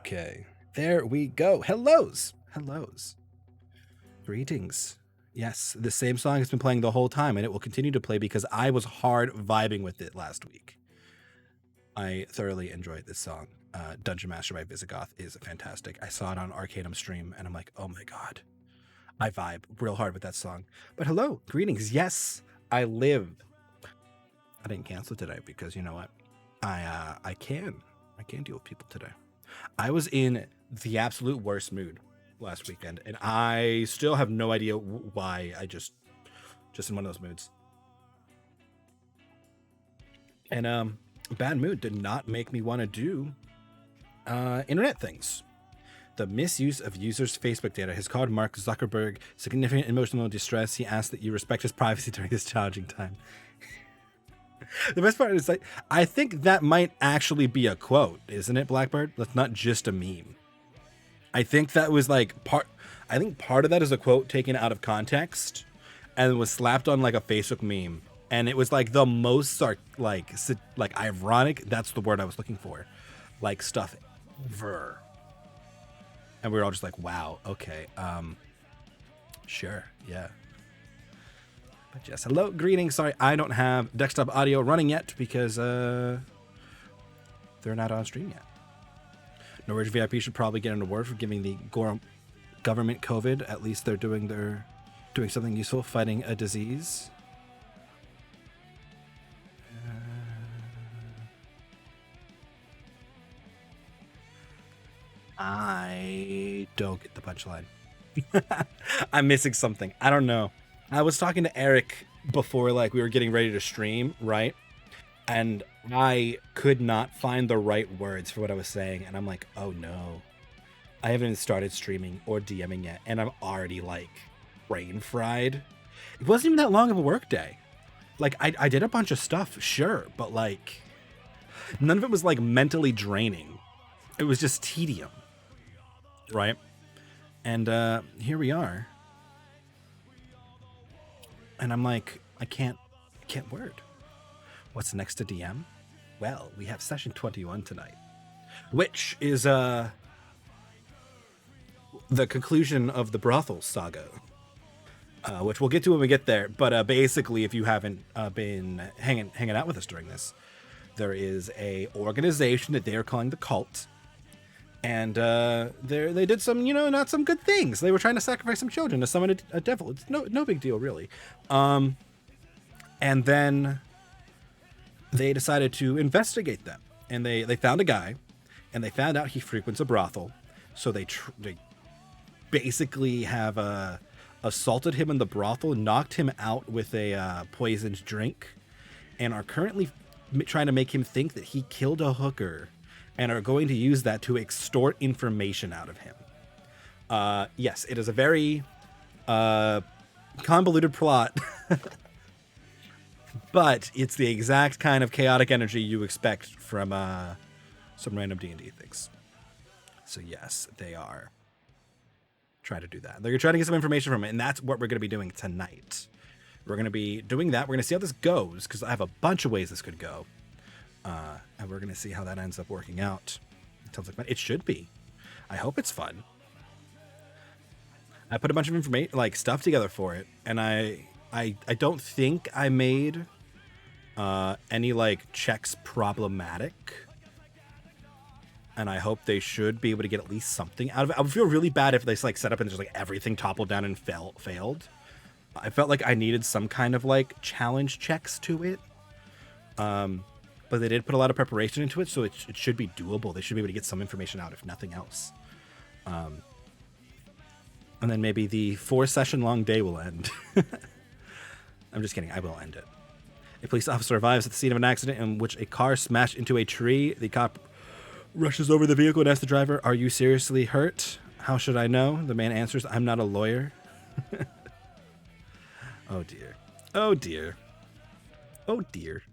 Okay, there we go. Hellos. Greetings. Yes, the same song has been playing the whole time, and it will continue to play because I was hard vibing with it last week. I thoroughly enjoyed this song. Dungeon Master by Visigoth is fantastic. I saw it on Arcanum stream, and I'm like, oh my god. I vibe real hard with that song. But hello, greetings. Yes, I live. I didn't cancel today because you know what? I can deal with people today. I was in the absolute worst mood last weekend, and I still have no idea why. I just in one of those moods. And bad mood did not make me want to do internet things. The misuse of users' Facebook data has caused Mark Zuckerberg significant emotional distress. He asked that you respect his privacy during this challenging time. The best part is, like, I think that might actually be a quote, isn't it, Blackbird? That's not just a meme. I think that was like part of that is a quote taken out of context and was slapped on like a Facebook meme. And it was like the most like ironic. That's the word I was looking for. Like stuff ever. And we were all just like, wow, okay. Sure, yeah. But yes, hello, greetings. Sorry, I don't have desktop audio running yet because they're not on stream yet. Norwich VIP should probably get an award for giving the government COVID. At least they're doing something useful, fighting a disease. I don't get the punchline. I'm missing something. I don't know. I was talking to Eric before, like, we were getting ready to stream, right? And I could not find the right words for what I was saying. And I'm like, oh no, I haven't even started streaming or DMing yet. And I'm already like brain fried. It wasn't even that long of a work day. Like I did a bunch of stuff, sure. But like none of it was like mentally draining. It was just tedium. Right. And here we are. And I'm like, I can't word. What's next to DM? Well, we have session 21 tonight, which is the conclusion of the brothel saga, which we'll get to when we get there. But basically, if you haven't been hanging out with us during this, there is a organization that they are calling the Cult, and they did some, not some good things. They were trying to sacrifice some children to summon a devil. It's no big deal, really. And then they decided to investigate them, and they found a guy, and they found out he frequents a brothel. So they basically have assaulted him in the brothel, knocked him out with a poisoned drink, and are currently trying to make him think that he killed a hooker, and are going to use that to extort information out of him. Yes, it is a very convoluted plot. But it's the exact kind of chaotic energy you expect from some random D&D things. So yes, they are trying to do that. They're trying to get some information from it, and that's what we're going to be doing tonight. We're going to be doing that. We're going to see how this goes, because I have a bunch of ways this could go. And we're going to see how that ends up working out. It sounds like fun. It should be. I hope it's fun. I put a bunch of information, like stuff together for it, and I don't think I made any like checks problematic, and I hope they should be able to get at least something out of it. I would feel really bad if they like set up and just like everything toppled down and failed. I felt like I needed some kind of like challenge checks to it, but they did put a lot of preparation into it, so it should be doable. They should be able to get some information out, if nothing else. And then maybe the 4-session long day will end. I'm just kidding. I will end it. A police officer arrives at the scene of an accident in which a car smashed into a tree. The cop rushes over the vehicle and asks the driver, "Are you seriously hurt?" "How should I know?" The man answers, "I'm not a lawyer." Oh dear. Oh dear. Oh dear.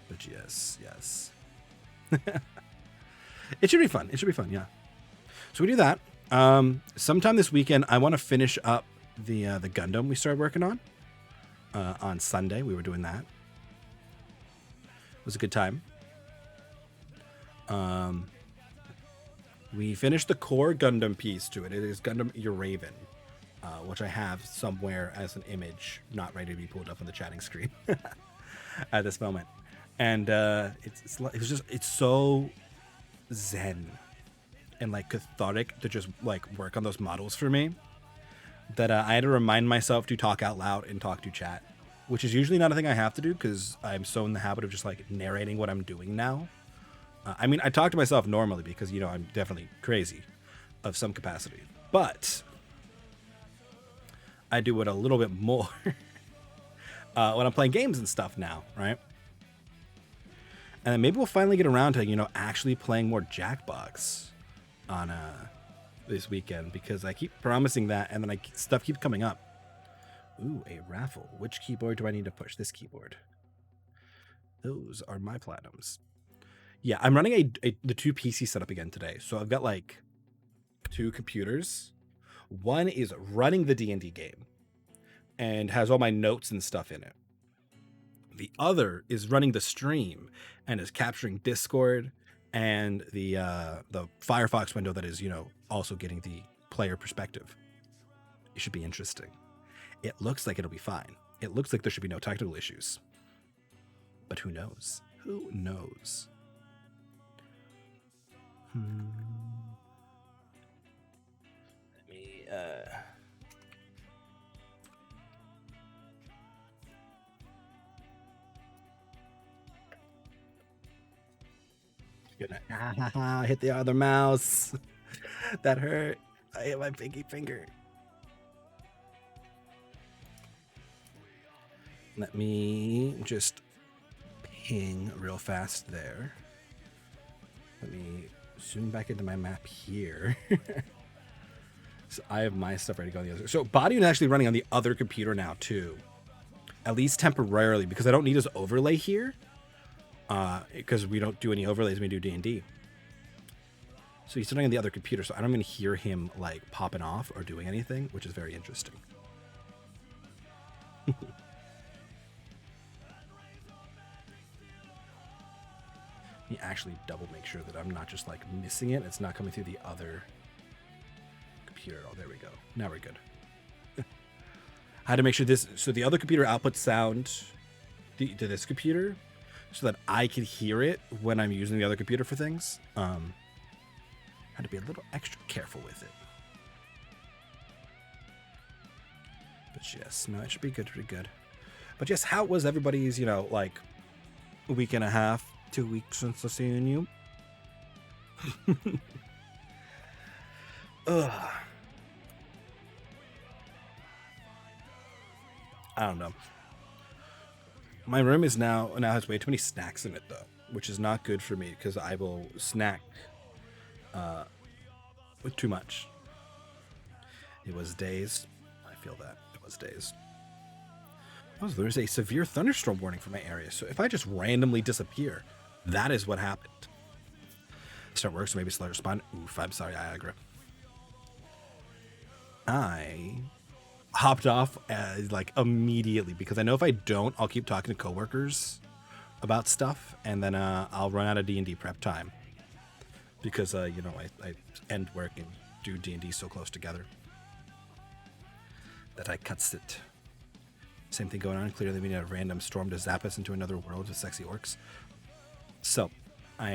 But yes. It should be fun. Yeah. So we do that. Sometime this weekend, I want to finish up the Gundam we started working on Sunday. We were doing that. was a good time. We finished the core Gundam piece to it. It is Gundam Uraven, which I have somewhere as an image, not ready to be pulled up on the chatting screen at this moment. And it's so zen and like cathartic to just like work on those models for me that I had to remind myself to talk out loud and talk to chat, which is usually not a thing I have to do because I'm so in the habit of just like narrating what I'm doing now. I mean, I talk to myself normally because, you know, I'm definitely crazy of some capacity, but I do it a little bit more when I'm playing games and stuff now, right? And then maybe we'll finally get around to, you know, actually playing more Jackbox on this weekend because I keep promising that and then stuff keeps coming up. Ooh, a raffle. Which keyboard do I need to push? This keyboard. Those are my platinums. Yeah, I'm running the 2 PC setup again today. So I've got like 2 computers. One is running the D&D game and has all my notes and stuff in it. The other is running the stream and is capturing Discord and the Firefox window that is, you know, also getting the player perspective. It should be interesting. It looks like it'll be fine. It looks like there should be no technical issues. But who knows? Who knows? Let me gonna hit the other mouse. That hurt. I hit my pinky finger. Let me just ping real fast there. Let me zoom back into my map here. So I have my stuff ready to go on the other. So botiun is actually running on the other computer now too, at least temporarily, because I don't need his overlay here. Because we don't do any overlays when we do D&D. So he's running on the other computer, so I don't even hear him like popping off or doing anything, which is very interesting. Let me actually double make sure that I'm not just like missing it. It's not coming through the other computer. Oh, there we go. Now we're good. I had to make sure this, so the other computer outputs sound to this computer so that I could hear it when I'm using the other computer for things. Had to be a little extra careful with it. But yes, no, it should be good, pretty good. But yes, how was everybody's, you know, like a week and a half, 2 weeks since I've seen you? Ugh. I don't know. My room is now has way too many snacks in it though, which is not good for me because I will snack with too much. It was days. I feel that. It was days. Oh, there's a severe thunderstorm warning for my area, so if I just randomly disappear, that is what happened. Start work, so maybe slow respond. Oof, I'm sorry, Iagra. I hopped off like immediately because I know if I don't, I'll keep talking to coworkers about stuff, and then I'll run out of D&D prep time because you know, I end work and do D&D so close together that I cuts it. Same thing going on. Clearly, we need a random storm to zap us into another world with sexy orcs. So, I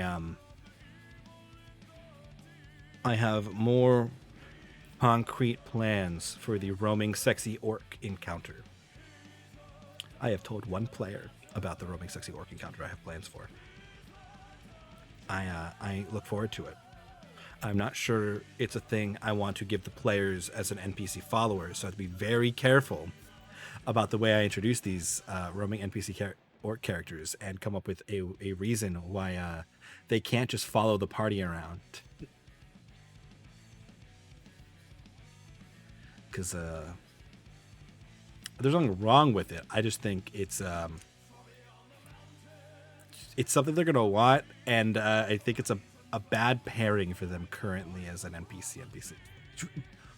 have more concrete plans for the roaming sexy orc encounter. I have told one player about the roaming sexy orc encounter I have plans for. I look forward to it. I'm not sure it's a thing I want to give the players as an NPC follower, so I have to be very careful about the way I introduce these roaming NPC orc characters and come up with a reason why they can't just follow the party around. Because there's nothing wrong with it. I just think it's something they're gonna want, and I think it's a bad pairing for them currently as an NPC.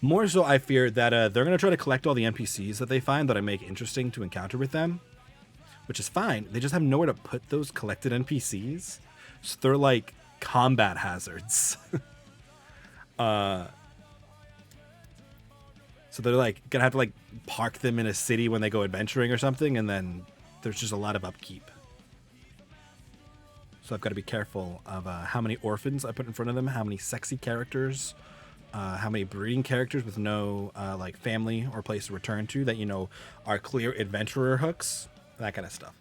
More so, I fear that they're gonna try to collect all the NPCs that they find that I make interesting to encounter with them, which is fine. They just have nowhere to put those collected NPCs, so they're like combat hazards. So they're like gonna have to like park them in a city when they go adventuring or something, and then there's just a lot of upkeep. So I've got to be careful of how many orphans I put in front of them, how many sexy characters, how many breeding characters with no like family or place to return to that, you know, are clear adventurer hooks, that kind of stuff.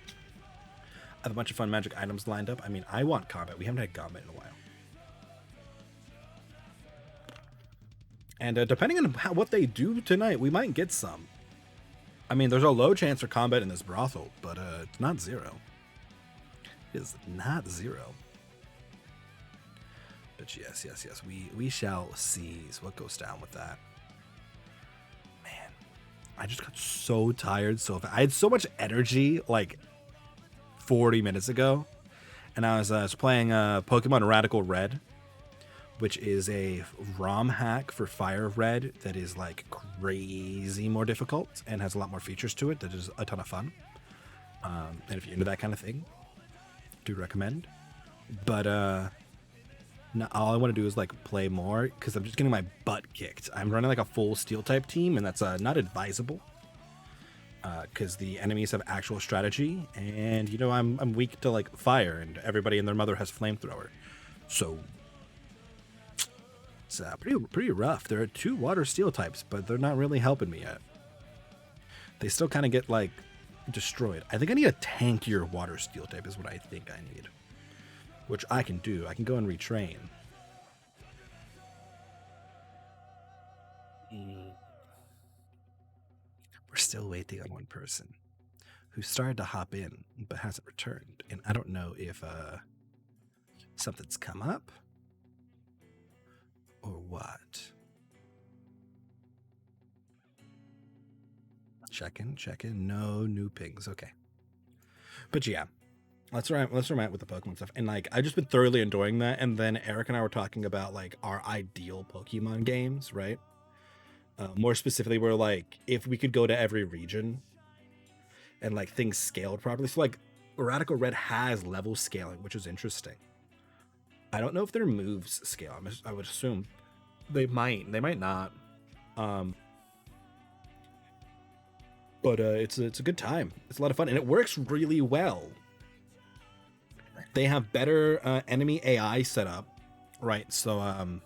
I have a bunch of fun magic items lined up. I mean, I want combat. We haven't had combat in a while. And depending on what they do tonight, we might get some. I mean, there's a low chance for combat in this brothel, but it's not zero. It is not zero. But yes, we shall seize what goes down with that. Man, I just got so tired so fast. I had so much energy like 40 minutes ago, and I was playing Pokemon Radical Red, which is a ROM hack for Fire Red that is like crazy more difficult and has a lot more features to it that is a ton of fun. And if you're into that kind of thing, do recommend. But now all I want to do is like play more because I'm just getting my butt kicked. I'm running like a full steel type team, and that's not advisable because the enemies have actual strategy, and you know I'm weak to like fire, and everybody and their mother has flamethrower, so. It's pretty rough. There are 2 water steel types, but they're not really helping me yet. They still kind of get like destroyed. I think I need a tankier water steel type is what I think I need, which I can do. I can go and retrain. We're still waiting on one person who started to hop in but hasn't returned, and I don't know if something's come up or what. Check in. No new pings. Okay. But yeah, let's remind with the Pokemon stuff. And like, I've just been thoroughly enjoying that. And then Eric and I were talking about like our ideal Pokemon games, right? More specifically, we're like, if we could go to every region and like things scaled properly. So like Radical Red has level scaling, which is interesting. I don't know if their moves scale. I would assume they might not. But it's a good time. It's a lot of fun, and it works really well. They have better enemy AI set up, right? So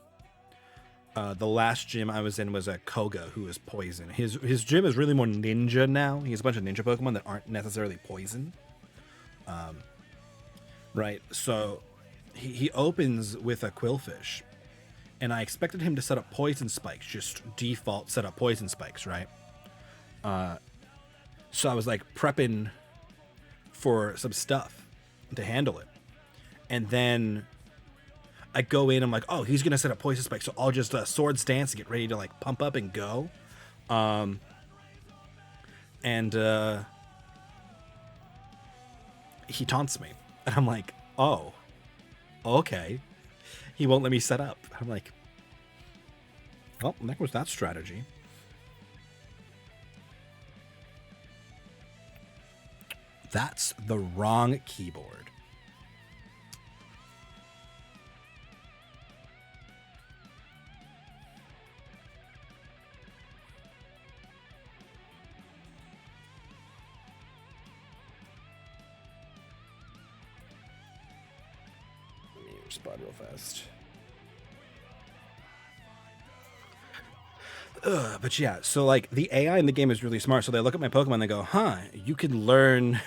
the last gym I was in was a Koga, who is poison. His gym is really more ninja now. He has a bunch of ninja Pokemon that aren't necessarily poison. Right, so he opens with a Quillfish, and I expected him to set up poison spikes, just default set up poison spikes, right? So I was like prepping for some stuff to handle it, and then I go in, I'm like, oh, he's gonna set up poison spikes, so I'll just sword stance and get ready to like pump up and go. And he taunts me, and I'm like, oh, okay. He won't let me set up. I'm like, well, that was that strategy. That's the wrong keyboard. Let me respond real fast. But yeah, so like the AI in the game is really smart. So they look at my Pokemon and they go, huh, you can learn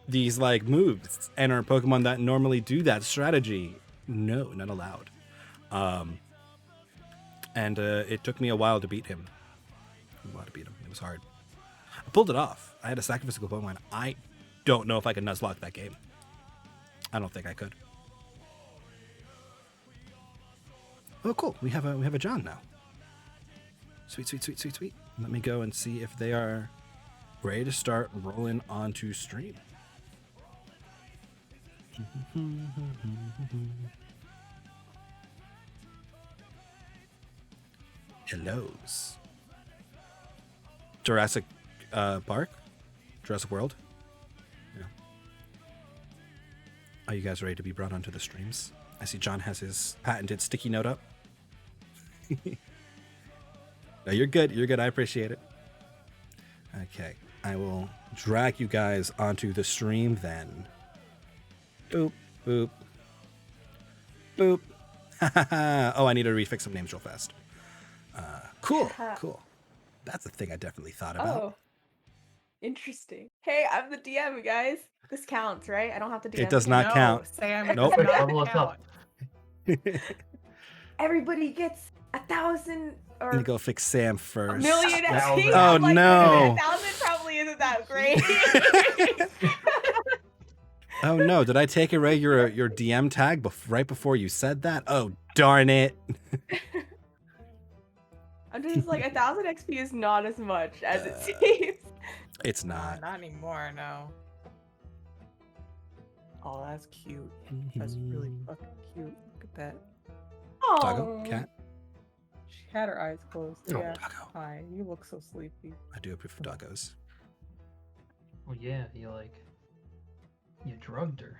these like moves and our Pokemon that normally do that strategy. No, not allowed. And it took me a while to beat him. It was hard. I pulled it off. I had a sacrificial Pokemon. I don't know if I could Nuzlocke that game. I don't think I could. Oh, cool. We have a John now. Sweet. Let me go and see if they are ready to start rolling onto stream. Hellos. Jurassic Park? Jurassic World. Yeah. Are you guys ready to be brought onto the streams? I see John has his patented sticky note up. No, you're good. You're good. I appreciate it. Okay. I will drag you guys onto the stream then. Boop, boop, boop. Oh, I need to refix some names real fast. Cool, cool. That's a thing I definitely thought about. Oh, interesting. Hey, I'm the DM, guys. This counts, right? I don't have to DM. It does not count. Sam, Nope. it's not Level us count. up. Everybody gets 1,000 or I'm gonna go fix Sam first. 1,000,000 XP. Oh, I'm like, no. 1,000 probably isn't that great. Oh no, did I take away your DM tag right before you said that? Oh, darn it. I'm just like, 1,000 XP is not as much as it seems. It's not. Not anymore, no. Oh, that's cute. That's really fucking cute. Look at that. Doggo? Cat? She had her eyes closed. Oh, Yeah. doggo. Hi, you look so sleepy. I do approve of doggos. Well, yeah, you drugged her.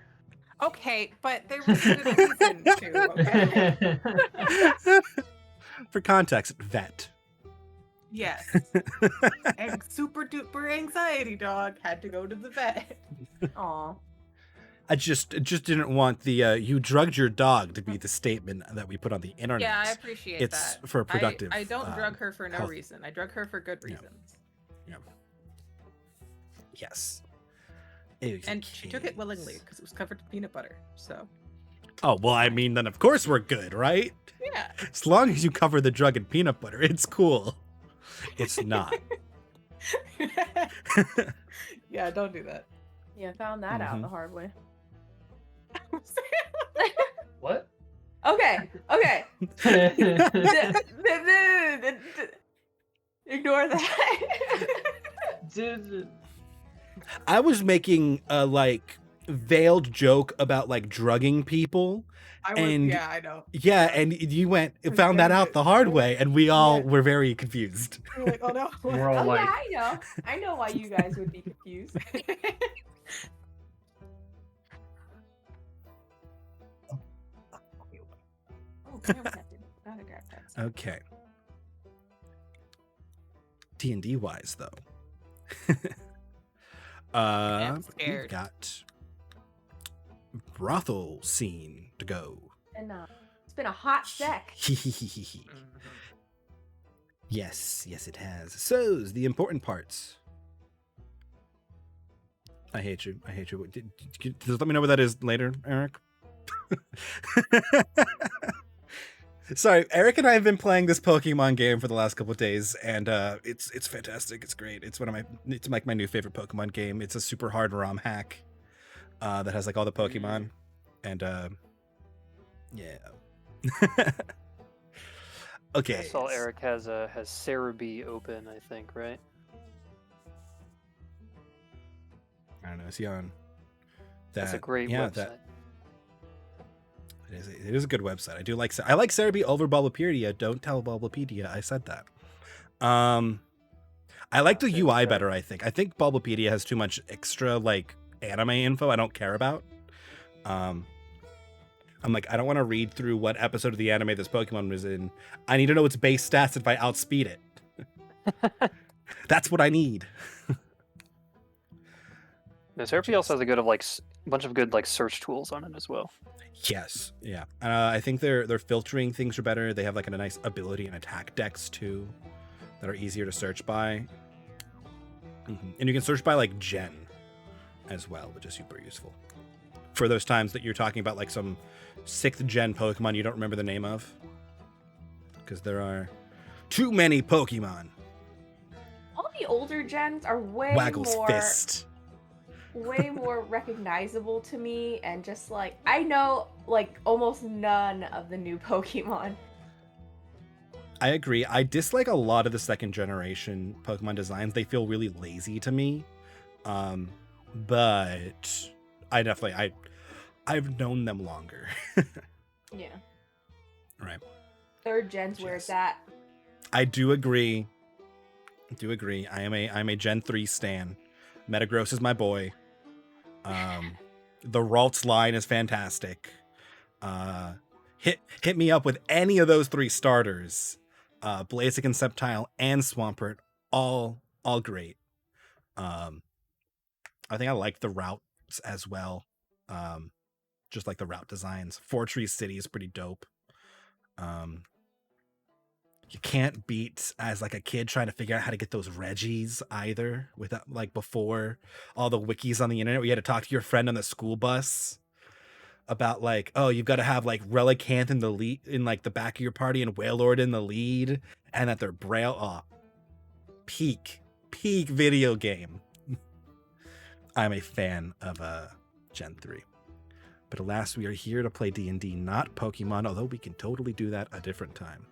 Okay, but there was a good reason to, okay? For context, vet. Yes. And super duper anxiety dog had to go to the vet. Aw. I just didn't want the you drugged your dog to be the statement that we put on the internet. Yeah, I appreciate It's that. for productive. I don't drug her for no health. reason. I drug her for good Yeah. reasons. Yeah. Yes. And she took it willingly because it was covered in peanut butter. So Oh, well, I mean, then of course we're good, right? yeah. As long as you cover the drug in peanut butter, it's cool. It's not. Yeah, don't do that. Yeah, found that out the hard way. What? Okay. Ignore that. I was making a like veiled joke about like drugging people. Yeah, I know. Yeah, and you found that out the hard way, and we all Yeah. were very confused. We're like, oh no. We're all Oh like, yeah, I know why you guys would be confused. Oh, grab that. Gotta grab that. Okay. D&D wise, though, I'm we've scared. got brothel scene to go. And it's been a hot sec. Yes, it has. So's the important parts. I hate you. Just let me know what that is later, Eric. Sorry, Eric and I have been playing this Pokemon game for the last couple of days, and it's fantastic. It's great. It's like my new favorite Pokemon game. It's a super hard ROM hack that has like all the Pokemon, and yeah. Okay. I saw Eric has Cerebi open, I think, right? I don't know. Is he on? That's a great website. It is a good website. I like Cerebi over Bulbapedia. Don't tell Bulbapedia I said that. I like the UI better, I think. I think Bulbapedia has too much extra like anime info I don't care about. I'm like, I don't want to read through what episode of the anime this Pokemon was in. I need to know its base stats if I outspeed it. That's what I need. No, Cerebi also has a bunch of good like search tools on it as well. Yes, yeah. I think their filtering things are better. They have like a nice ability and attack decks too that are easier to search by. And you can search by like gen as well, which is super useful. For those times that you're talking about like some 6th gen Pokemon you don't remember the name of. Because there are too many Pokemon. All the older gens are way Waggle's more Fist. way more recognizable to me, and just like I know like almost none of the new Pokemon. I agree. I dislike a lot of the 2nd generation Pokemon designs. They feel really lazy to me. But I've known them longer. Yeah. Right. 3rd gen's where it's at. I do agree. I am a Gen 3 stan. Metagross is my boy. The Ralts line is fantastic. Hit me up with any of those 3 starters. Blaziken, Sceptile, and Swampert, all great. I think I like the routes as well. Just like the route designs. Fortree City is pretty dope. You can't beat as like a kid trying to figure out how to get those Reggies either, without like before all the wikis on the internet where you had to talk to your friend on the school bus about like, oh, you've got to have like Relicanth in the lead in like the back of your party and Wailord in the lead, and that they're braille. Oh, peak video game. I'm a fan of Gen 3. But alas, we are here to play D&D, not Pokemon, although we can totally do that a different time.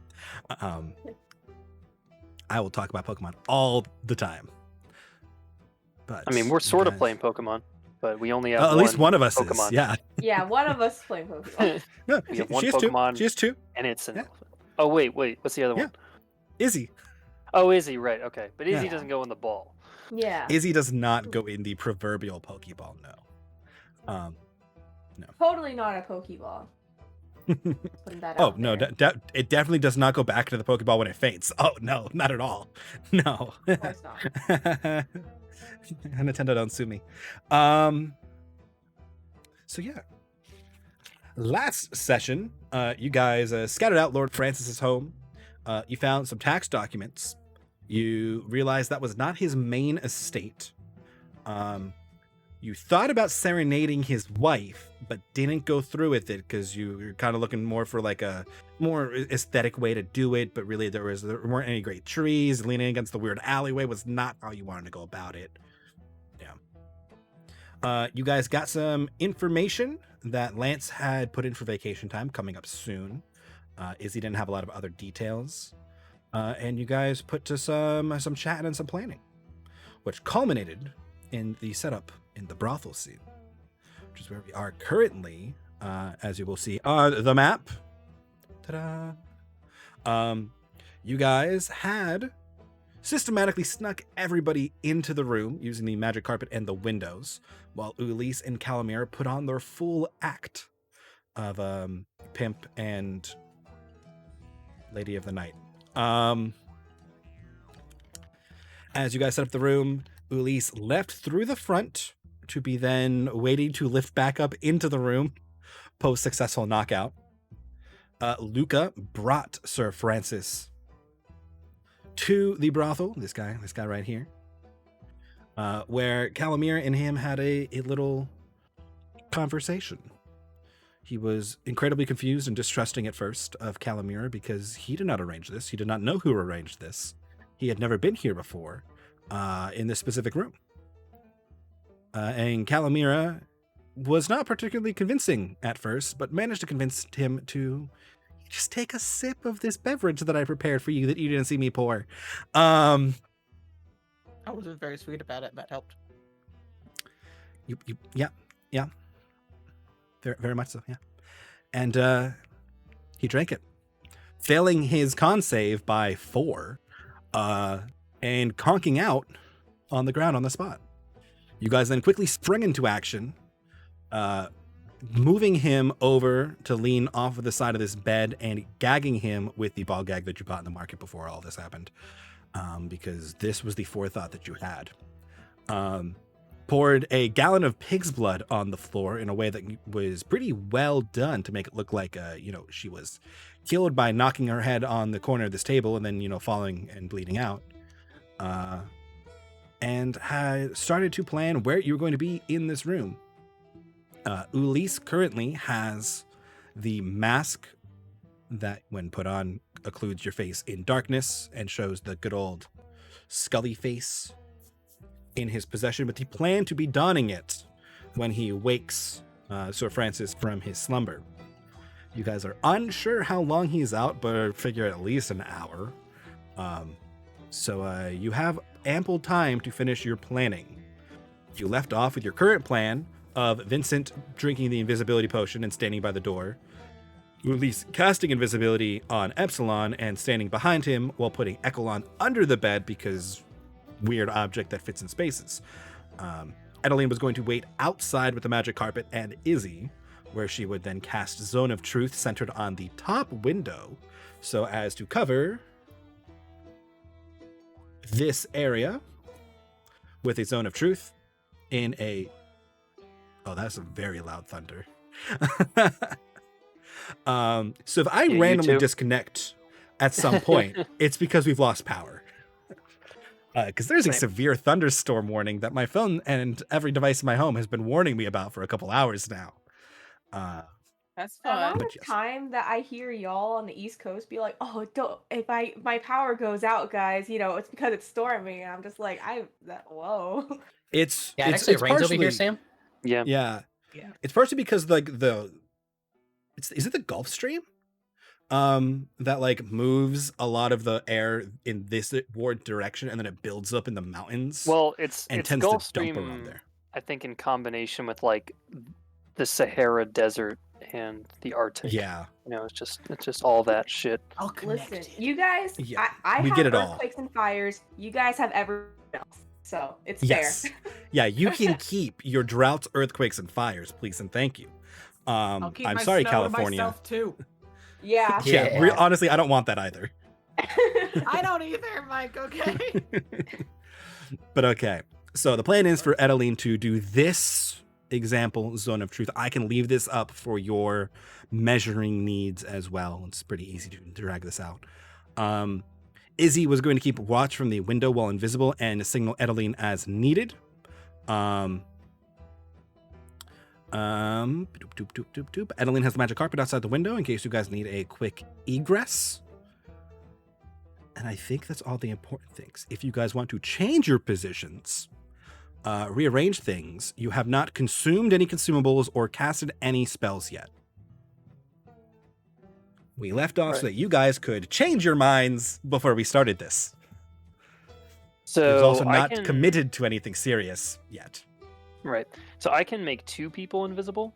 I will talk about Pokemon all the time. But I mean, we're sort of guys- playing Pokemon, but we only have at least one of us Pokemon. is. Yeah. Yeah, one of us playing Pokemon. No, We have she one has Pokemon. 2. She has 2. and it's an Yeah. elephant. Oh, wait. What's the other Yeah. one? Izzy. Oh, Izzy, right. Okay. But Izzy Yeah. doesn't go in the ball. Yeah. Izzy does not go in the proverbial Pokeball, no. Totally not a Pokeball. Putting that Oh, out no, there. it definitely does not go back into the Pokeball when it faints. Oh, no, not at all. No. Of course not. Nintendo, don't sue me. So yeah. Last session, you guys scouted out Lord Francis's home. You found some tax documents. You realized that was not his main estate. You thought about serenading his wife, but didn't go through with it because you were kind of looking more for like a more aesthetic way to do it. But really, there weren't any great trees. Leaning against the weird alleyway was not how you wanted to go about it. Yeah. You guys got some information that Lance had put in for vacation time coming up soon. Izzy didn't have a lot of other details. And you guys put to some chatting and some planning, which culminated in the setup in the brothel scene, which is where we are currently, as you will see on the map. Ta-da! You guys had systematically snuck everybody into the room using the magic carpet and the windows, while Ulysse and Calamir put on their full act of pimp and lady of the night. As you guys set up the room, Ulysse left through the front to be then waiting to lift back up into the room post-successful knockout. Luca brought Sir Francis to the brothel, this guy right here, where Calamir and him had a little conversation. He was incredibly confused and distrusting at first of Calamir because he did not arrange this. He did not know who arranged this. He had never been here before in this specific room. And Calamira was not particularly convincing at first, but managed to convince him to just take a sip of this beverage that I prepared for you that you didn't see me pour. I was very sweet about it. That helped. Yeah. Very, very much so, yeah. And he drank it, failing his con save by 4, and conking out on the ground on the spot. You guys then quickly sprung into action, moving him over to lean off of the side of this bed and gagging him with the ball gag that you bought in the market before all this happened, because this was the forethought that you had. Poured a gallon of pig's blood on the floor in a way that was pretty well done to make it look like, she was killed by knocking her head on the corner of this table and then, falling and bleeding out. And had started to plan where you were going to be in this room. Ulysse currently has the mask that, when put on, occludes your face in darkness and shows the good old Scully face in his possession, with the plan to be donning it when he wakes Sir Francis from his slumber. You guys are unsure how long he's out, but figure at least an hour. So you have ample time to finish your planning. You left off with your current plan of Vincent drinking the invisibility potion and standing by the door, Ulysse casting invisibility on Epsilon and standing behind him while putting Echelon under the bed because weird object that fits in spaces. Edeline was going to wait outside with the magic carpet and Izzy, where she would then cast Zone of Truth centered on the top window so as to cover this area with a Zone of Truth in a... Oh, that's a very loud thunder. So if I Yeah, you randomly too. disconnect at some point, it's because we've lost power. Because there's a Same. severe thunderstorm warning that my phone and every device in my home has been warning me about for a couple hours now. That's The amount fun. But of yes. time that I hear y'all on the East Coast be like, "Oh, don't if my power goes out, guys, it's because it's storming." And I'm just like, whoa. It's Yeah, it it's, actually it's rains partially, over here, Sam. Yeah. Yeah, Yeah. it's partially because like is it the Gulf Stream? That like moves a lot of the air in this ward direction and then it builds up in the mountains. Well, it's and it's tends Gulf to dump Stream, around there. I think, in combination with like the Sahara Desert and the Arctic. Yeah, It's just all that shit. All Listen, connected. you guys, Yeah, I we have get it all. earthquakes and fires. You guys have everything else, so it's yes, fair. yeah. You can keep your droughts, earthquakes, and fires, please and thank you. I'll keep I'm my sorry, snow to California. myself too. Yeah. Yeah, honestly, I don't want that either. I don't either, Mike. Okay. But okay. So the plan is for Edeline to do this example Zone of Truth. I can leave this up for your measuring needs as well. It's pretty easy to drag this out. Izzy was going to keep watch from the window while invisible and signal Edeline as needed. Edeline has the magic carpet outside the window in case you guys need a quick egress. And I think that's all the important things. If you guys want to change your positions, rearrange things, you have not consumed any consumables or casted any spells yet. We left off so that you guys could change your minds before we started this. So It's also I not can, committed to anything serious yet. Right. So I can make 2 people invisible.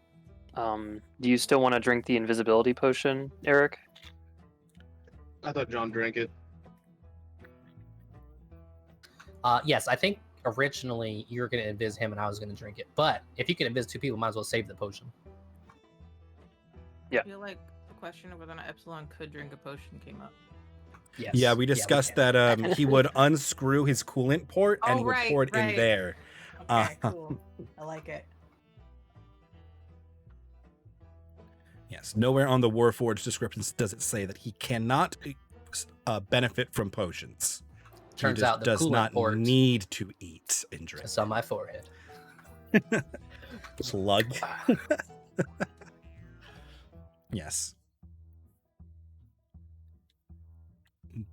Do you still want to drink the invisibility potion, Eric? I thought John drank it. Yes, I think originally you were going to invis him and I was going to drink it. But if you can invis 2 people, might as well save the potion. Yeah. I feel like the question of whether or not Epsilon could drink a potion came up. Yes. Yeah, we discussed that he would unscrew his coolant port and Oh, he would right, pour it in right. there. Okay, cool. I like it. Yes, nowhere on the Warforged descriptions does it say that he cannot benefit from potions. Turns he just out the does coolant not port need to eat and drink. is on my forehead. Plug. Yes.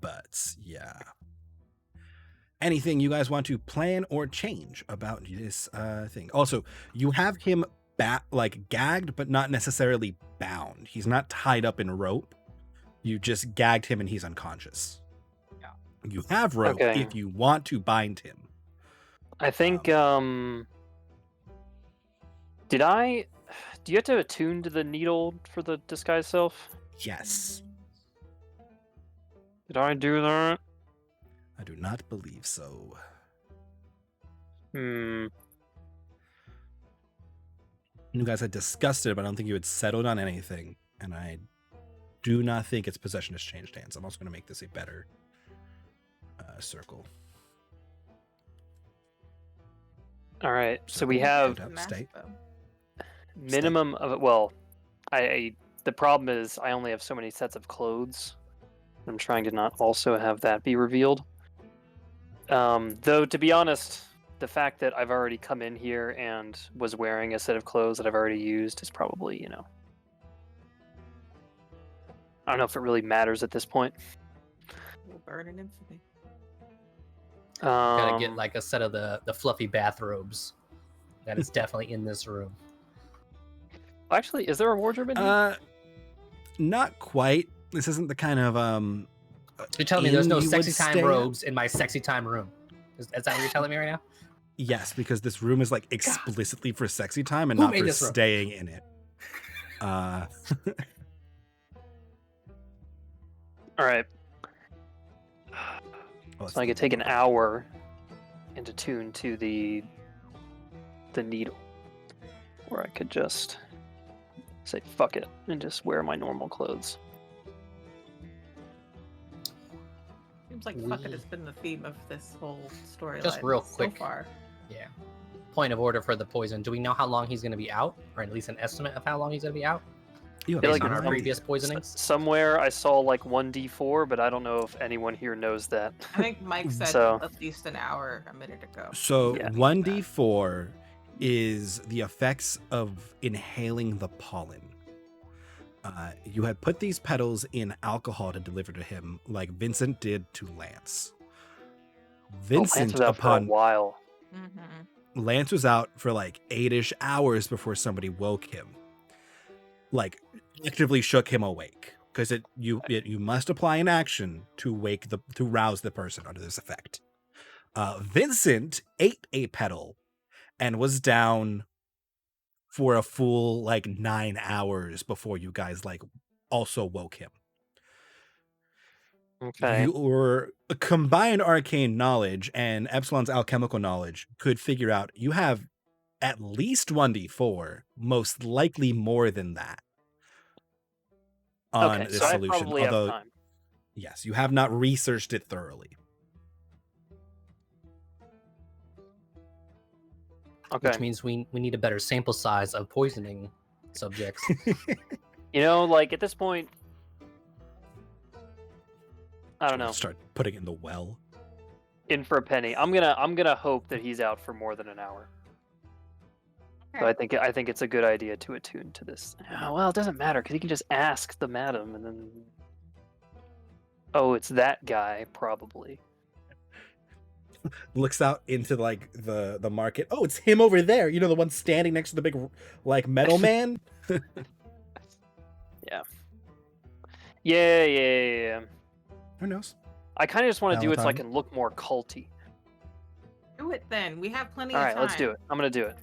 But yeah. Anything you guys want to plan or change about this thing? Also, you have him gagged, but not necessarily bound. He's not tied up in rope. You just gagged him and he's unconscious. Yeah. You have rope Okay. if you want to bind him. I think do you have to attune to the needle for the disguise self? Yes. Did I do that? I do not believe so. Hmm. You guys had discussed it, but I don't think you had settled on anything. And I do not think its possession has changed hands. I'm also going to make this a better circle. All right. So we Circle, have good up, Massive, stay. though. minimum of the problem is I only have so many sets of clothes. I'm trying to not also have that be revealed. Though to be honest, the fact that I've already come in here and was wearing a set of clothes that I've already used is probably, I don't know if it really matters at this point. We'll burn in infamy. Gotta get like a set of the fluffy bathrobes. That is definitely in this room. Actually, is there a wardrobe in here? Not quite. This isn't the kind of You're telling me there's no you would sexy time stay- robes in my sexy time room? Is that what you're telling me right now? Yes, because this room is like explicitly for sexy time and Who not made for this room? staying in it. All right. Well, So I could take an hour and attune to the the needle. Or I could just say fuck it and just wear my normal clothes. Seems like fuck it has been the theme of this whole storyline Just real so quick. far. Yeah. Point of order for the poison. Do we know how long he's going to be out, or at least an estimate of how long he's going to be out? You feel Based like on our it's previous poisonings. Somewhere I saw like 1d4, but I don't know if anyone here knows that. I think Mike said So- at least an hour a minute ago. So Yeah. 1d4 is the effects of inhaling the pollen. You had put these petals in alcohol to deliver to him, like Vincent did to Lance. Lance Vincent, was out for a upon while. Mm-hmm. Lance was out for like 8-ish hours before somebody woke him. Like actively shook him awake, because you must apply an action to rouse the person under this effect. Vincent ate a petal and was down for a full like 9 hours before you guys like also woke him. Okay. Your combined arcane knowledge and Epsilon's alchemical knowledge could figure out you have at least 1d4, most likely more than that, on Okay, this so I solution. probably have Although, time. yes, you have not researched it thoroughly. Okay. Which means we need a better sample size of poisoning subjects. You know, like at this point, I don't know. Start putting it in the well. In for a penny. I'm gonna hope that he's out for more than an hour. So I think it's a good idea to attune to this. Oh, well, it doesn't matter because he can just ask the madam and then. Oh, it's that guy probably. Looks out into like the market. Oh, it's him over there. You know, the one standing next to the big like metal man. Yeah. Who knows? I kind of just want to do it so I Valentine? can look more culty. Do it then. We have plenty All of right, time. let's do it. I'm gonna do it.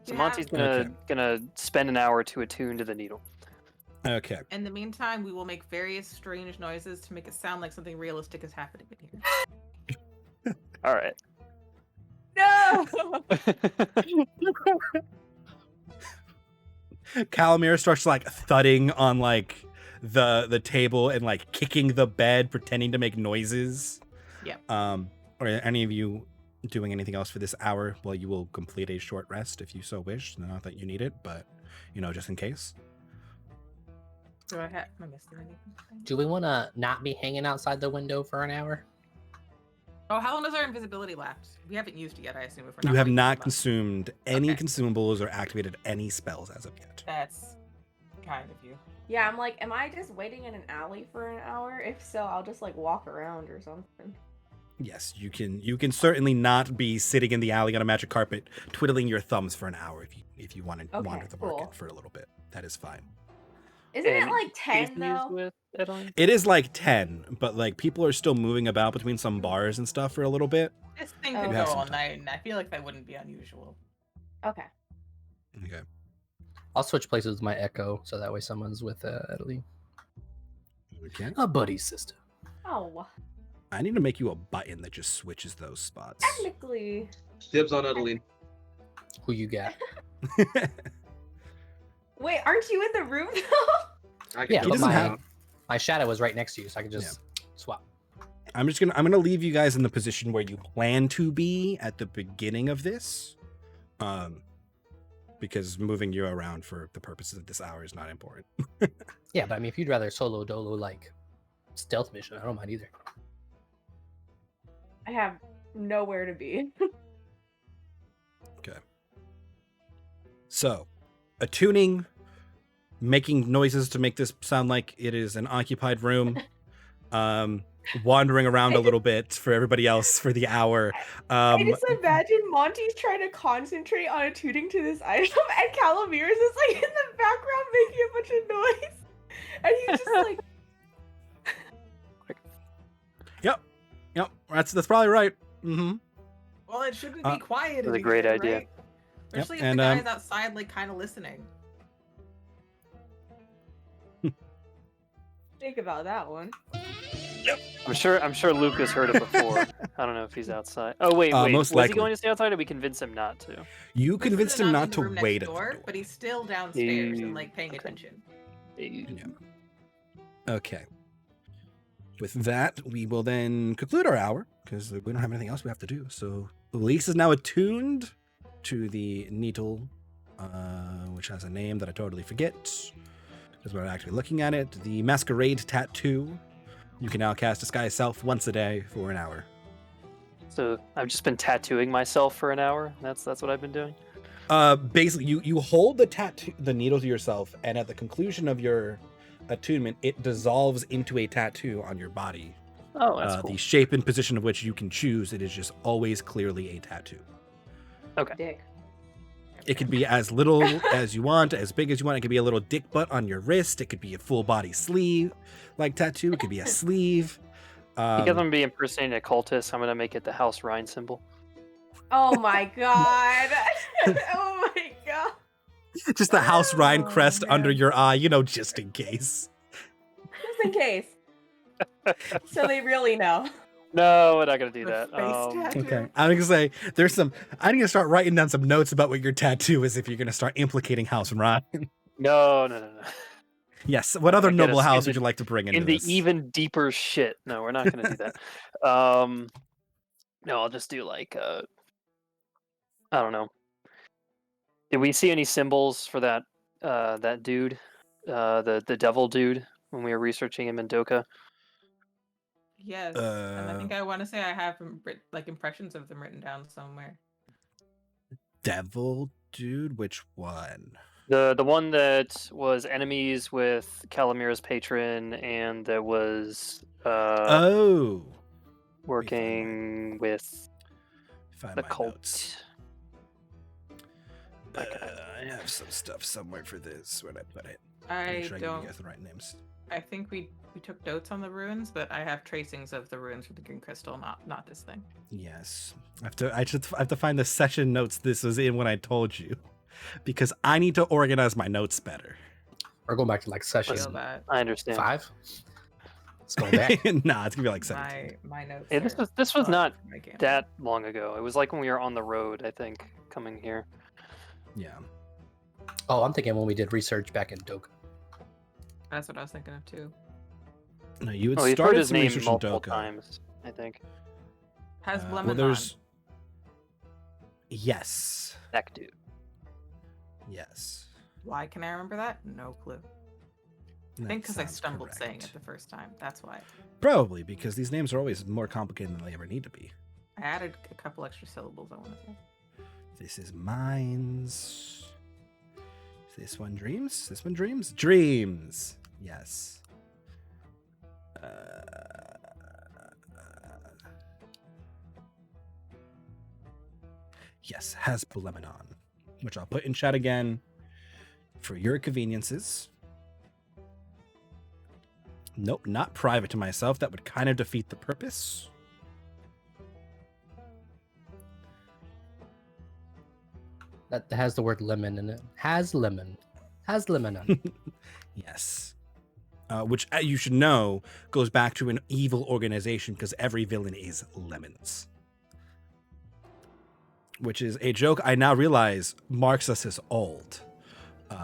So You Monty's have- gonna spend an hour to attune to the needle. Okay. In the meantime, we will make various strange noises to make it sound like something realistic is happening in here. All right. No. Calamir starts like thudding on like the table and like kicking the bed, pretending to make noises. Yep. Are any of you doing anything else for this hour? Well, you will complete a short rest if you so wish. Not that you need it, but you know, just in case. Do I have? Am I missing anything? Do we want to not be hanging outside the window for an hour? Oh, how long does our invisibility last? We haven't used it yet, I assume. If we're You have waiting not for months. consumed any Okay. consumables or activated any spells as of yet. That's kind of you. Yeah, I'm like, am I just waiting in an alley for an hour? If so, I'll just like walk around or something. Yes, you can certainly not be sitting in the alley on a magic carpet twiddling your thumbs for an hour if you want to Okay, wander the cool. market for a little bit. That is fine. Isn't it And like 10 Casey's though? with Adeline? It is like 10, but like people are still moving about between some bars and stuff for a little bit. This thing Oh. could We go have some all time. night, and I feel like that wouldn't be unusual. Okay. Okay. I'll switch places with my Echo, so that way someone's with Adeline. Okay. A buddy system. Oh, I need to make you a button that just switches those spots. technically. Dibs on Adeline. Who you got? Wait, aren't you in the room though? I can Yeah, He go but doesn't now. have- my shadow was right next to you, so I could just swap. I'm gonna leave you guys in the position where you plan to be at the beginning of this. Because moving you around for the purposes of this hour is not important. Yeah, but I mean, if you'd rather solo dolo like stealth mission, I don't mind either. I have nowhere to be. So, attuning, making noises to make this sound like it is an occupied room, wandering around a little bit for everybody else for the hour. I just imagine Monty's trying to concentrate on attuning to this item, and Calamir's is like in the background making a bunch of noise, and he's just like, Yep, that's probably right. Mm-hmm. Well, it shouldn't Uh, be quiet. That's a in great here, idea. right? Especially if and, the guy's outside, like, kind of listening. think about that one. I'm sure Lucas heard it before. I don't know if he's outside. Oh wait. Most Was likely. he going to stay outside, or we convince him not to? You This is convinced him not not in the to room next wait at the door, door. but he's still downstairs and like paying Okay. attention. Yeah. Okay. With that, we will then conclude our hour because we don't have anything else we have to do. So Elise is now attuned to the needle, which has a name that I totally forget because we're actually looking at it. The Masquerade Tattoo. You can now cast Disguise Self once a day for an hour. So I've just been tattooing myself for an hour. That's what I've been doing. Basically, you hold the needle to yourself, and at the conclusion of your attunement, it dissolves into a tattoo on your body. Oh, that's cool. The shape and position of which you can choose. It is just always clearly a tattoo. Dick. It could be as little as you want, as big as you want. It could be a little dick butt on your wrist. It could be a full body sleeve like tattoo. It could be a sleeve. Because I'm gonna be impersonating a cultist, I'm gonna make it the House Rhine symbol. Oh my god. Oh my god. Just the House Rhine Oh, crest man. under your eye, just in case. Just in case. So they really know. No, we're not gonna do The that. face tattoo. Okay. I'm gonna say I need to start writing down some notes about what your tattoo is if you're gonna start implicating House Rhine. No. Yes. What other Get noble us house in would you like to bring into In the this? even deeper shit. No, we're not gonna do that. No, I'll just do like I don't know. Did we see any symbols for that that dude, the devil dude, when we were researching him in Doka? Yes, and I think I want to say I have like impressions of them written down somewhere. Devil dude? Which one? The one that was enemies with Calamira's patron, and that was Oh. working with Find the my cult. notes. I have some stuff somewhere for this. Where'd I put it? I Make sure I give don't. you guys the right names. I think we took notes on the runes, but I have tracings of the runes for the green crystal, not this thing. Yes. I have to find the session notes this was in when I told you. Because I need to organize my notes better. We're going back to like session Feel that I understand. 5. Let's go back. Nah, it's gonna be like 17. my notes. Yeah, this was are not my game. that long ago. It was like when we were on the road, I think, coming here. Yeah. Oh, I'm thinking when we did research back in Doka. That's what I was thinking of too. No, you had Oh, you've heard started his some name research in multiple Doka. times, I think. Has Well, lemon there's. Yes. That dude. Yes. Why can I remember that? No clue. I think because I sounds stumbled saying correct. it the first time. That's why. Probably because these names are always more complicated than they ever need to be. I added a couple extra syllables, I want to say. This is mines. This one dreams? This one dreams? Dreams! Yes. Yes, has Buleminon, which I'll put in chat again for your conveniences. Nope, not private to myself. That would kind of defeat the purpose. That has the word lemon in it. Has lemon. Has lemon on it. Yes. Which you should know goes back to an evil organization because every villain is lemons. Which is a joke I now realize marks us as old.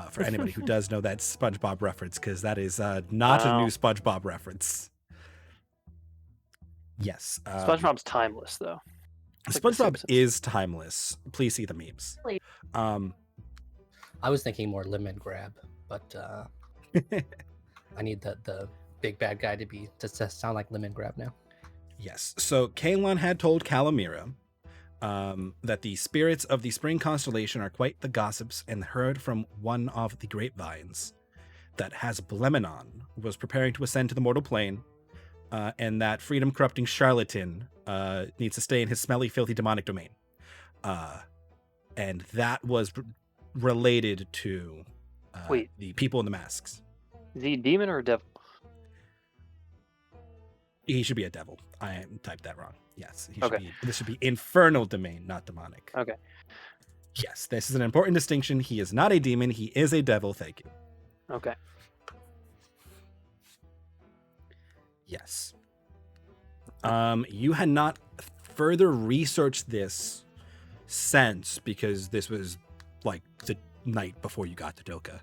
For anybody who does know that SpongeBob reference, because that is not a new SpongeBob reference. Yes. SpongeBob's timeless, though. It's like The SpongeBob Simpsons. is timeless. Please see the memes. Really? I was thinking more lemon grab, but I need the big bad guy to sound like lemon grab now. Yes. So Kalon had told Calamira that the spirits of the spring constellation are quite the gossips, and heard from one of the grapevines that Hasblemenon was preparing to ascend to the mortal plane, and that freedom corrupting charlatan needs to stay in his smelly, filthy, demonic domain. And that was related to Wait. the people in the masks. Is he a demon or a devil? He should be a devil. I typed that wrong. Yes, he Okay. should be. This should be infernal domain, not demonic. Okay. Yes, this is an important distinction. He is not a demon. He is a devil. Thank you. Okay. Yes. You had not further researched this since, because this was like the night before you got to Doka.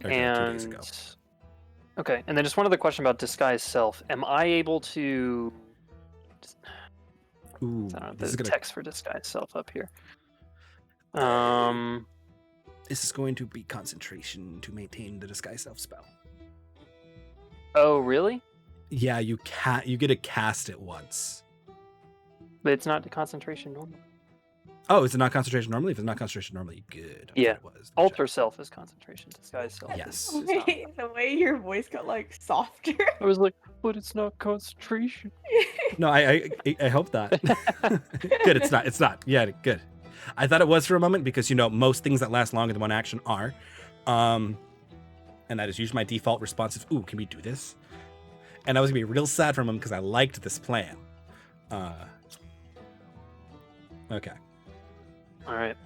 Or 2 days ago. Okay, and then just one other question about disguise self. Am I able to? Ooh, I don't know, this is the gonna. text for disguise self up here. This is going to be concentration to maintain the disguise self spell. Oh, really? Yeah, you get to cast it once. But it's not the concentration normal. Oh, is it not concentration normally? If it's not concentration normally, good. I Yeah. thought it was. Alter self is concentration. Disguise self. Yes. Is not. The way your voice got like softer. I was like, but it's not concentration. No, I hope that. Good. It's not. It's not. Yeah. Good. I thought it was for a moment because most things that last longer than one action are, and that is usually my default response is, "Ooh, can we do this?" And I was gonna be real sad for a moment because I liked this plan. Okay. All right.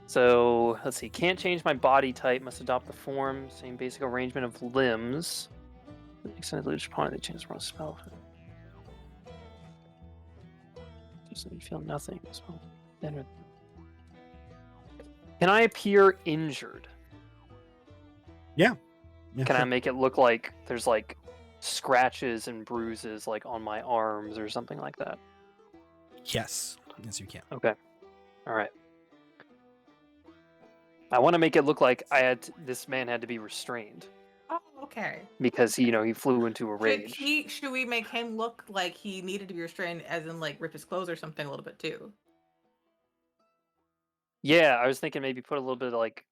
So let's see. Can't change my body type. Must adopt the form. Same basic arrangement of limbs. Extended leader's opponent. They change the spell. Just you feel nothing. Can I appear injured? Yeah. Can I make it look like there's like scratches and bruises like on my arms or something like that? Yes. Yes, you can. Okay. All right. I want to make it look like this man had to be restrained Oh, okay. because he flew into a rage. Should we make him look like he needed to be restrained, as in like rip his clothes or something a little bit too? Yeah, I was thinking maybe put a little bit of like,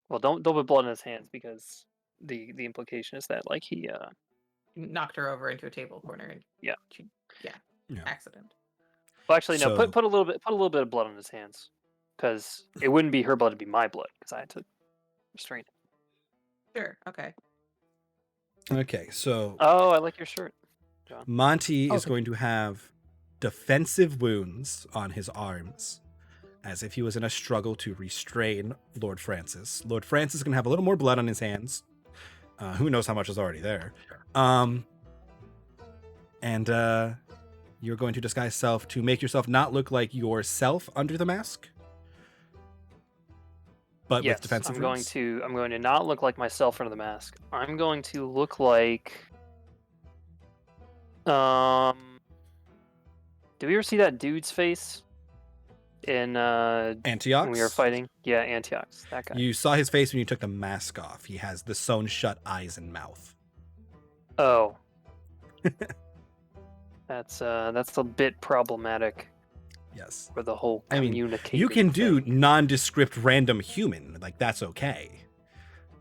well, don't put blood in his hands because the implication is that like he Knocked her over into a table corner. And Yeah. Yeah. Accident. Well, actually, no. So- Put a little bit of blood on his hands, because it wouldn't be her blood; it'd be my blood, because I had to restrain him. Sure. Okay. Okay. So Oh, I like your shirt, John. Monty is Okay. going to have defensive wounds on his arms, as if he was in a struggle to restrain Lord Francis. Lord Francis is going to have a little more blood on his hands. Who knows how much is already there. And you're going to disguise self to make yourself not look like yourself under the mask, but Yes, with defensive I'm wounds. going to not look like myself under the mask. I'm going to look like. Do we ever see that dude's face in Antioch. when we were fighting? Yeah, Antioch's that guy. You saw his face when you took the mask off. He has the sewn shut eyes and mouth. Oh. That's a bit problematic Yes. for the whole I mean, communication. you can do thing. nondescript random human. Like, that's okay.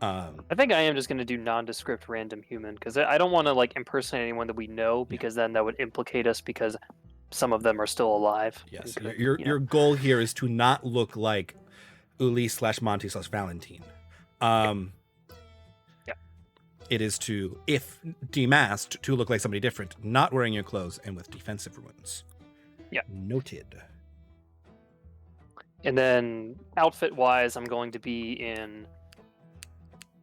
I think I am just going to do nondescript random human because I don't want to like impersonate anyone that we know because then that would implicate us because some of them are still alive. Yes. and could, Your goal here is to not look like Uli/Monty/Valentine. Yeah. It is to, if demasked, to look like somebody different, not wearing your clothes and with defensive wounds. Yeah. Noted. And then outfit wise, I'm going to be in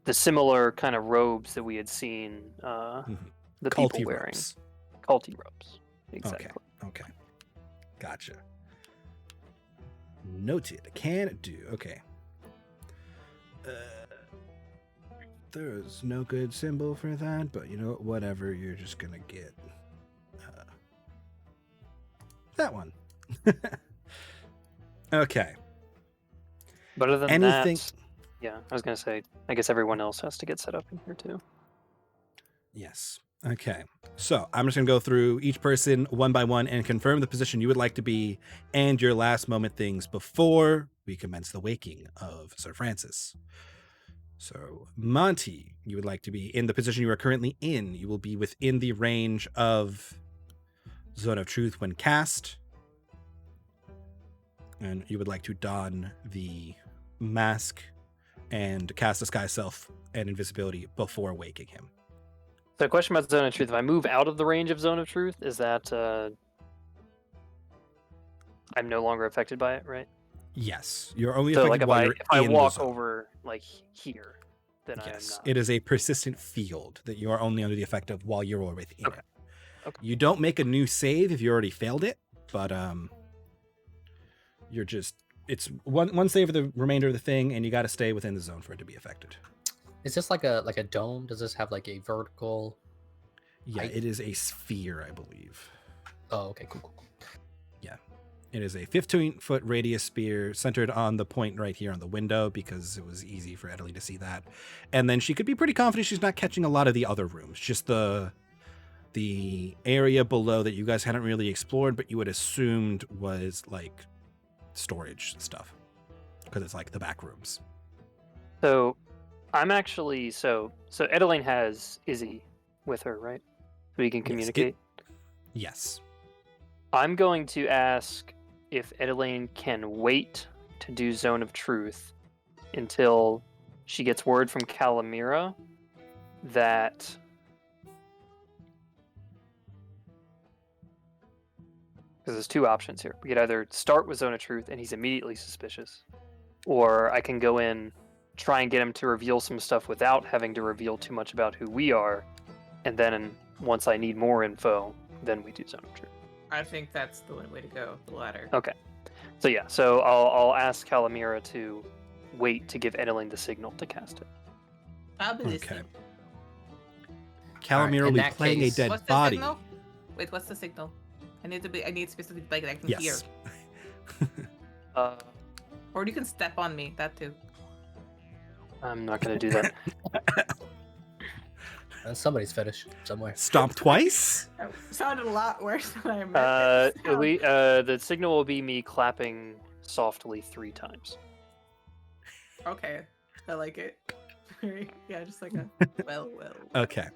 the similar kind of robes that we had seen the Culty people wearing. robes. Culty robes. Exactly. Okay. Gotcha. Noted. Can do. Okay. There's no good symbol for that, but whatever. You're just gonna get that one. Okay. But other than Anything? that, yeah, I was gonna say, I guess everyone else has to get set up in here too. Yes. Okay. So I'm just gonna go through each person one by one and confirm the position you would like to be and your last moment things before we commence the waking of Sir Francis. So Monty, you would like to be in the position you are currently in. You will be within the range of Zone of Truth when cast. And you would like to don the mask and cast Disguise Self and Invisibility before waking him. So a question about Zone of Truth. If I move out of the range of Zone of Truth, is that I'm no longer affected by it, right? Yes, you're only So affected like while you're if I in walk the zone. over like here, then I am Yes, not. it is a persistent field that you are only under the effect of while you're within Okay. it. Okay. You don't make a new save if you already failed it, but you're just it's one save for the remainder of the thing, and you got to stay within the zone for it to be affected. Is this like a dome? Does this have like a vertical? Yeah, height? it is a sphere, I believe. Oh, okay, cool. It is a 15-foot radius sphere centered on the point right here on the window because it was easy for Edelie to see that. And then she could be pretty confident she's not catching a lot of the other rooms, just the area below that you guys hadn't really explored, but you had assumed was like storage stuff because it's like the back rooms. So I'm actually so Edeline has Izzy with her, right? So we can communicate. Yes. I'm going to ask if Edeline can wait to do Zone of Truth until she gets word from Calamira that because there's two options here. We could either start with Zone of Truth and he's immediately suspicious, or I can go in, try and get him to reveal some stuff without having to reveal too much about who we are, and then once I need more info, then we do Zone of Truth. I think that's the way to go. The latter. Okay. So yeah, so I'll ask Calamira to wait to give Edeline the signal to cast it. I'll be Okay. listening. Calamira will in be that playing case- a dead What's the body. signal? Wait, what's the signal? I need specific like I can hear. Yes. Or you can step on me. That too. I'm not going to do that. That's somebody's fetish somewhere. Stomp twice? That sounded a lot worse than I imagined. The signal will be me clapping softly 3 times. Okay, I like it. Yeah, just like a well. Okay.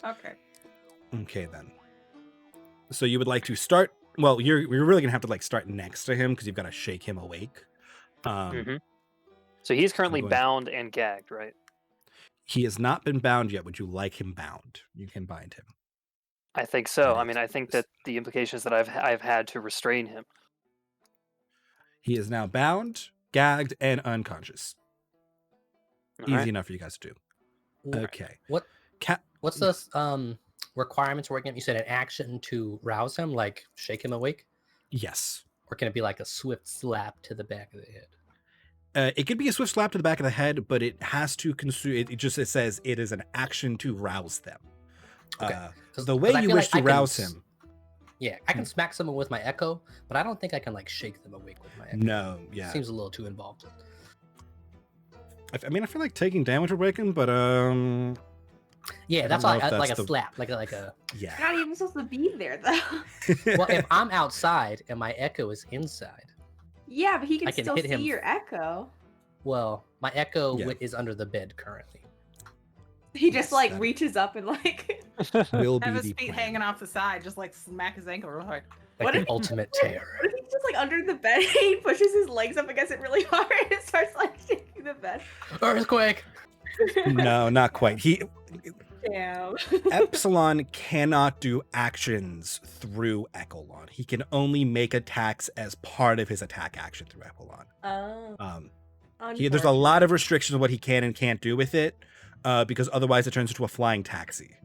Okay. Okay then. So you would like to start? Well, you're really gonna have to like start next to him because you've got to shake him awake. So he's currently going- bound and gagged, right? He has not been bound yet. Would you like him bound? You can bind him. I think so. That I is- mean, I think that the implications that I've had to restrain him. He is now bound, gagged, and unconscious. All Easy right. enough for you guys to do. Okay. What's the requirements working? You said an action to rouse him, like shake him awake, Yes. or can it be like a swift slap to the back of the head? It could be a swift slap to the back of the head, but it has to consume. It says it is an action to rouse them. Okay. The way 'Cause I you feel wish like to I can rouse s- him. Yeah, I can smack someone with my echo, but I don't think I can like shake them awake with my echo. No, yeah. Seems a little too involved. I mean, I feel like taking damage would break him, but Yeah, I that's don't know like if like that's a the- slap, like a. yeah. You're not even supposed to be there though. Well, if I'm outside and my echo is inside, Yeah, but he I can can still hit see him. your echo. well, my echo Yeah. is under the bed currently. He just Yes, like that- reaches up and like Will be Have his the feet plan. hanging off the side, just like smack his ankle real hard. Like What the if- ultimate terror. what if he's just like under the bed and he pushes his legs up against it really hard and starts like shaking the bed. Earthquake. No, not quite. Damn. Epsilon cannot do actions through Echelon. He can only make attacks as part of his attack action through Echelon. Oh. There's a lot of restrictions on what he can and can't do with it, because otherwise it turns into a flying taxi.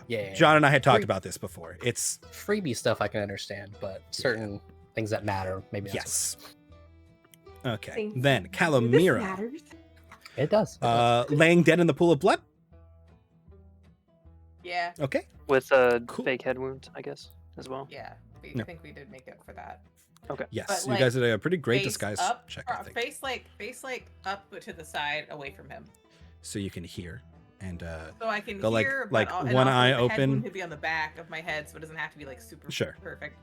Yeah. John and I had talked Free- about this before. It's freebie stuff I can understand, but certain things that matter, maybe not so yes. Okay. Thank Then This Calamira, matters. much. It does. It does. laying dead in the pool of blood. Yeah, Okay. With a Cool. fake head wound, I guess, as well. yeah. I No. think we did make it for that. Yes, But, you like, guys did a pretty great Face disguise up, check, I think. face like up but to the side, away from him, So you can hear and so I can Go, like- hear. like, but, and one also eye the head open. wound could be on the back of my head, so it doesn't have to be like super Sure. perfect.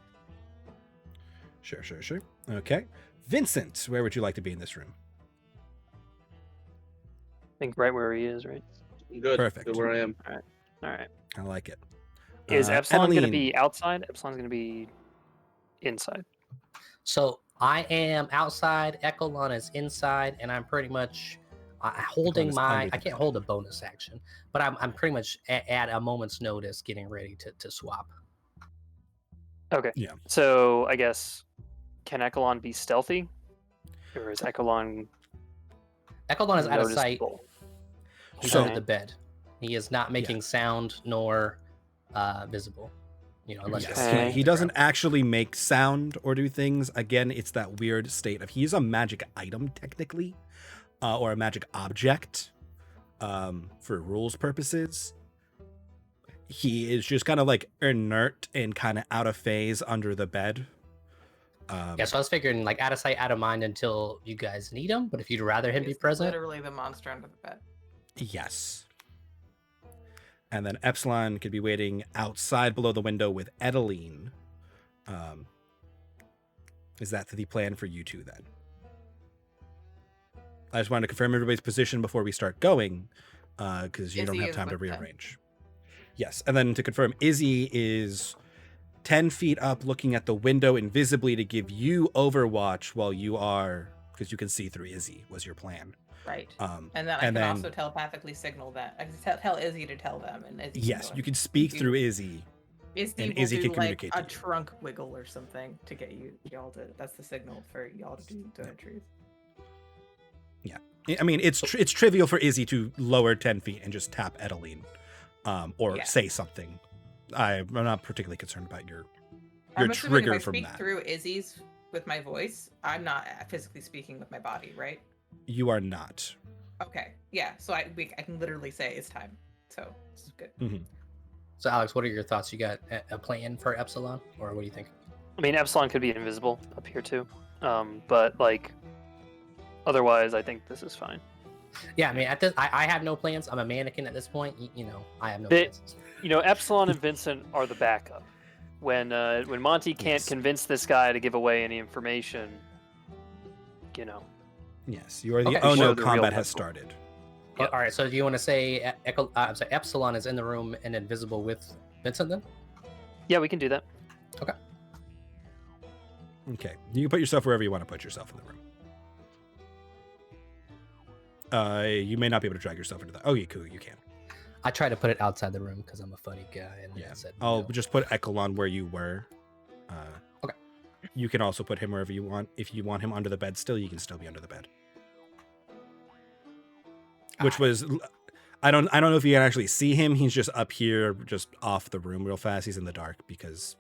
sure. Okay. Vincent, where would you like to be in this room? I think right where he is, right? Good. Perfect. Good where I am. All right. I like it. Is Epsilon going to Adeline, be outside? Epsilon's going to be inside. So I am outside, Echelon is inside, and I'm pretty much holding is my. under the I can't bed. hold a bonus action, but I'm pretty much at a moment's notice getting ready to swap. Okay. Yeah. So I guess can Echelon be stealthy, or is Echelon Echelon is out of sight. noticeable? He's So- under the bed. He is not making sound nor visible. Unless Yes, you're Okay. playing he the doesn't ground. actually make sound or do things. Again, it's that weird state of he's a magic item technically, or a magic object for rules purposes. He is just kind of like inert and kind of out of phase under the bed. Yeah, so I was figuring like out of sight, out of mind until you guys need him. But if you'd rather him be He's present, literally the monster under the bed. Yes. And then Epsilon could be waiting outside below the window with Edeline. Is that the plan for you two then? I just wanted to confirm everybody's position before we start going, because you don't Izzy have is time to with them. rearrange. Yes, and then to confirm, Izzy is 10 feet up looking at the window invisibly to give you overwatch while you are, because you can see through Izzy, was your plan. Right. Um, And then I can also telepathically signal that. I can tell Izzy to tell them, and Izzy yes, can you can speak do- through Izzy. Izzy and will Izzy do can like communicate to a you. trunk wiggle or something to get y'all to. That's the signal for y'all to do the entries. I mean, it's trivial for Izzy to lower 10 feet and just tap Edeline, or Yeah. say something. I'm not particularly concerned about your I'm assuming trigger if I from speak that. through Izzy's with my voice, I'm not physically speaking with my body, right? You are not. Okay. Yeah. So I can literally say it's time. So it's good. So Alex, what are your thoughts? You got a plan for Epsilon, or what do you think? I mean, Epsilon could be invisible up here too, but like, otherwise, I think this is fine. Yeah, I mean, at this, I have no plans. I'm a mannequin at this point. I have no They- plans. Epsilon and Vincent are the backup. When Monty can't Yes. convince this guy to give away any information, Yes, you are the. Okay. Oh no, Show the real combat has vessel. started. Yep. All right, so do you want to say I'm sorry, Epsilon is in the room and invisible with Vincent then? Yeah, we can do that. Okay, you can put yourself wherever you want to put yourself in the room. You may not be able to drag yourself into that. Oh, you cool, you can. I try to put it outside the room because I'm a funny guy. And Yeah, I said, I'll no. just put Echelon where you were. Okay. You can also put him wherever you want. If you want him under the bed still, you can still be under the bed. Which was, I don't know if you can actually see him. He's just up here, just off the room real fast. He's in the dark because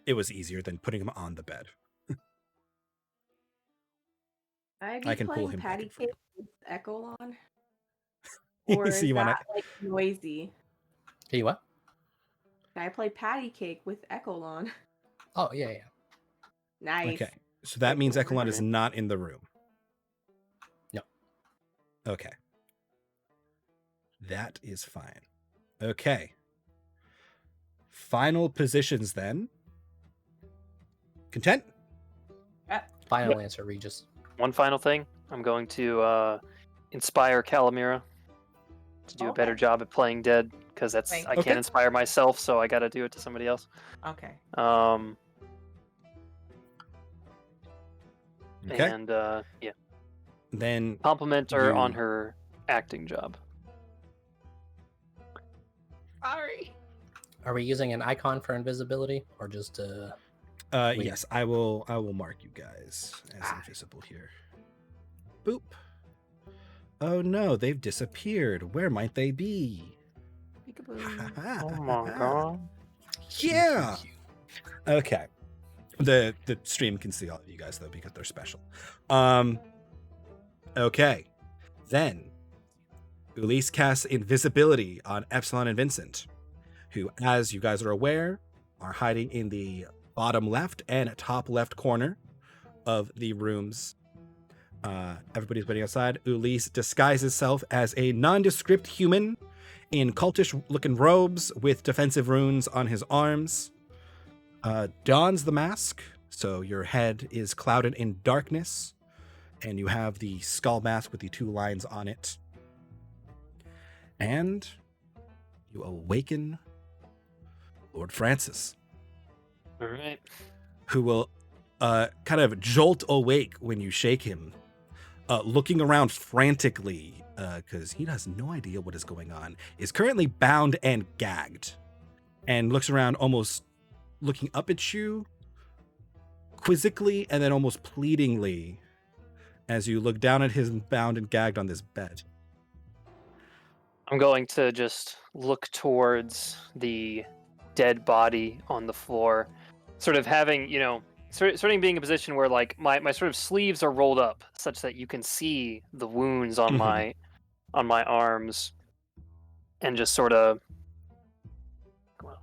it was easier than putting him on the bed. I can pull him back patty in for you. cake with Echolon. Or So is you want that like noisy? Hey, what? Can I play patty cake with Echolon? Oh, yeah. Nice. Okay, so that means Echelon is not in the room. No. Okay. That is fine. Okay. Final positions then. Content? Final answer, Regis. One final thing, I'm going to inspire Calamira to do a better Okay. job at playing dead, because I Okay. can't inspire myself, so I got to do it to somebody else. Okay. Okay. And yeah, Then compliment her on You- her acting job. Sorry. Are we using an icon for invisibility or just Wait. yes, I will mark you guys as invisible here. Boop. Oh no, they've disappeared. Where might they be? Peekaboo. Oh my god. Yeah. Okay. The stream can see all of you guys though because they're special. Okay. Then Elise casts invisibility on Epsilon and Vincent, who, as you guys are aware, are hiding in the bottom left and top left corner of the rooms. Everybody's waiting outside. Elise disguises herself as a nondescript human in cultish-looking robes with defensive runes on his arms. Dons the mask, so your head is clouded in darkness, and you have the skull mask with the two lines on it. And you awaken Lord Francis, All right. who will kind of jolt awake when you shake him, looking around frantically because he has no idea what is going on, is currently bound and gagged, and looks around almost looking up at you quizzically and then almost pleadingly as you look down at him bound and gagged on this bed. I'm going to just look towards the dead body on the floor, sort of having, sort of being in a position where like my sort of sleeves are rolled up such that you can see the wounds on Mhm. my arms, and just sort of, well,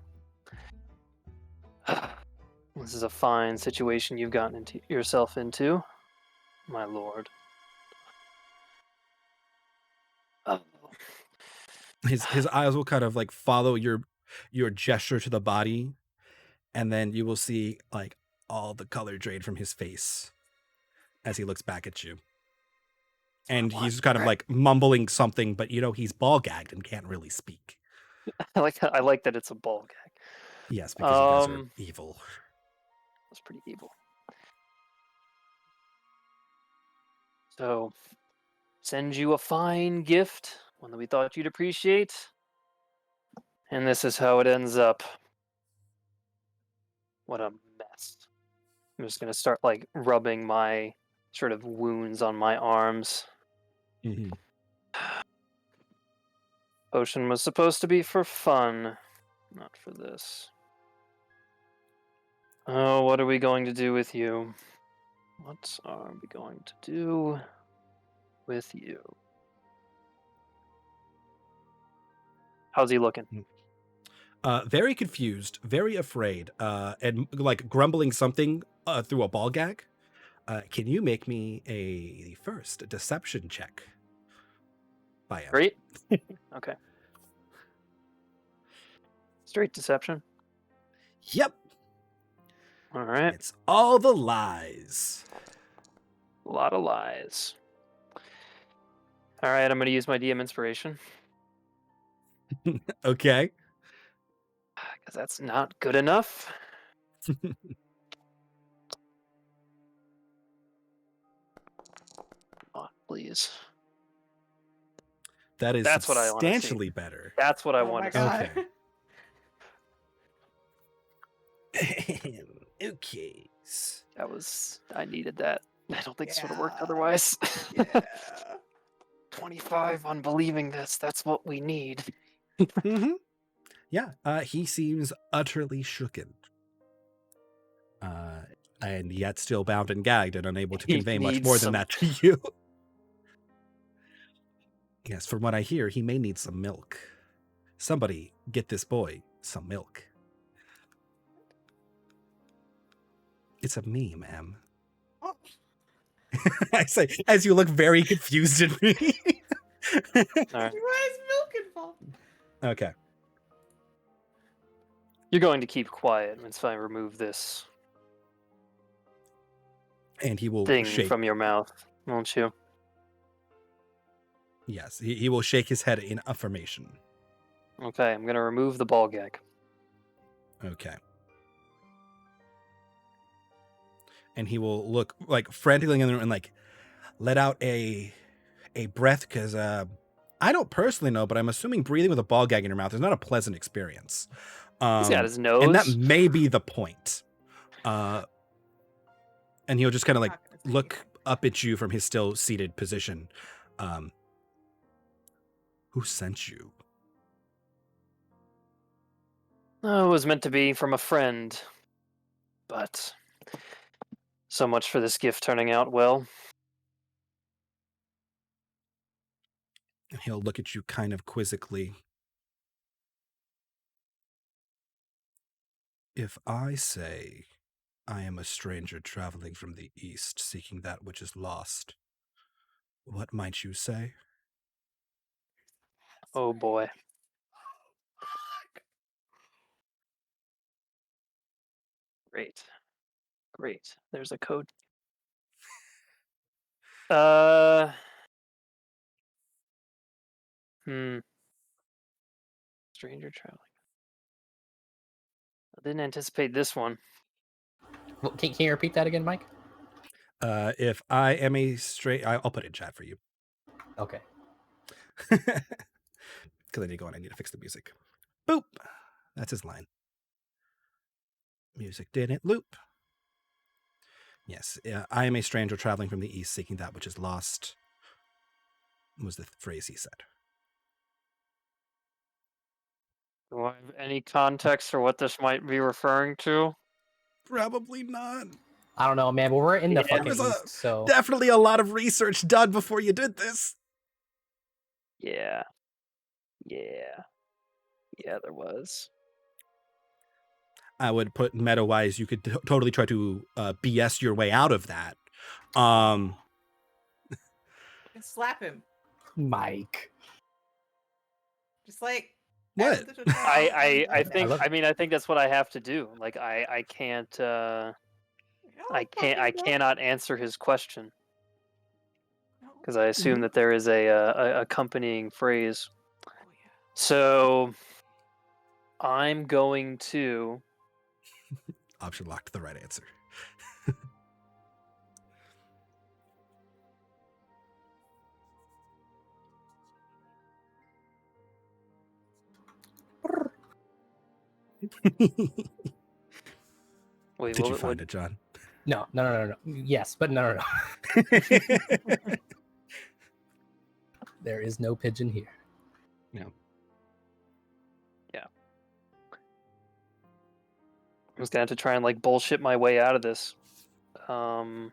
this is a fine situation you've gotten into yourself into, my lord. Oh. His eyes will kind of like follow your gesture to the body, and then you will see like all the color drain from his face as he looks back at you. And he's kind of like mumbling something, but he's ball gagged and can't really speak. I like that it's a ball gag. Yes, because you guys are evil. That's pretty evil. So, send you a fine gift, one that we thought you'd appreciate. And this is how it ends up. What a mess. I'm just gonna start like rubbing my sort of wounds on my arms. Mm-hmm. Potion was supposed to be for fun, not for this. Oh, what are we going to do with you? What are we going to do with you? How's he looking? Very confused, very afraid, and like grumbling something through a ball gag. Can you make me a first deception check? By him. Great. Okay. Straight deception. Yep. All right. It's all the lies. A lot of lies. All right, I'm going to use my DM inspiration. Okay. Because that's not good enough. Oh, please. That is That's what I wanna see. substantially better. That's what I Oh want my to see. god. Okay. Okay. I needed that. I don't think this would have worked Yeah. otherwise. Yeah. 25 on believing this. That's what we need. Mm-hmm. Yeah. He seems utterly shooken. And yet still bound and gagged and unable to He convey much needs more than some- that to you. Yes, from what I hear, he may need some milk. Somebody get this boy some milk. It's a meme, Em. Oh. I say, as you look very confused at me. All right. Why is milk involved? Okay. You're going to keep quiet once I remove this And he will thing shake. from your mouth, won't you? Yes, he will shake his head in affirmation. Okay, I'm going to remove the ball gag. Okay. And he will look like frantically in the room and like let out a breath, because I don't personally know, but I'm assuming breathing with a ball gag in your mouth is not a pleasant experience. He's got his nose. And that may be the point. And he'll just kind of like Not gonna say look up at you from his still seated position. Who sent you? Oh, it was meant to be from a friend. But so much for this gift turning out well. And he'll look at you kind of quizzically. If I say I am a stranger traveling from the east, seeking that which is lost, what might you say? Oh boy. Great. Great. There's a code. Stranger traveling. I didn't anticipate this one. Well, can you repeat that again, Mike? If I am a I'll put it in chat for you. Okay. Because I need to go and I need to fix the music. Boop. That's his line. Music didn't loop. Yes, I am a stranger traveling from the east, seeking that which is lost, was the phrase he said. Do I have any context for what this might be referring to? Probably not. I don't know, man, but we're in the Yeah. There fucking was east, so definitely a lot of research done before you did this. Yeah. Yeah. Yeah, there was. I would put meta-wise, you could totally try to BS your way out of that. And slap him. Mike. Just like What? Adam the I I think love I mean I think that's what I have to do. Like I can't I cannot answer his question because I assume that there is a accompanying phrase. Oh, yeah. So I'm going to Option locked, the right answer. wait. Did you What, find it, John? No. Yes, but no. There is no pigeon here. I'm just gonna have to try and like bullshit my way out of this. Trying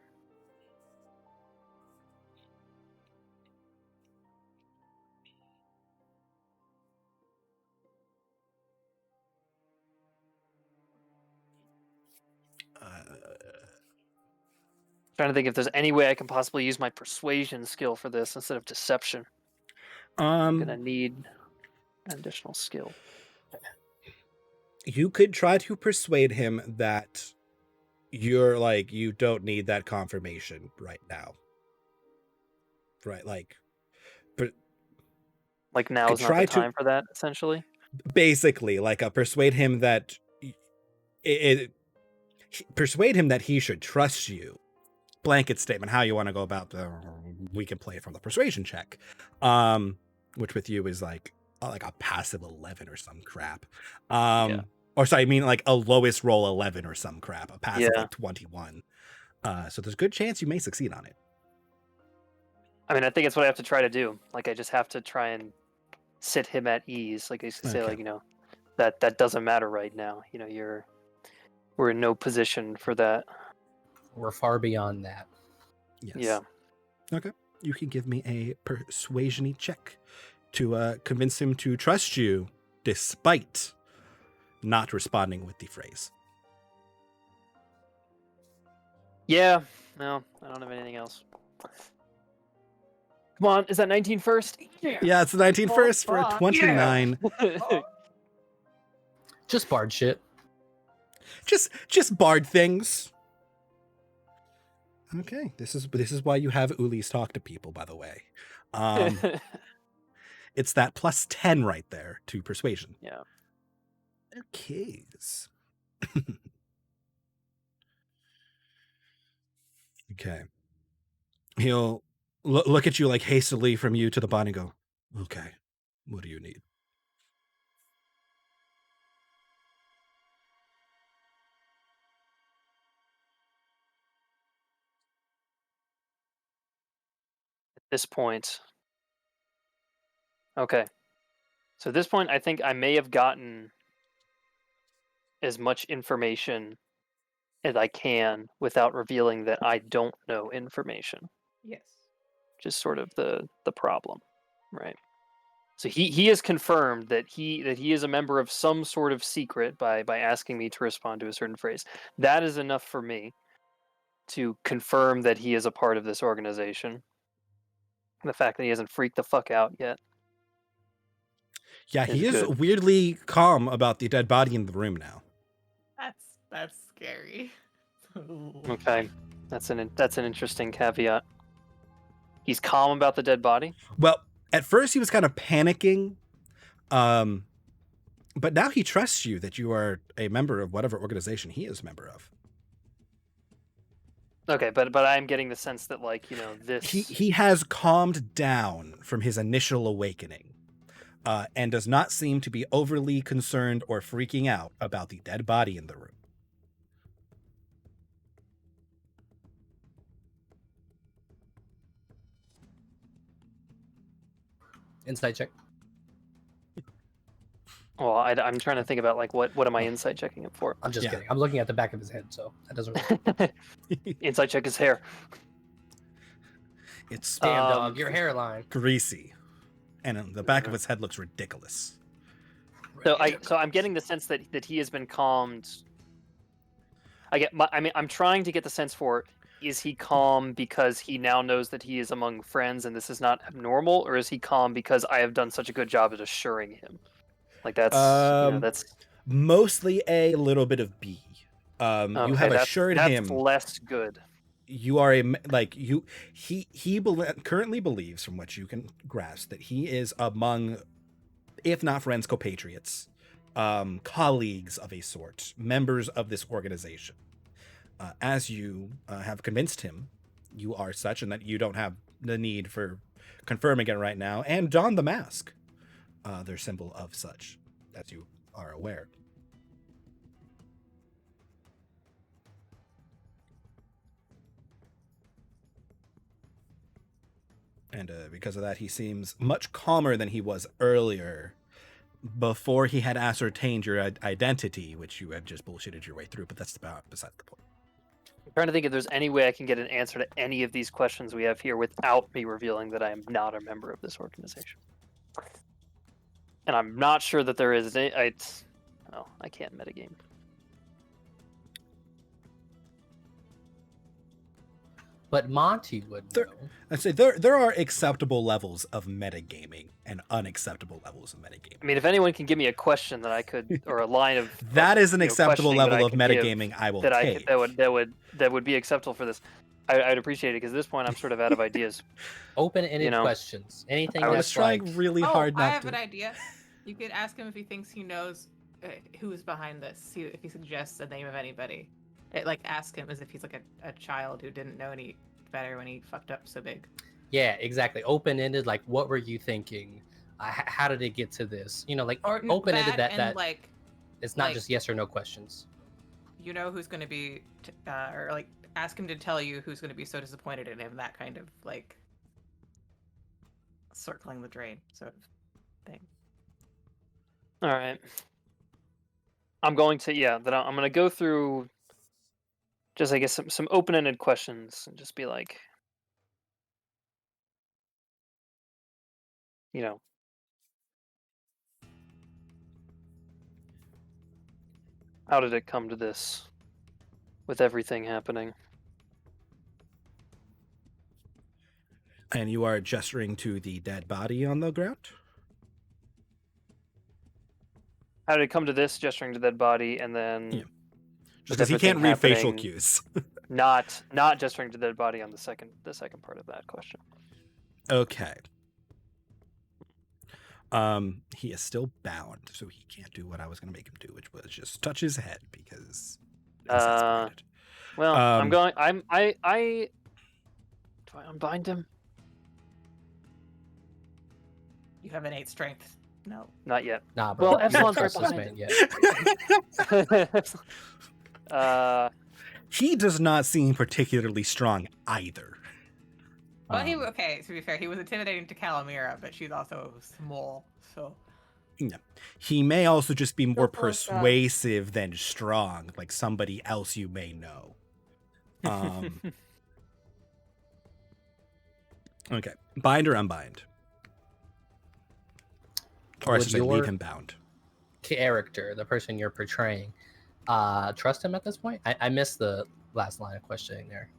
to think if there's any way I can possibly use my persuasion skill for this instead of deception. I'm gonna need an additional skill. You could try to persuade him that you don't need that confirmation right now. Right, like, but Like now is not try the to- time for that, essentially. basically, like, persuade him that persuade him that he should trust you. Blanket statement, how you want to go about we can play it from the persuasion check, which with you is like a passive 11 or some crap. Or sorry, I mean like a lowest roll 11 or some crap, a passive like 21. So there's a good chance you may succeed on it. I mean, I think it's what I have to try to do. Like, I just have to try and sit him at ease. Like I used to say, Okay. like, you know, that doesn't matter right now. You know, we're in no position for that. We're far beyond that. Yes. Yeah. Okay. You can give me a persuasion-y check to convince him to trust you despite not responding with the phrase. Yeah. No, I don't have anything else. Come on, is that 19 first? Yeah, it's the 19 first for a fuck, 29. Just bard shit. Just bard things. Okay, this is why you have Ulis talk to people, by the way. It's that plus 10 right there to persuasion. Yeah. Okay. Okay. He'll look at you like hastily from you to the body and go, okay, what do you need? At this point. Okay. So at this point, I think I may have gotten as much information as I can without revealing that I don't know information. Yes. Just sort of the problem, right? So he has confirmed that he is a member of some sort of secret by asking me to respond to a certain phrase. That is enough for me to confirm that he is a part of this organization. The fact that he hasn't freaked the fuck out yet. Yeah, he is good. weirdly calm about the dead body in the room now. That's scary. Okay, that's an interesting caveat. He's calm about the dead body. Well, at first he was kind of panicking, but now he trusts you that you are a member of whatever organization he is a member of. Okay, but I'm getting the sense that, like, you know, this He has calmed down from his initial awakening, and does not seem to be overly concerned or freaking out about the dead body in the room. Insight check. Well, I'm trying to think about like what am I insight checking him for? I'm just Yeah. kidding. I'm looking at the back of his head, so that doesn't. Really... Insight check his hair. It's Damn, Um, dog, your hairline. greasy, and the back of his head looks ridiculous. So I'm getting the sense that he has been calmed. I'm trying to get the sense for, is he calm because he now knows that he is among friends and this is not abnormal, or is he calm because I have done such a good job at assuring him? Like that's that's Mostly a little bit of B. You okay, have that's assured him less good. you are he currently believes, from what you can grasp, that he is among, if not friends, compatriots, colleagues of a sort, members of this organization. As you have convinced him you are such, and that you don't have the need for confirming it right now, and don the mask, their symbol of such, as you are aware. And because of that, he seems much calmer than he was earlier, before he had ascertained your identity, which you had just bullshitted your way through, but that's beside the point. I'm trying to think if there's any way I can get an answer to any of these questions we have here without me revealing that I am not a member of this organization. And I'm not sure that there is. I can't metagame. But Monty would know. I'd say there are acceptable levels of metagaming and unacceptable levels of metagaming. I mean, if anyone can give me a question that I could, or a line of that is an acceptable questioning level of that I could metagaming I will that take. that would be acceptable for this. I'd appreciate it, because at this point I'm sort of out of ideas. Open-ended questions. Anything I was that's trying like... really hard not I have to. an idea. You could ask him if he thinks he knows who's behind this. See if he suggests the name of anybody. Ask him as if he's like a child who didn't know any better when he fucked up so big. Yeah, exactly. Open-ended, like, what were you thinking? How did it get to this? Or open-ended that like it's not just yes or no questions. You know who's going to be, ask him to tell you who's going to be so disappointed in him. That kind of circling the drain sort of thing. All right. I'm going to go through just, I guess, some open-ended questions and just be like, how did it come to this with everything happening? And you are gesturing to the dead body on the ground? How did it come to this, gesturing to dead body, and then... Yeah. Just because he can't read facial cues. not gesturing to dead body on the second part of that question. Okay. He is still bound, so he can't do what I was going to make him do, which was just touch his head, because well, do I unbind him? You have an 8 strength. No. Not yet. Nah, bro. Well, Epsilon's right behind yet. He does not seem particularly strong either. Well, to be fair, he was intimidating to Calamira, but she's also small, so... Yeah. He may also just be more persuasive than strong, like somebody else you may know. Okay. Bind or unbind? Or I should say leave him bound. Character, the person you're portraying, trust him at this point? I missed the last line of questioning there.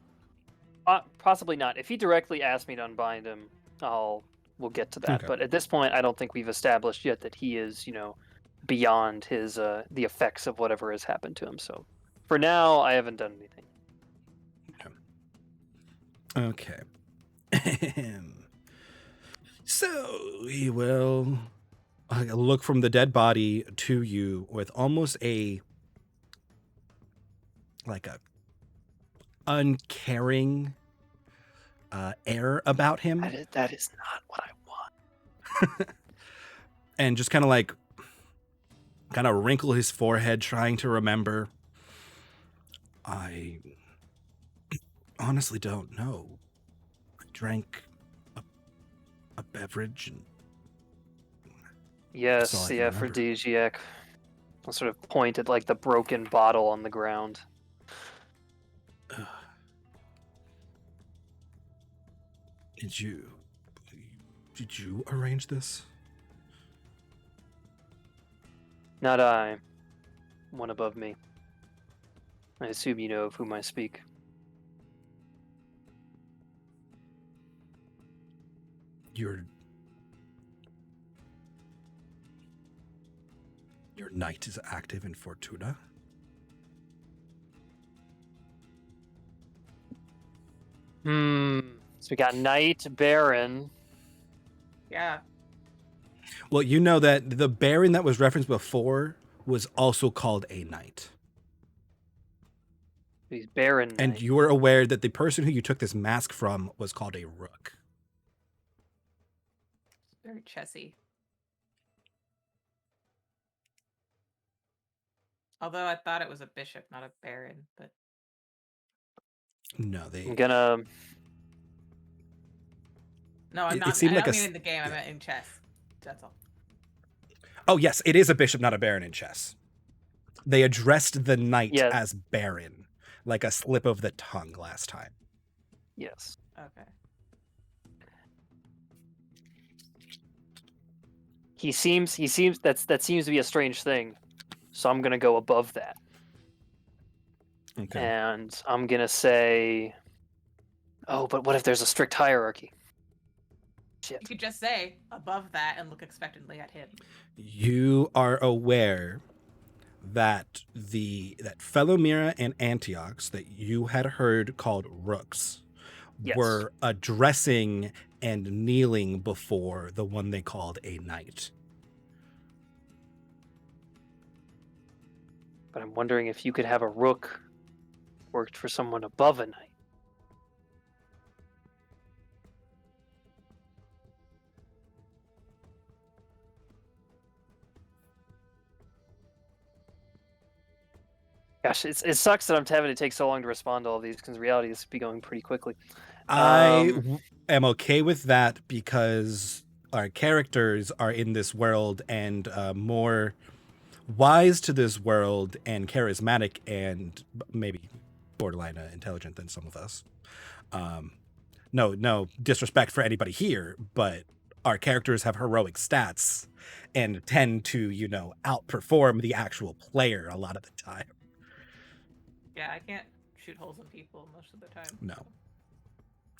Possibly not. If he directly asked me to unbind him, we'll get to that. Okay. But at this point, I don't think we've established yet that he is, beyond his the effects of whatever has happened to him. So, for now, I haven't done anything. Okay. So he will look from the dead body to you with almost a uncaring air about him. That is not what I want. And just kind of wrinkle his forehead, trying to remember. I honestly don't know. I drank a beverage and That's all Yes, I can yeah, for remember. Dijiak. I'll sort of point at like the broken bottle on the ground. Did you arrange this? Not I. One above me. I assume you know of whom I speak. Your knight is active in Fortuna? So we got Knight, Baron. Yeah. Well, you know that the Baron that was referenced before was also called a knight. He's Baron And Knight. you were aware that the person who you took this mask from was called a rook. Very chessy. Although I thought it was a bishop, not a baron, but No, they. I'm gonna. no, I'm It not. seemed I like don't a mean s- in the game. I yeah. meant in chess. That's all. Oh, yes, it is a bishop, not a baron in chess. They addressed the knight Yeah. as baron, like a slip of the tongue last time. Yes. Okay. He seems. That seems to be a strange thing. So I'm gonna go above that, Okay. and I'm gonna say. Oh, but what if there's a strict hierarchy? You Shit. could just say above that and look expectantly at him. You are aware that that Philomira and Antiochs that you had heard called rooks Yes. were addressing and kneeling before the one they called a knight. But I'm wondering if you could have a rook worked for someone above a knight. Gosh, it sucks that I'm having to take so long to respond to all these because in reality this would be going pretty quickly. I am okay with that because our characters are in this world and more wise to this world and charismatic and maybe borderline intelligent than some of us. No disrespect for anybody here, but our characters have heroic stats and tend to, outperform the actual player a lot of the time. Yeah, I can't shoot holes in people most of the time. No.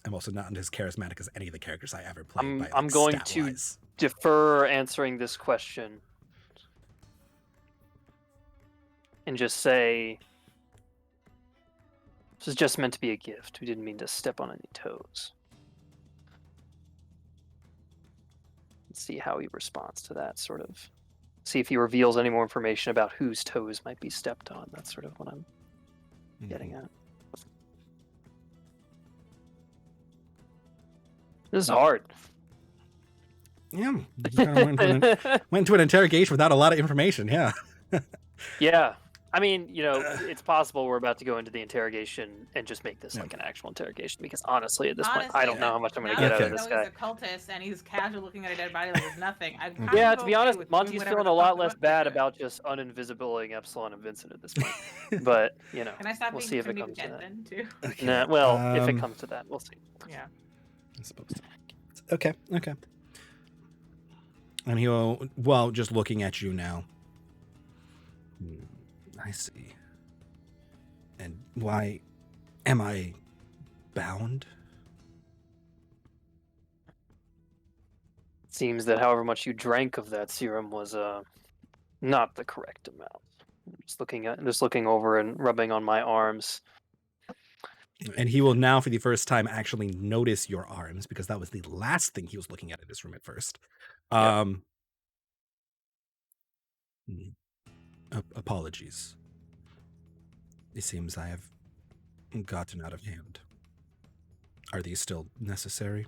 I'm also not as charismatic as any of the characters I ever played. I'm going to defer answering this question and just say this is just meant to be a gift. We didn't mean to step on any toes. Let's see how he responds to that, sort of. See if he reveals any more information about whose toes might be stepped on. That's sort of what I'm getting at. This is hard. Yeah, just kind of went to an interrogation without a lot of information. Yeah. Yeah. I mean, it's possible we're about to go into the interrogation and just make this like an actual interrogation because honestly, at this point, I don't know how much I'm going to get out of this guy. He's a cultist and he's casually looking at a dead body like there's nothing. Yeah, to be honest, Monty's feeling a lot less bad about just uninvisibling Epsilon and Vincent at this point. But, Can I stop we'll being see if it pretty comes to dead that. then, too? Okay. Nah, well, if it comes to that, we'll see. Yeah. I'm supposed to. Okay. And he'll, just looking at you now. I see. And why am I bound? Seems that however much you drank of that serum was not the correct amount. Just looking over and rubbing on my arms. And he will now, for the first time, actually notice your arms because that was the last thing he was looking at in this room at first. Apologies. It seems I have gotten out of hand. Are these still necessary?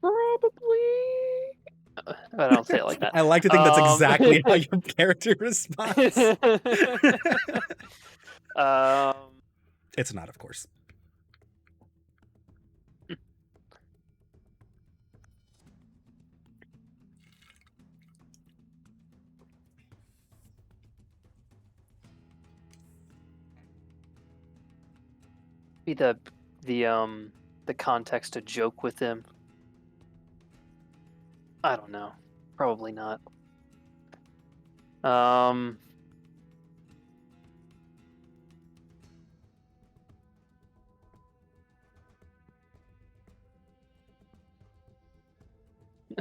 Probably. I don't say it like that. I like to think that's exactly how your character responds. It's not, of course. Be the context to joke with him. I don't know. Probably not.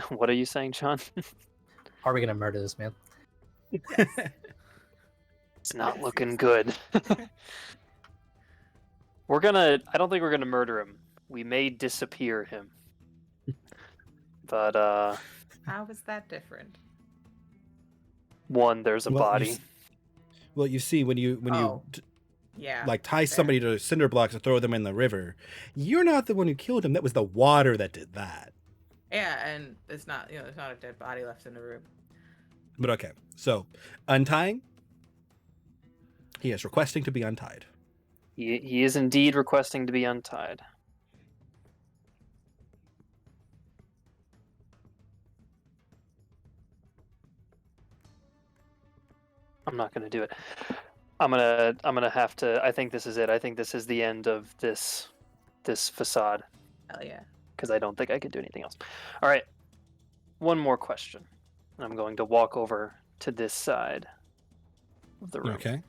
What are you saying, John? Are we gonna murder this man? It's not looking good. I don't think we're gonna murder him. We may disappear him. But How is that different? one, there's a body. Well, you see, when you Yeah. like tie fair. somebody to cinder blocks and throw them in the river, you're not the one who killed him. That was the water that did that. Yeah, and it's not, there's not a dead body left in the room. But okay, so untying. He is requesting to be untied. He is indeed requesting to be untied. I'm not gonna do it. I'm gonna have to. I think this is it. I think this is the end of this facade. Hell yeah. Because I don't think I could do anything else. All right, one more question. I'm going to walk over to this side of the room. Okay.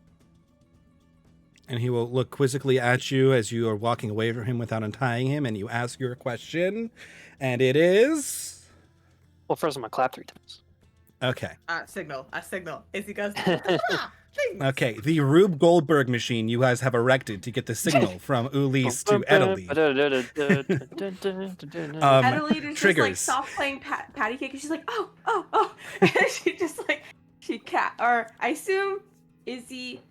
And he will look quizzically at you as you are walking away from him without untying him, and you ask your question, and it is. Well, first I'm gonna clap 3 times. Okay. I signal. Izzy goes. Okay, the Rube Goldberg machine you guys have erected to get the signal from Ulysse to Edalee. Edalee is triggers. just like soft playing patty cake, and she's like, oh, and she just like or I assume Izzy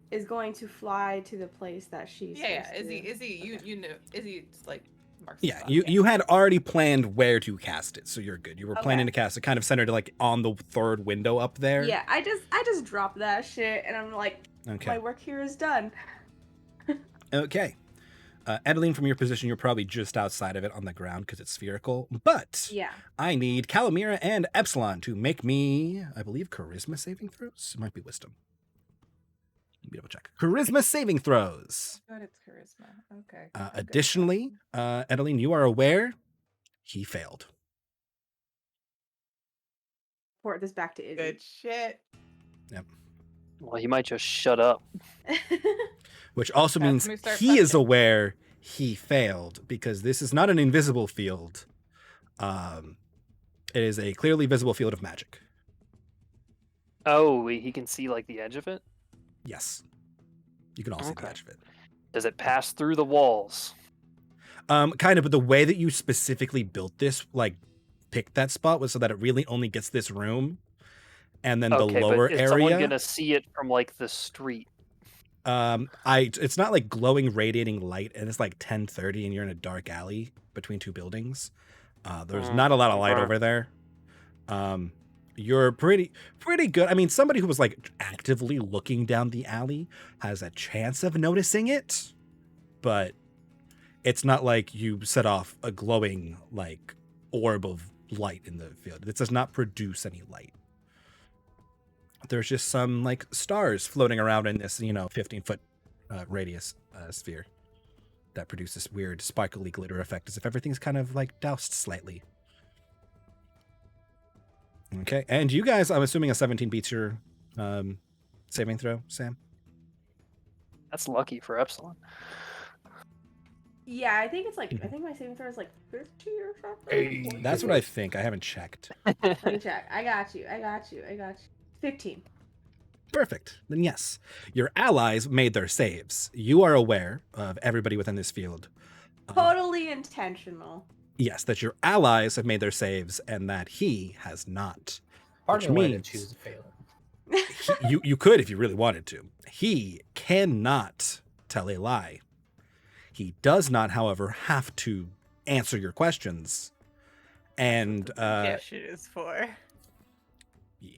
is going to fly to the place that she's. Yeah, supposed to. Izzy, you knew. Izzy's like. Marks Yeah, spot. you had already planned where to cast it, so you're good. You were planning Okay. to cast it kind of centered like on the third window up there. Yeah, I just dropped that shit, and I'm like, Okay. my work here is done. Okay. Edalee, from your position, you're probably just outside of it on the ground because it's spherical. But Yeah. I need Calamira and Epsilon to make me, I believe, charisma saving throws. It might be wisdom. Let me double check. Charisma saving throws. Good, it's charisma. Okay. I'm good. Additionally, Edalee, you are aware he failed. Report this back to Izzy. Good shit. Well, you might just shut up. Which also That's means when we start he is fucking. aware he failed because this is not an invisible field. It is a clearly visible field of magic. Oh, he can see like the edge of it. Yes. You can all see the Okay. edge of it. Does it pass through the walls? Kind of, but the way that you specifically built this, like picked that spot, was so that it really only gets this room, and then Okay, the lower but is someone area. gonna see it from like the street? It's not like glowing, radiating light, and it's like 10:30, and you're in a dark alley between two buildings. There's not a lot of light okay. over there. You're pretty good. I mean, somebody who was like actively looking down the alley has a chance of noticing it, but it's not like you set off a glowing like orb of light in the field. It does not produce any light. There's just some like stars floating around in this, 15-foot radius sphere that produce this weird sparkly glitter effect as if everything's kind of like doused slightly. Okay, and you guys, I'm assuming a 17 beats your saving throw, Sam? That's lucky for Epsilon. Yeah, I think it's like I think my saving throw is like 50 or something. That's what I think. I haven't checked. Let me check. I got you. 15. Perfect. Then yes, your allies made their saves. You are aware of everybody within this field. Totally intentional. Yes, that your allies have made their saves and that he has not. Part Which of me wanted means to choose to fail it. you could if you really wanted to. He cannot tell a lie. He does not, however, have to answer your questions. And Yeah, shit is for. yeah.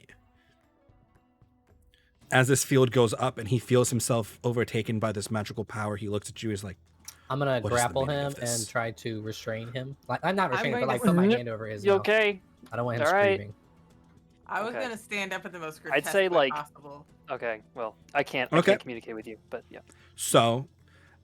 as this field goes up and he feels himself overtaken by this magical power, he looks at you. He's like, I'm gonna What is the grapple meaning him of this? and try to restrain him. Like I'm not I'm restrain him, but going like to put my Mhm. hand over his You mouth. okay? I don't want him All right. screaming. I was Okay. gonna stand up in the most I'd grotesque say, way like- possible. Okay. Well, I can't Okay. communicate with you, but yeah. so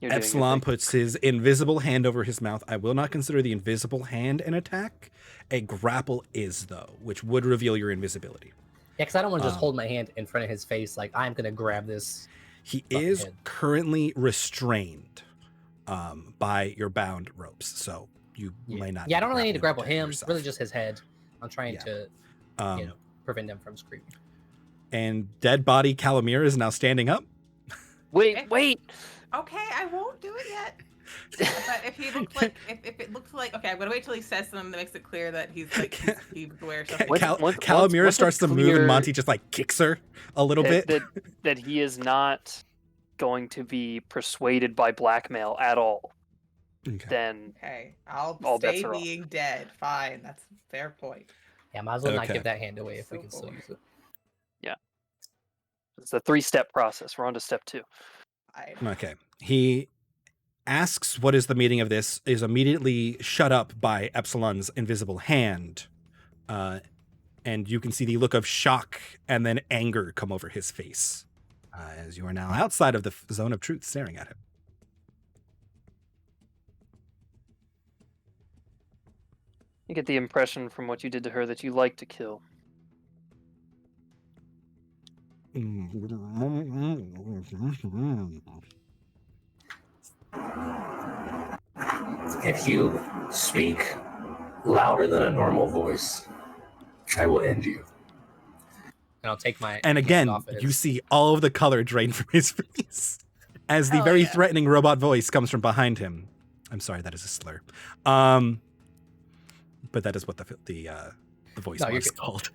You're doing your Epsilon thing. puts his invisible hand over his mouth. I will not consider the invisible hand an attack. A grapple is, though, which would reveal your invisibility. Yeah, because I don't want to just Um, hold my hand in front of his face. Like I'm gonna grab this. He Fucking is head. currently restrained by your bound ropes, so you Yeah, may not. yeah. I don't really need to grapple protect him. yourself. Really, just his head. I'm trying Yeah. to, Um, prevent him from screaming. And dead body Calamir is now standing up. Wait. Okay, I won't do it yet. But if he looks like, if it looks like, okay, I'm gonna wait till he says something that makes it clear that he's like he's aware of something. Once- Calamir once starts it's to move, and clear Monty just like kicks her a little bit. that he is not going to be persuaded by blackmail at all, Okay. then Okay, I'll All stay bets are off. being dead. Fine, that's a fair point. Yeah, might as well not Okay. give that hand away if we So can still cool. use it. it's a 3-step process. We're on to step 2. Fine. Okay. He asks what is the meaning of this, is immediately shut up by Epsilon's invisible hand. And you can see the look of shock and then anger come over his face as you are now outside of the zone of truth staring at him. You get the impression from what you did to her that you like to kill. If you speak louder than a normal voice, I will end you. And I'll take my And hand again, off of his... you see all of the color drain from his face as the Hell very yeah. threatening robot voice comes from behind him. I'm sorry, that is a slur. But that is what the voice No, you're was good. called.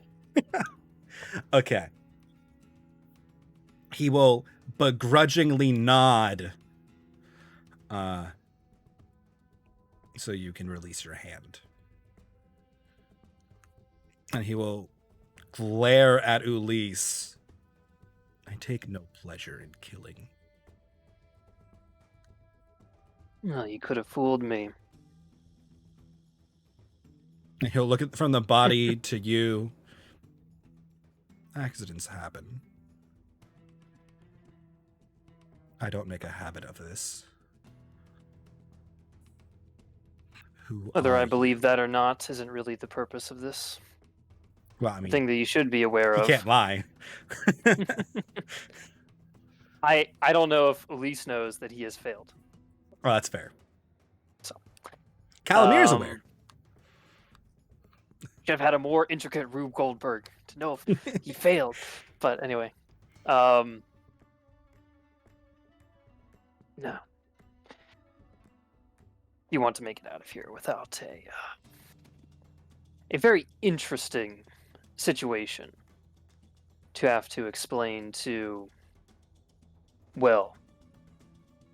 Okay. He will begrudgingly nod. So you can release your hand. And he will glare at Ulysse. I take no pleasure in killing. Well, you could have fooled me. And he'll look from the body to you. Accidents happen. I don't make a habit of this. Who Whether are I you? believe that or not isn't really the purpose of this. Well, I The mean, thing that you should be aware you of. can't lie. I don't know if Elise knows that he has failed. Well, that's fair. So, Calamir's um, aware. Should have had a more intricate Rube Goldberg to know if he failed. But anyway, no. You want to make it out of here without a very interesting situation to have to explain to, well,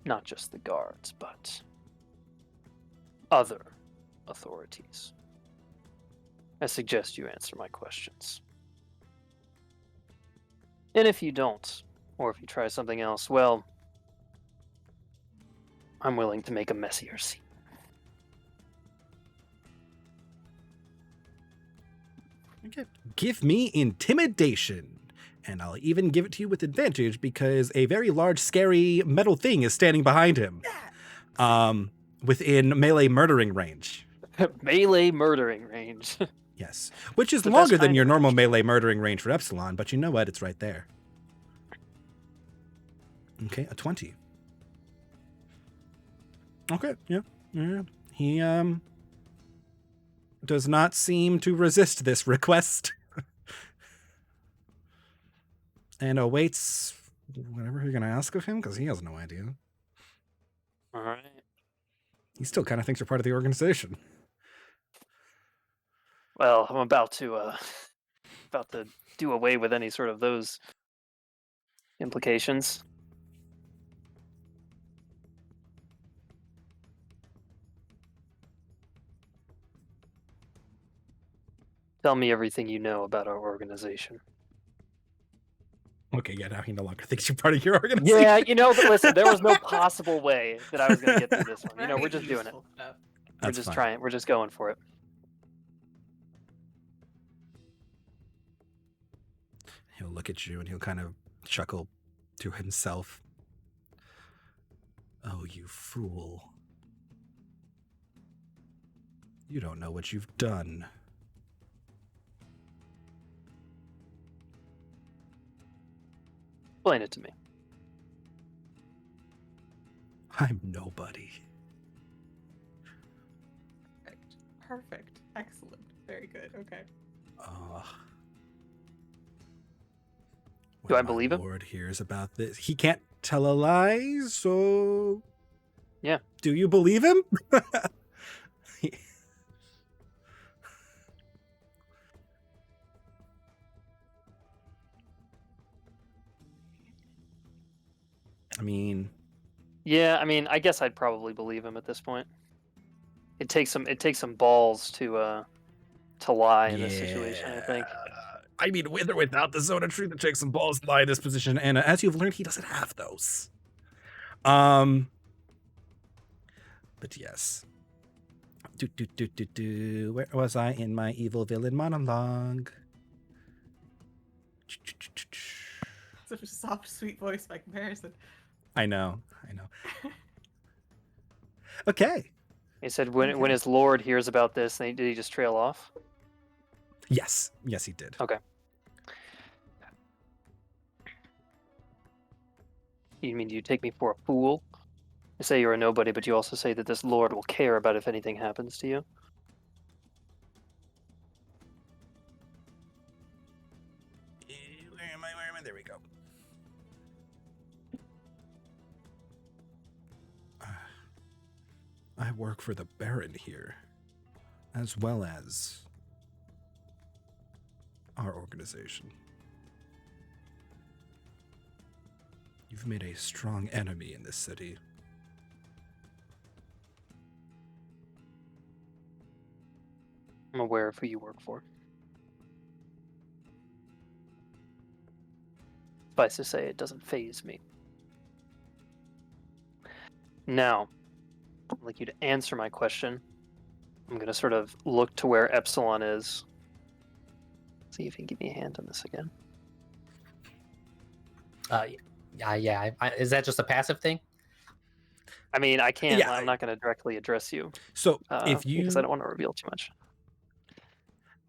not just the guards, but other authorities. I suggest you answer my questions. And if you don't, or if you try something else, well, I'm willing to make a messier scene. Okay. Give me intimidation. And I'll even give it to you with advantage because a very large, scary metal thing is standing behind him. Within melee murdering range. Melee murdering range. Yes. Which is The best longer than kind your of normal range. melee murdering range for Epsilon, but you know what? It's right there. Okay, a 20. Okay, yeah. He does not seem to resist this request. And awaits whatever you're going to ask of him, because he has no idea. All right. He still kind of thinks you're part of the organization. Well, I'm about to do away with any sort of those implications. Tell me everything you know about our organization. Okay, yeah, now he no longer thinks you're part of your organization. Yeah, but listen, there was no possible way that I was going to get through this one. We're Very just doing it. useful stuff. We're That's just fine. trying. We're just going for it. He'll look at you and he'll kind of chuckle to himself. Oh, you fool. You don't know what you've done. Explain it to me. I'm nobody. Perfect. Excellent. Very good. Okay. Do I When my believe him? Lord hears about this. He can't tell a lie, so... Yeah. Do you believe him? I mean... Yeah, I guess I'd probably believe him at this point. It takes some balls to lie in this situation, I think. I mean, with or without the zone of truth, it takes some balls to lie in this position, and as you've learned, he doesn't have those. But yes. Where was I in my evil villain monologue? Such a soft, sweet voice by comparison. I know. Okay. He said when his lord hears about this, did he just trail off? Yes, he did. Okay. You mean you take me for a fool? You say you're a nobody, but you also say that this lord will care about if anything happens to you. Where am I? There we go. I work for the Baron here, as well as our organization. You've made a strong enemy in this city. I'm aware of who you work for. Suffice to say, it doesn't faze me. Now, I'd like you to answer my question. I'm going to sort of look to where Epsilon is. See if he can give me a hand on this again. Yeah. Is that just a passive thing? I can't. Yeah, I'm not going to directly address you. So if you... Because I don't want to reveal too much.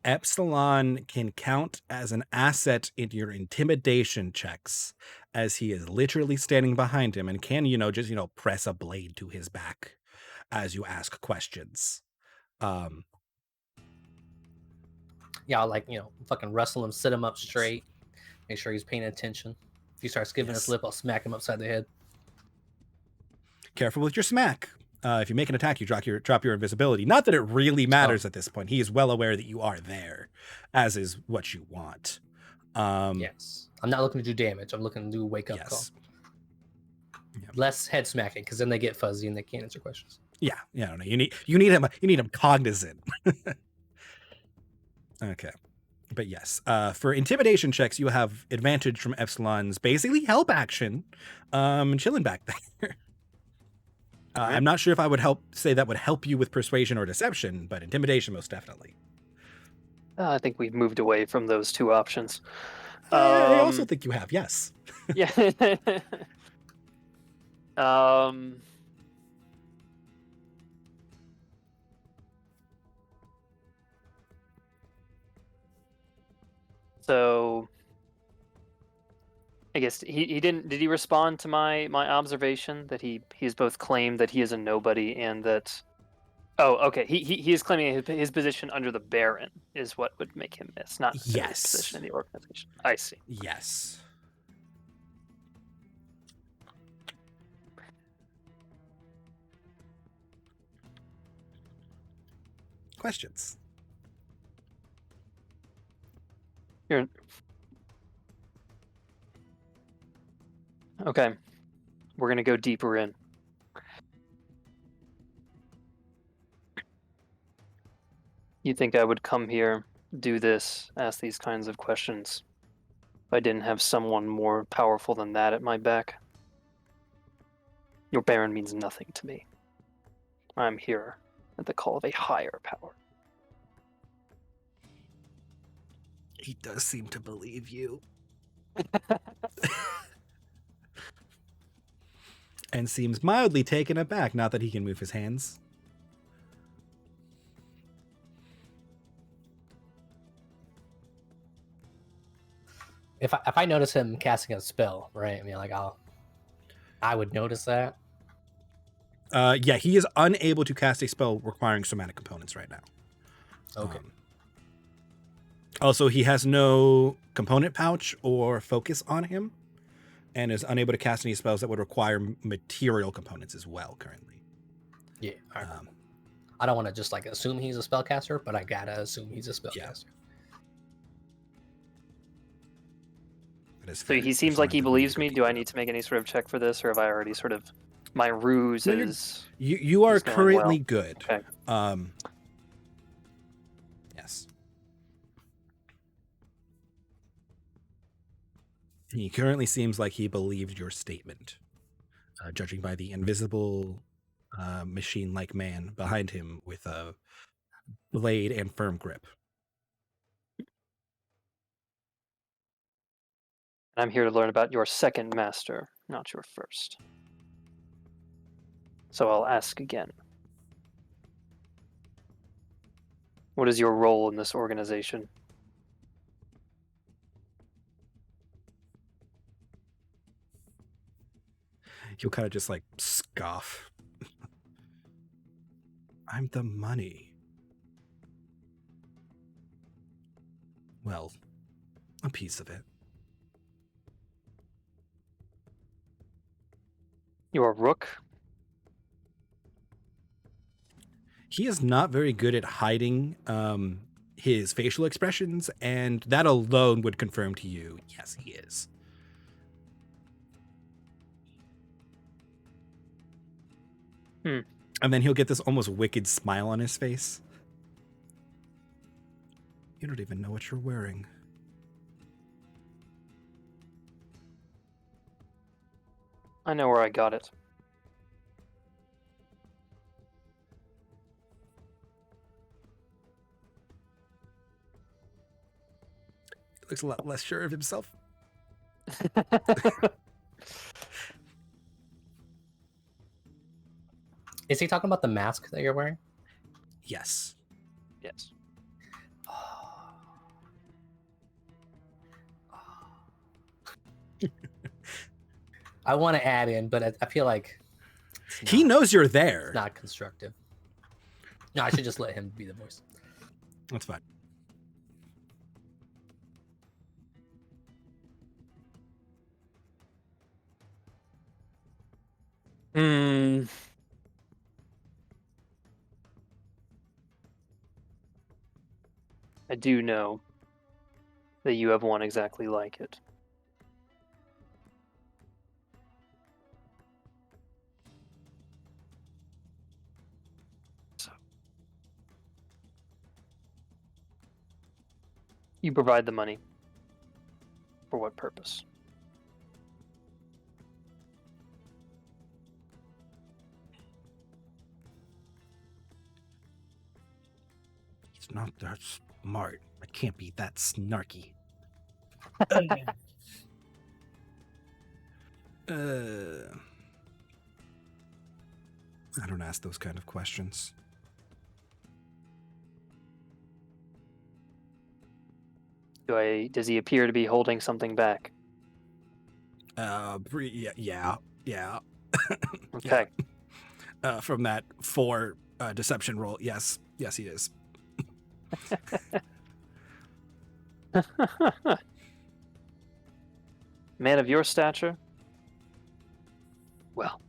Epsilon can count as an asset in your intimidation checks, as he is literally standing behind him and can, just press a blade to his back as you ask questions. Yeah, I'll fucking wrestle him, sit him up straight, make sure he's paying attention. If he starts giving his lip, I'll smack him upside the head. Careful with your smack. If you make an attack, you drop your invisibility. Not that it really matters at this point. He is well aware that you are there, as is what you want. Yes. I'm not looking to do damage. I'm looking to do wake up call. Yep. Less head smacking, because then they get fuzzy and they can't answer questions. Yeah, no. You need him cognizant. Okay. But yes, for intimidation checks, you have advantage from Epsilon's basically help action, chilling back there. I'm not sure if I would say that would help you with persuasion or deception, but intimidation most definitely. I think we've moved away from those two options. I also think you have, yes. Yeah. So I guess he didn't. Did he respond to my observation that he's both claimed that he is a nobody and that? Oh, okay. He is claiming his position under the Baron is what would make him miss, not his position in the organization. I see. Yes. Questions? Okay. We're gonna go deeper in. You think I would come here, do this, ask these kinds of questions if I didn't have someone more powerful than that at my back. Your Baron means nothing to me. I'm here at the call of a higher power. He does seem to believe you. And seems mildly taken aback, not that he can move his hands. If I notice him casting a spell, right? I mean, like I would notice that. Yeah, he is unable to cast a spell requiring somatic components right now. Okay. Also, he has no component pouch or focus on him, and is unable to cast any spells that would require material components as well currently. Yeah. All right. I don't want to just like assume he's a spellcaster, but I gotta assume he's a spellcaster. Yeah. So he seems like he believes me. Do I need to make any sort of check for this, or have I already sort of my ruse No, is? You are is going currently well. good. Okay. Yes. He currently seems like he believed your statement, judging by the invisible machine-like man behind him with a blade and firm grip. I'm here to learn about your second master, not your first. So I'll ask again. What is your role in this organization? He'll kind of just like scoff. I'm the money. Well, a piece of it. Your rook? He is not very good at hiding his facial expressions, and that alone would confirm to you, yes, he is. And then he'll get this almost wicked smile on his face. You don't even know what you're wearing. I know where I got it. He looks a lot less sure of himself. Is he talking about the mask that you're wearing? Yes. Yes. I want to add in, but I feel like He knows you're there. it's not constructive. No, I should just let him be the voice. That's fine. I do know that you have one exactly like it. So, you provide the money. For what purpose? He's not that smart. I can't be that snarky. I don't ask those kind of questions. Does he appear to be holding something back? Yeah. Okay. From that 4 deception roll, yes, he is. Man of your stature? Well,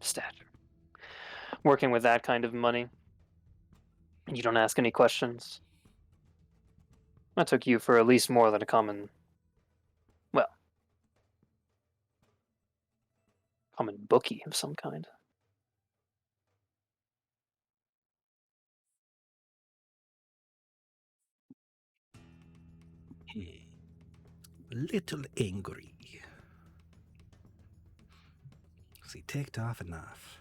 stature. Working with that kind of money, and you don't ask any questions. I took you for at least more than a common bookie of some kind. little angry. Is he ticked off enough?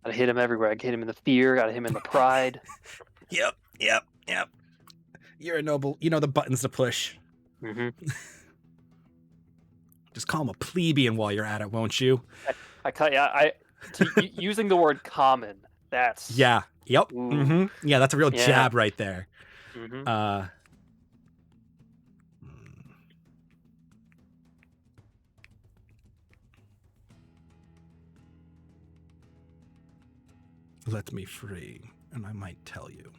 Gotta hit him everywhere. I hit him in the fear. Gotta hit him in the pride. Yep. You're a noble. You know the buttons to push. Mm-hmm. Just call him a plebeian while you're at it, won't you? Using the word common. That's Yeah. Yep. Ooh. Mm-hmm. Yeah, that's a real Yeah. jab right there. Mm-hmm. Let me free, and I might tell you.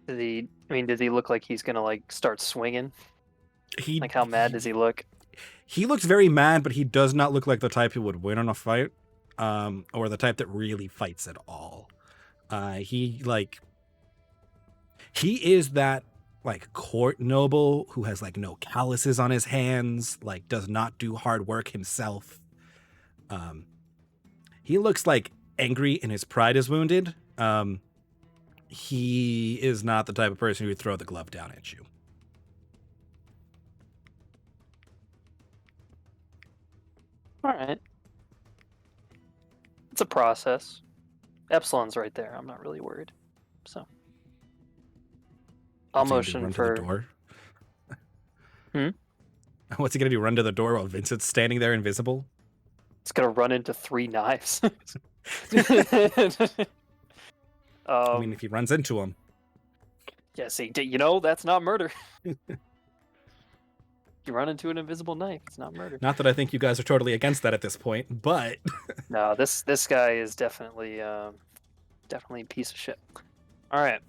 Does he look like he's gonna like start swinging? He Like, how mad does he look? He looks very mad, but he does not look like the type who would win in a fight, or the type that really fights at all. He is that like court noble who has like no calluses on his hands, like does not do hard work himself. He looks like angry and his pride is wounded. He is not the type of person who would throw the glove down at you. All right. It's a process. Epsilon's right there. I'm not really worried. So I'll motion run for to the door. Hmm? What's he gonna do? Run to the door while Vincent's standing there invisible? It's gonna run into 3 knives. I mean, if he runs into him. Yeah, see, that's not murder. You run into an invisible knife, it's not murder. Not that I think you guys are totally against that at this point, but No, this guy is definitely a piece of shit. All right.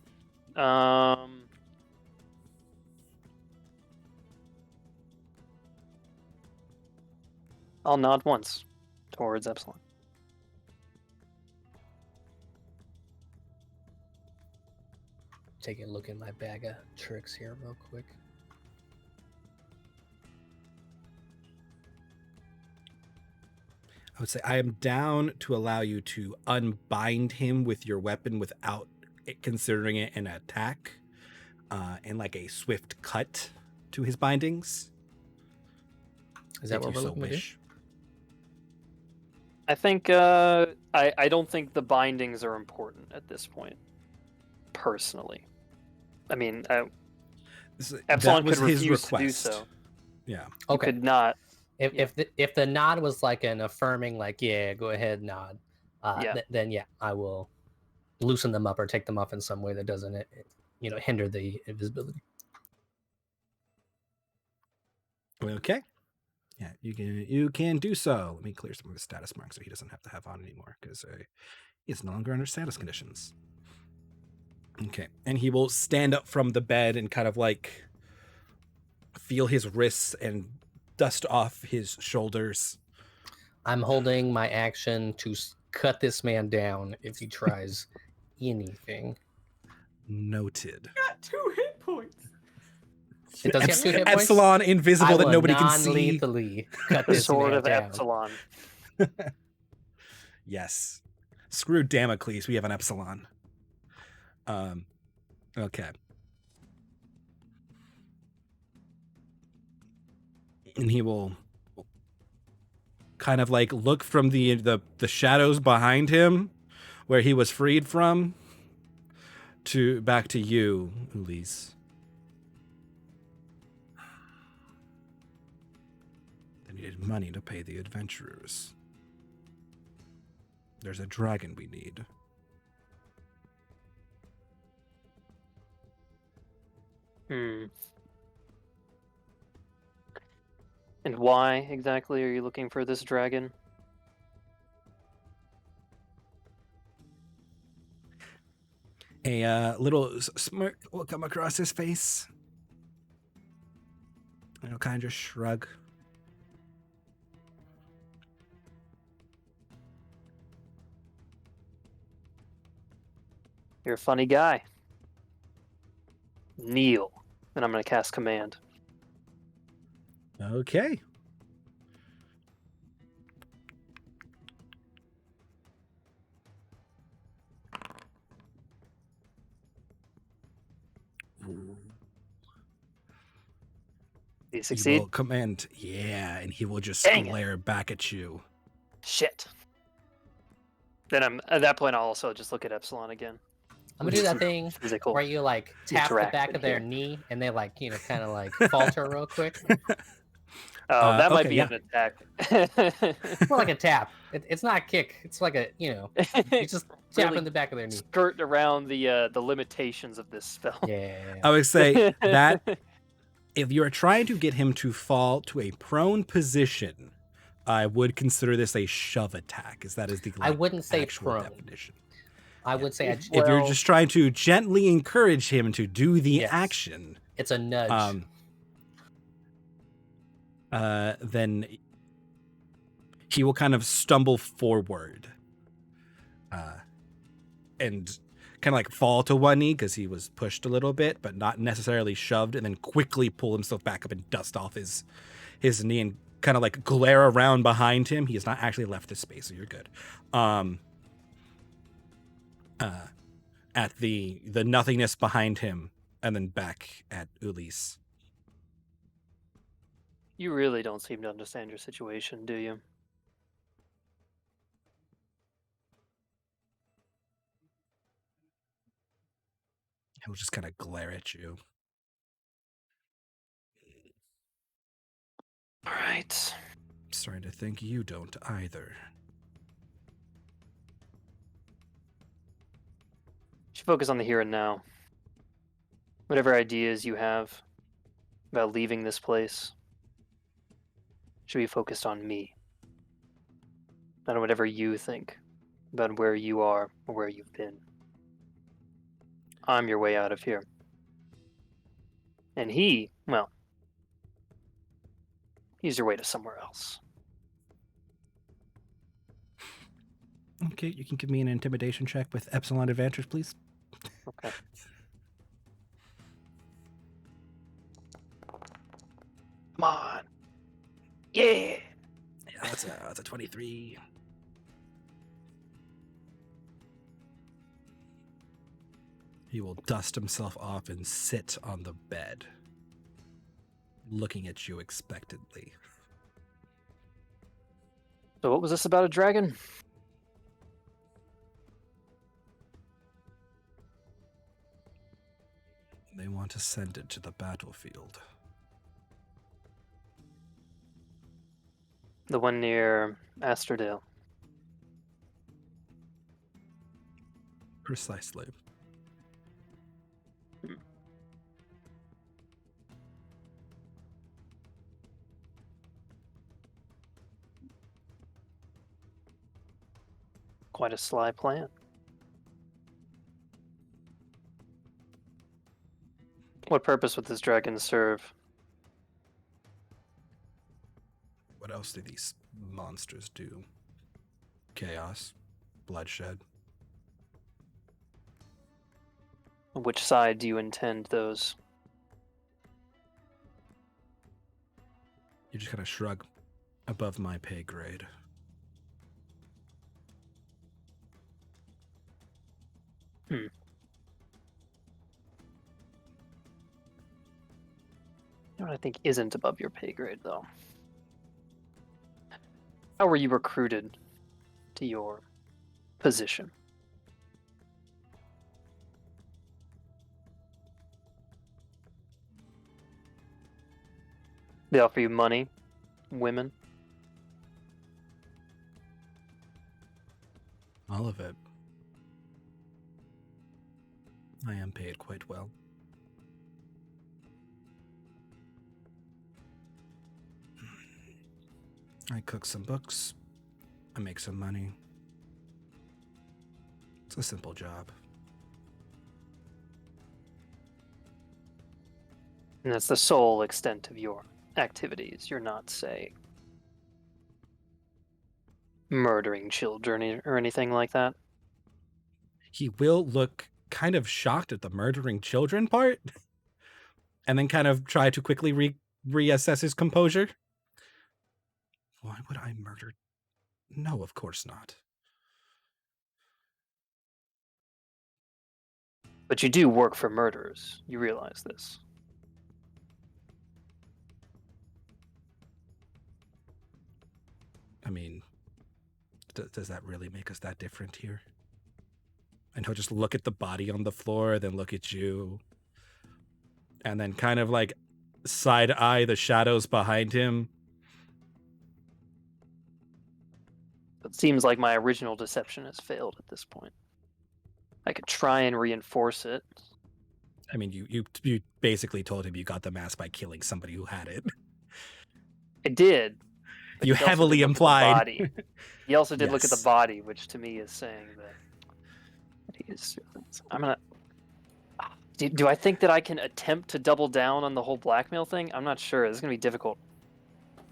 I'll nod once towards Epsilon. Take a look in my bag of tricks here real quick. I would say I am down to allow you to unbind him with your weapon without it considering it an attack, and like a swift cut to his bindings. Is that what we're looking to do? I think I don't think the bindings are important at this point. Personally, I mean, Epsilon could refuse to do so. Yeah. Okay. Could not. If the nod was like an affirming, like, yeah, go ahead, nod, then yeah, I will loosen them up or take them off in some way that doesn't, hinder the invisibility. Okay. Yeah, you can do so. Let me clear some of his status marks so he doesn't have to have on anymore because he's no longer under status conditions. Okay, and he will stand up from the bed and kind of like feel his wrists and dust off his shoulders. I'm holding my action to cut this man down if he tries anything. Noted. Got 2 hit points. It does have 2 hit points? Epsilon invisible I that will nobody can see. non-lethally cut this Sword man of down. Epsilon. Yes. Screw Damocles, we have an Epsilon. Okay. And he will kind of like look from the shadows behind him where he was freed from to back to you, Ulysse. They needed money to pay the adventurers. There's a dragon we need. And why exactly are you looking for this dragon? A little smirk will come across his face. And he'll kind of just shrug. You're a funny guy. Kneel. And I'm going to cast command. Okay. You You succeed? will command, yeah, and he will just Dang it. glare back at you. Shit. Then at that point I'll also just look at Epsilon again. I'm gonna do that thing Physical where you like tap the back interaction of their here. knee and they like, you know, kind of like falter real quick. Oh, that might okay, be yeah. an attack. It's more like a tap. It's not a kick. It's like a, you know, you just tap Really in the back of their knee. skirt around the limitations of this spell. Yeah. I would say that if you're trying to get him to fall to a prone position, I would consider this a shove attack, as that is the I wouldn't say actual prone. definition. I would say If you're just trying to gently encourage him to do the Yes. action, it's a nudge. then he will kind of stumble forward and kind of like fall to one knee because he was pushed a little bit, but not necessarily shoved, and then quickly pull himself back up and dust off his knee and kind of like glare around behind him. He has not actually left this space, so you're good. At the nothingness behind him, and then back at Ulysse. You really don't seem to understand your situation, do you? He'll just kind of glare at you. All right. I'm starting to think you don't either. You should focus on the here and now. Whatever ideas you have about leaving this place should be focused on me. Not on whatever you think about where you are or where you've been. I'm your way out of here. And he, well, he's your way to somewhere else. Okay, you can give me an intimidation check with Epsilon advantage, please. Okay. Come on. Yeah. Yeah, that's a 23. He will dust himself off and sit on the bed, looking at you expectantly. So what was this about a dragon? They want to send it to the battlefield. The one near Asterdale. Precisely. Quite a sly plan. What purpose would this dragon serve? What else do these monsters do? Chaos, bloodshed. Which side do you intend those? You just kind of shrug. Above my pay grade. You know what I think isn't above your pay grade, though? How were you recruited to your position? They offer you money, women? All of it. I am paid quite well. I cook some books. I make some money. It's a simple job. And that's the sole extent of your activities. You're not, say, murdering children or anything like that. He will look kind of shocked at the murdering children part, and then kind of try to quickly reassess his composure. Why would I murder? No, of course not. But you do work for murderers. You realize this. I mean, does that really make us that different here? And he'll just look at the body on the floor, then look at you, and then kind of like side eye the shadows behind him. It seems like my original deception has failed at this point. I could try and reinforce it. I mean, you basically told him you got the mask by killing somebody who had it. I did. But You he also heavily did look at the implied. body. He also did look at the Yes. body, which to me is saying that he is. I'm gonna. Do I think that I can attempt to double down on the whole blackmail thing? I'm not sure. This is gonna be difficult.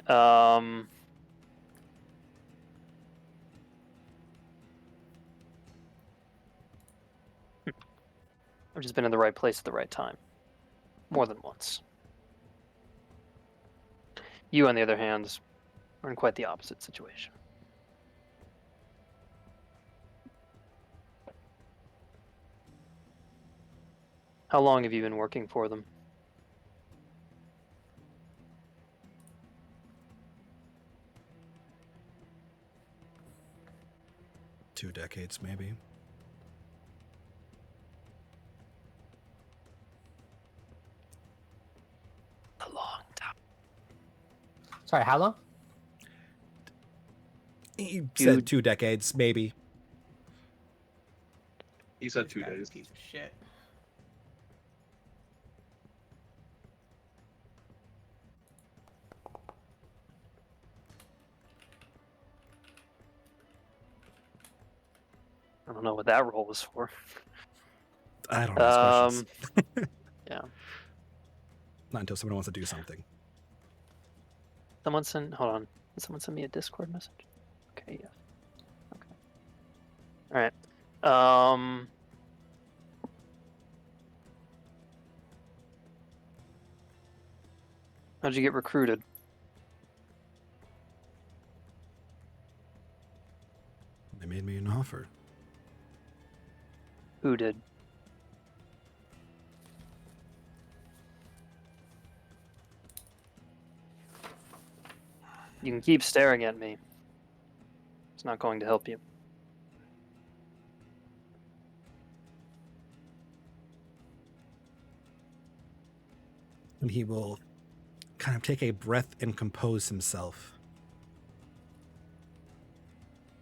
I've just been in the right place at the right time. More than once. You, on the other hand, are in quite the opposite situation. How long have you been working for them? Two decades, maybe. A long time. Sorry, how long? He Dude. said 2 decades, maybe. He said This 2 guy's a days. piece of shit. I don't know what that role was for. I don't ask questions. Yeah. Not until someone wants to do something. Hold on. Did someone send me a Discord message? Okay, yeah. Okay. Alright. How'd you get recruited? They made me an offer. Who did? You can keep staring at me. It's not going to help you. And he will kind of take a breath and compose himself.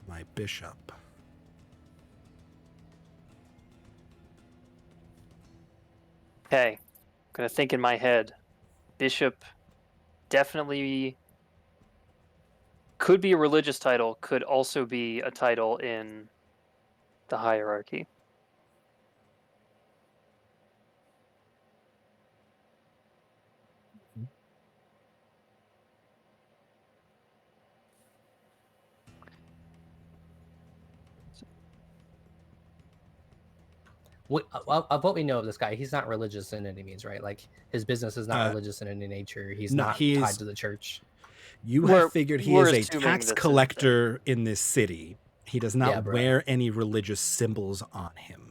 My bishop. Okay. I'm gonna think in my head. Bishop definitely could be a religious title, could also be a title in the hierarchy. Of what we know of this guy, he's not religious in any means, right? Like his business is not religious in any nature. He's no, not he tied is- to the church. You We're- have figured he we're is a assuming tax that's it, collector in this city. He does not Yeah, bro. wear any religious symbols on him.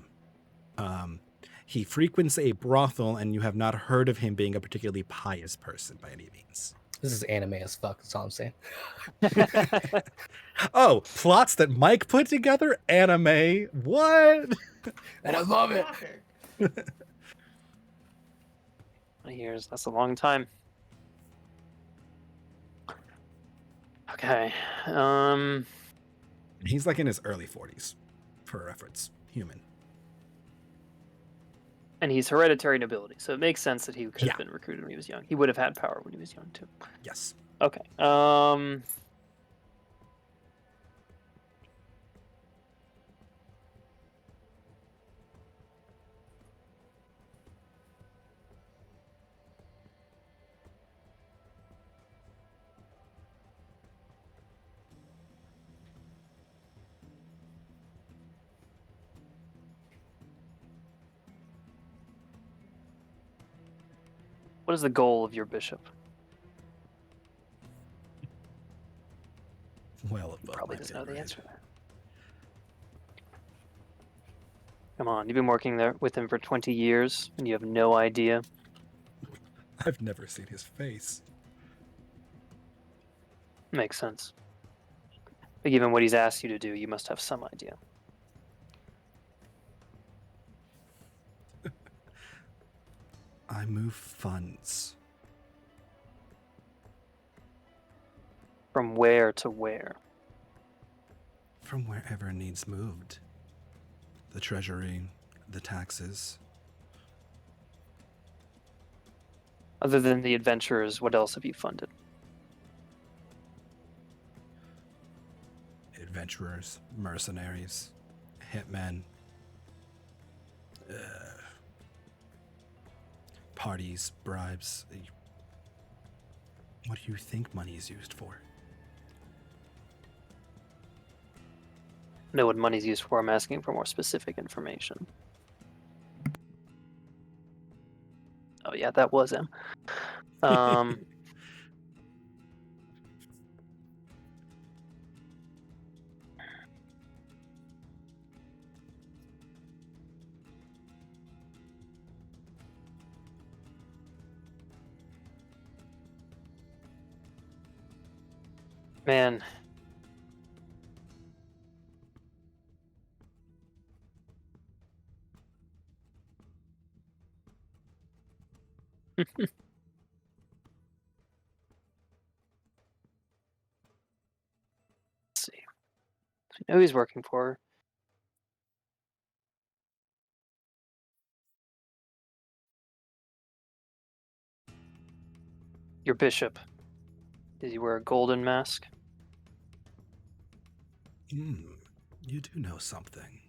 He frequents a brothel, and you have not heard of him being a particularly pious person by any means. This is anime as fuck. That's all I'm saying. Oh, plots that Mike put together? Anime? What? And I love it. Classic. 20 years, that's a long time. Okay. He's like in his early 40s, for reference. Human. And he's hereditary nobility, so it makes sense that he could have Yeah. been recruited when he was young. He would have had power when he was young too. Yes. Okay. What is the goal of your bishop? Well above Probably my doesn't know pay the grade. answer to that. Come on, you've been working there with him for 20 years, and you have no idea. I've never seen his face. Makes sense. But given what he's asked you to do, you must have some idea. I move funds. From where to where? From wherever needs moved. The treasury, the taxes. Other than the adventurers, what else have you funded? Adventurers, mercenaries, hitmen, parties, bribes. What do you think money is used for? Know what money's used for. I'm asking for more specific information. Oh yeah, that was him. Man. Let's see. I know he's working for her. Your bishop. Does he wear a golden mask? You do know something.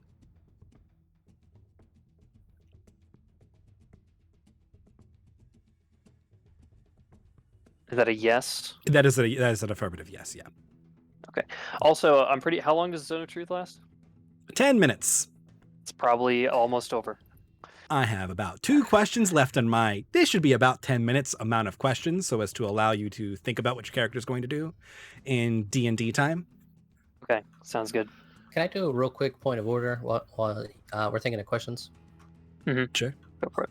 Is that a yes? That is an affirmative yes, yeah. Okay. Also, how long does Zone of Truth last? 10 minutes. It's probably almost over. I have about 2 questions left on this should be about 10 minutes amount of questions, so as to allow you to think about what your character is going to do in D&D time. Okay, sounds good. Can I do a real quick point of order while we're thinking of questions? Mm-hmm. Sure. Go for it.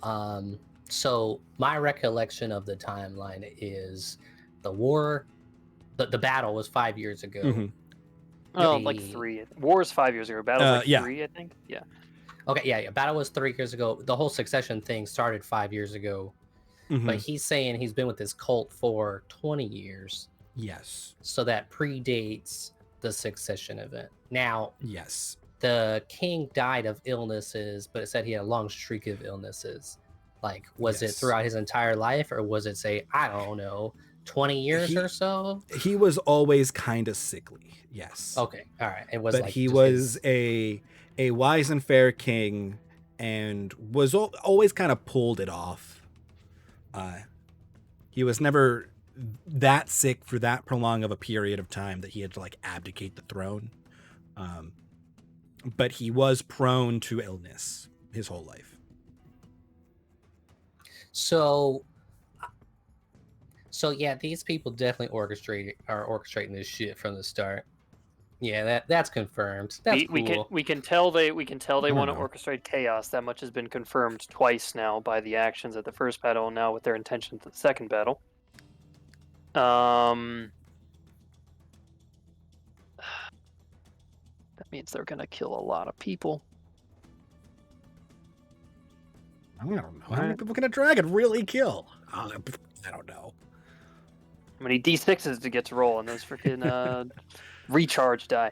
So my recollection of the timeline is the war, the battle was 5 years ago. Mm-hmm. Oh, like 3. War is 5 years ago. Battle was 3, I think. Yeah. Okay, yeah. Battle was 3 years ago. The whole succession thing started 5 years ago. Mm-hmm. But he's saying he's been with this cult for 20 years. Yes. So that predates the succession event. Now, yes, the king died of illnesses, but it said he had a long streak of illnesses. Like, was it throughout his entire life, or was it, say, I don't know, 20 years or so? He was always kind of sickly. Yes. Okay. All right. It was, but like, he was a wise and fair king, and was always kind of pulled it off. He was never that sick for that prolonged of a period of time that he had to like abdicate the throne. But he was prone to illness his whole life. So yeah, these people definitely are orchestrating this shit from the start. Yeah, that's confirmed. That's cool. We can tell they want to orchestrate chaos. That much has been confirmed twice now by the actions at the first battle, and now with their intentions at the second battle. That means they're gonna kill a lot of people. I don't know. How many people can a dragon really kill? I don't know. How many D6s to get to roll on those freaking recharge die?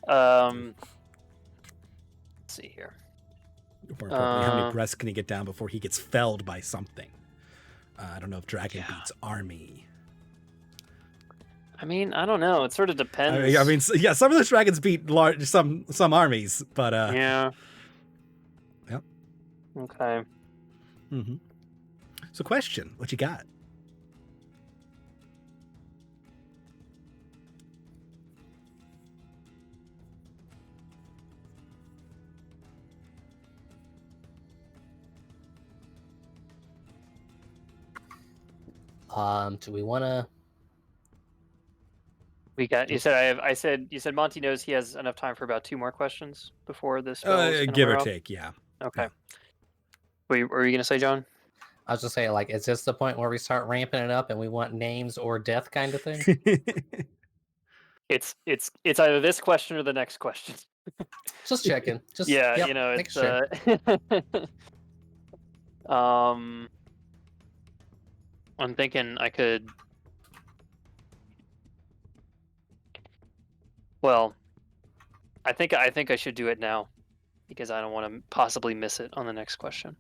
Let's see here. More importantly, how many breaths can he get down before he gets felled by something? I don't know if dragon beats army. I mean, I don't know. It sort of depends. I mean, yeah, some of those dragons beat some armies, but yeah. Yep. Okay. Mm-hmm. So, question: what you got? Do we want to? We got. You said Monty knows he has enough time for about 2 more questions before this. Give or take, yeah. Okay. Yeah. What were you gonna say, John? I was just saying, like, is this the point where we start ramping it up and we want names or death kind of thing? It's either this question or the next question. Just checking. Just Yeah, yep, you know, making it's I'm thinking I could. Well, I think I should do it now because I don't want to possibly miss it on the next question.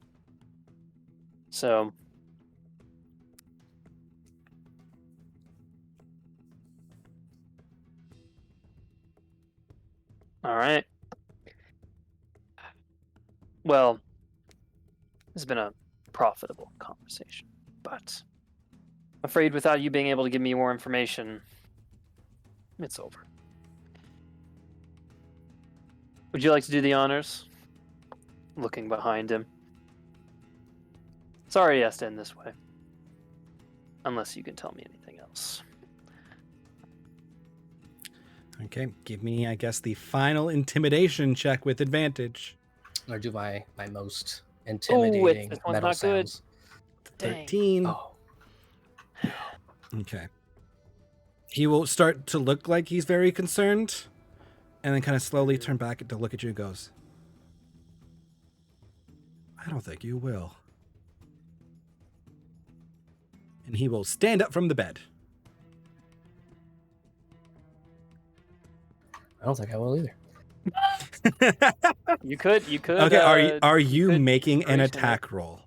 So. All right. Well, this has been a profitable conversation, but I'm afraid without you being able to give me more information, it's over. Would you like to do the honors? Looking behind him. Sorry it has to end this way. Unless you can tell me anything else. Okay, give me, I guess, the final intimidation check with advantage. Or do my most intimidating this one's metal not good. sounds. Dang. 13. Oh, Okay. He will start to look like he's very concerned, and then kind of slowly turn back to look at you and goes, I don't think you will. And he will stand up from the bed. I don't think I will either. You could. Okay, are you could making an inspiration it. attack roll?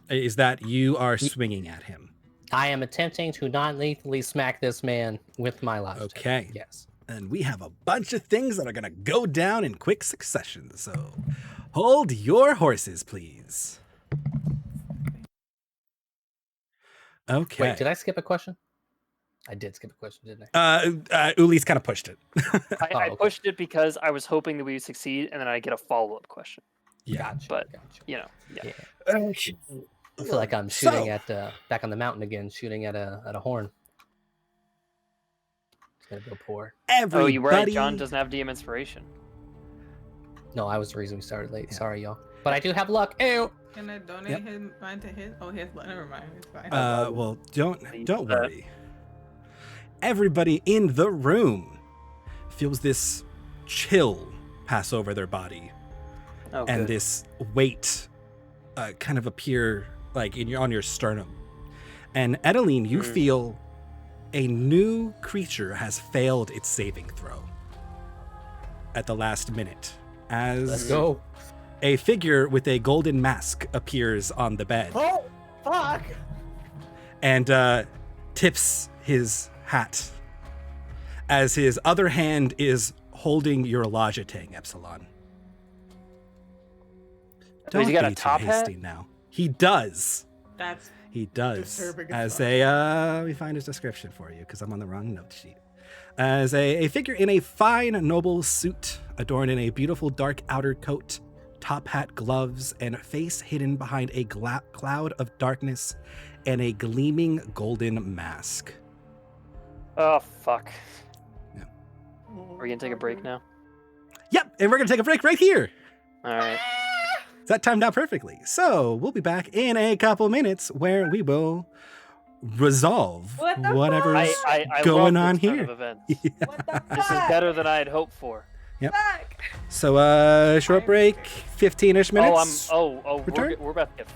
Is that you are swinging at him? I am attempting to non-lethally smack this man with my lodge. Okay. Yes. And we have a bunch of things that are going to go down in quick succession. So hold your horses, please. Okay. Wait, did I skip a question? I did skip a question, didn't I? Uli's kind of pushed it. I okay. pushed it because I was hoping that we would succeed, and then I get a follow-up question. Yeah. Gotcha. But gotcha. you know, yeah. I feel like I'm shooting at back on the mountain again, shooting at a horn. It's gonna go poor. Everybody... Oh, you're right. John doesn't have DM inspiration. No, I was the reason we started late. Yeah. Sorry, y'all. But I do have luck. Ew. Can I donate mine to his? Oh, his. Never mind. It's fine. Well, don't worry. Everybody in the room feels this chill pass over their body, and this weight kind of appear like on your sternum. And Edeline, you feel a new creature has failed its saving throw at the last minute. As Let's go. A figure with a golden mask appears on the bed. Oh, fuck! And tips his hat as his other hand is holding your Logitang, Epsilon. So he's got a be top too hat? hasty now. He does. That's He does. disturbing As as let me find his description for you because I'm on the wrong note sheet. As a figure in a fine noble suit adorned in a beautiful dark outer coat, top hat, gloves, and face hidden behind a cloud of darkness and a gleaming golden mask. Oh fuck. Yeah. Are we gonna take a break now? Yep, and we're gonna take a break right here. All right. That timed out perfectly. So we'll be back in a couple minutes where we will resolve What the whatever's fuck? I going love on this turn here. of events. What the fuck? This is better than I had hoped for. Fuck. So short break, 15-ish minutes. We're about to get.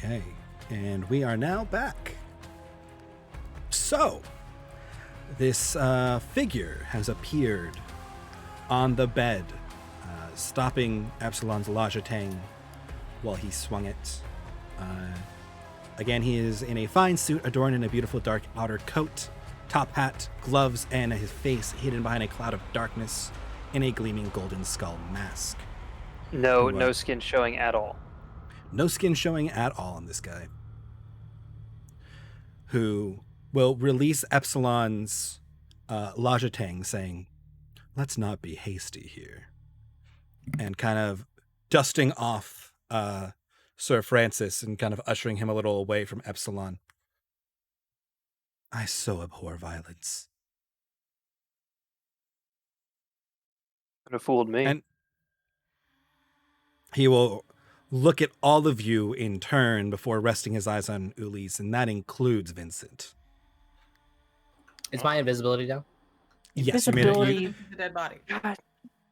Okay, and we are now back. So, this figure has appeared on the bed, stopping Epsilon's Lajatang while he swung it. Again, he is in a fine suit adorned in a beautiful dark outer coat, top hat, gloves, and his face hidden behind a cloud of darkness in a gleaming golden skull mask. No skin showing at all. No skin showing at all on this guy. Who will release Epsilon's Lajatang, saying, "Let's not be hasty here." And kind of dusting off Sir Francis and kind of ushering him a little away from Epsilon. "I so abhor violence." Could have fooled me. And he will look at all of you in turn before resting his eyes on Ulysse, and that includes Vincent. Is my invisibility down? Yes, you made it. The dead body. God,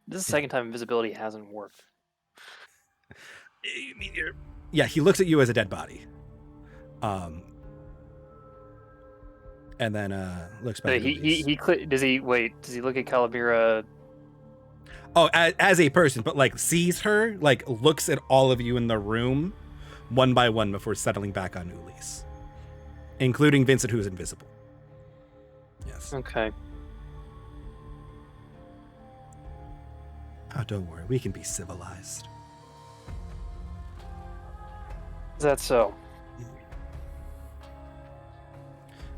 this is the second time invisibility hasn't worked. Yeah, he looks at you as a dead body. And then looks back at Ulysse. Does he look at Calamira? Oh, as a person, but like sees her, like looks at all of you in the room one by one before settling back on Ulysse, including Vincent, who is invisible. Yes. Okay. Oh, don't worry. We can be civilized. Is that so?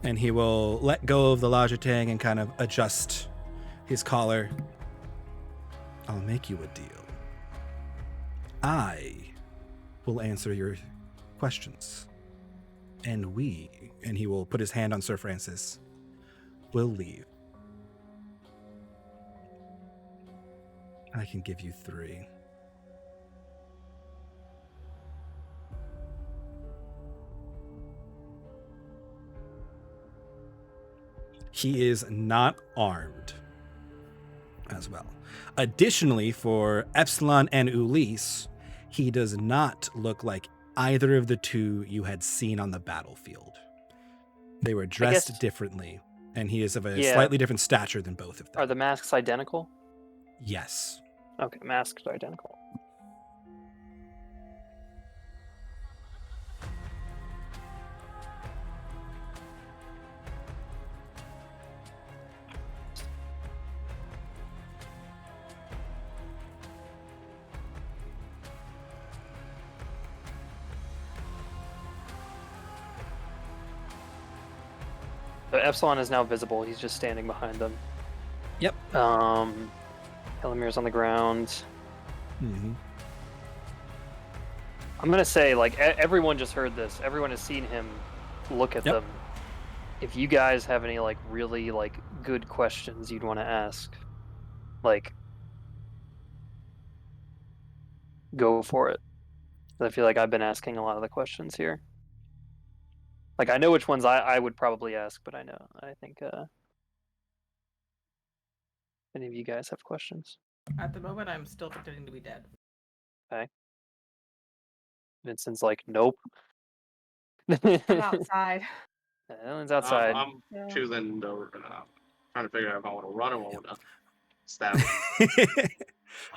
And he will let go of the Lajatang and kind of adjust his collar. "I'll make you a deal. I will answer your questions. And he will put his hand on Sir Francis, will leave. I can give you 3. He is not armed as well. Additionally, for Epsilon and Ulysse, he does not look like either of the two you had seen on the battlefield. They were dressed differently, and he is of a slightly different stature than both of them. Are the masks identical? Yes. Okay, masks are identical. So Epsilon is now visible. He's just standing behind them. Yep. Elamir's on the ground. Mm-hmm. I'm gonna say, like, everyone just heard this. Everyone has seen him look at them. If you guys have any, like, really, like, good questions you'd want to ask, like, go for it. I feel like I've been asking a lot of the questions here. Like, I know which ones I would probably ask, but I think any of you guys have questions? At the moment, I'm still pretending to be dead. Okay. Vincent's like, nope. I'm outside. Ellen's outside. I'm choosing trying to figure out if I want to run or want to stab.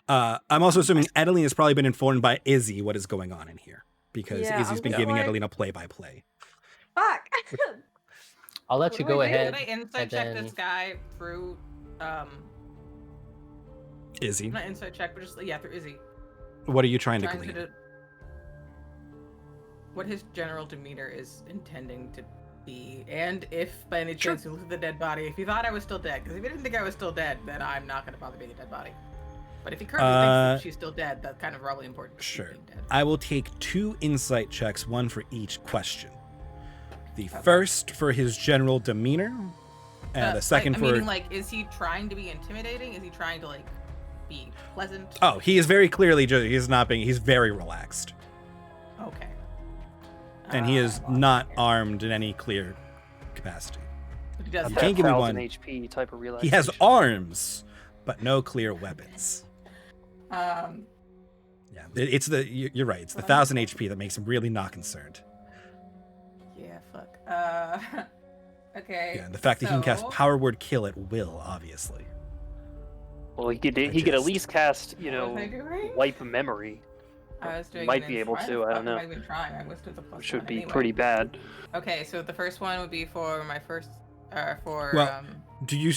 I'm also assuming Adeline has probably been informed by Izzy what is going on in here, because Izzy's been giving Adeline a play-by-play. Fuck. I'll let you go ahead. Can I insight check this guy through Izzy? Not insight check, but just through Izzy. What are you trying to glean? What his general demeanor is intending to be, and if by any chance he looked at the dead body, if he thought I was still dead, because if he didn't think I was still dead, then I'm not going to bother being a dead body. But if he currently thinks that she's still dead, that's kind of probably important. Sure. I will take 2 insight checks, 1 for each question. The first for his general demeanor, and the second for... Meaning, like, is he trying to be intimidating? Is he trying to, like, be pleasant? Oh, he is very clearly he's not being... He's very relaxed. Okay. And he is not armed in any clear capacity. He does can't give me 1 HP type of He has arms, but no clear weapons. Yeah, it's you're right. It's the 1,000 HP that makes him really not concerned. Okay. Yeah, and the fact that he can cast so- Power Word Kill at will, obviously. Well, he could at just- least cast, What was I doing? wipe memory, I was doing might an be able Why to, the I don't fuck know. am I even trying? I listed the plus which would one be anyway. pretty bad. Okay, so the first one would be for my first, for Well, do you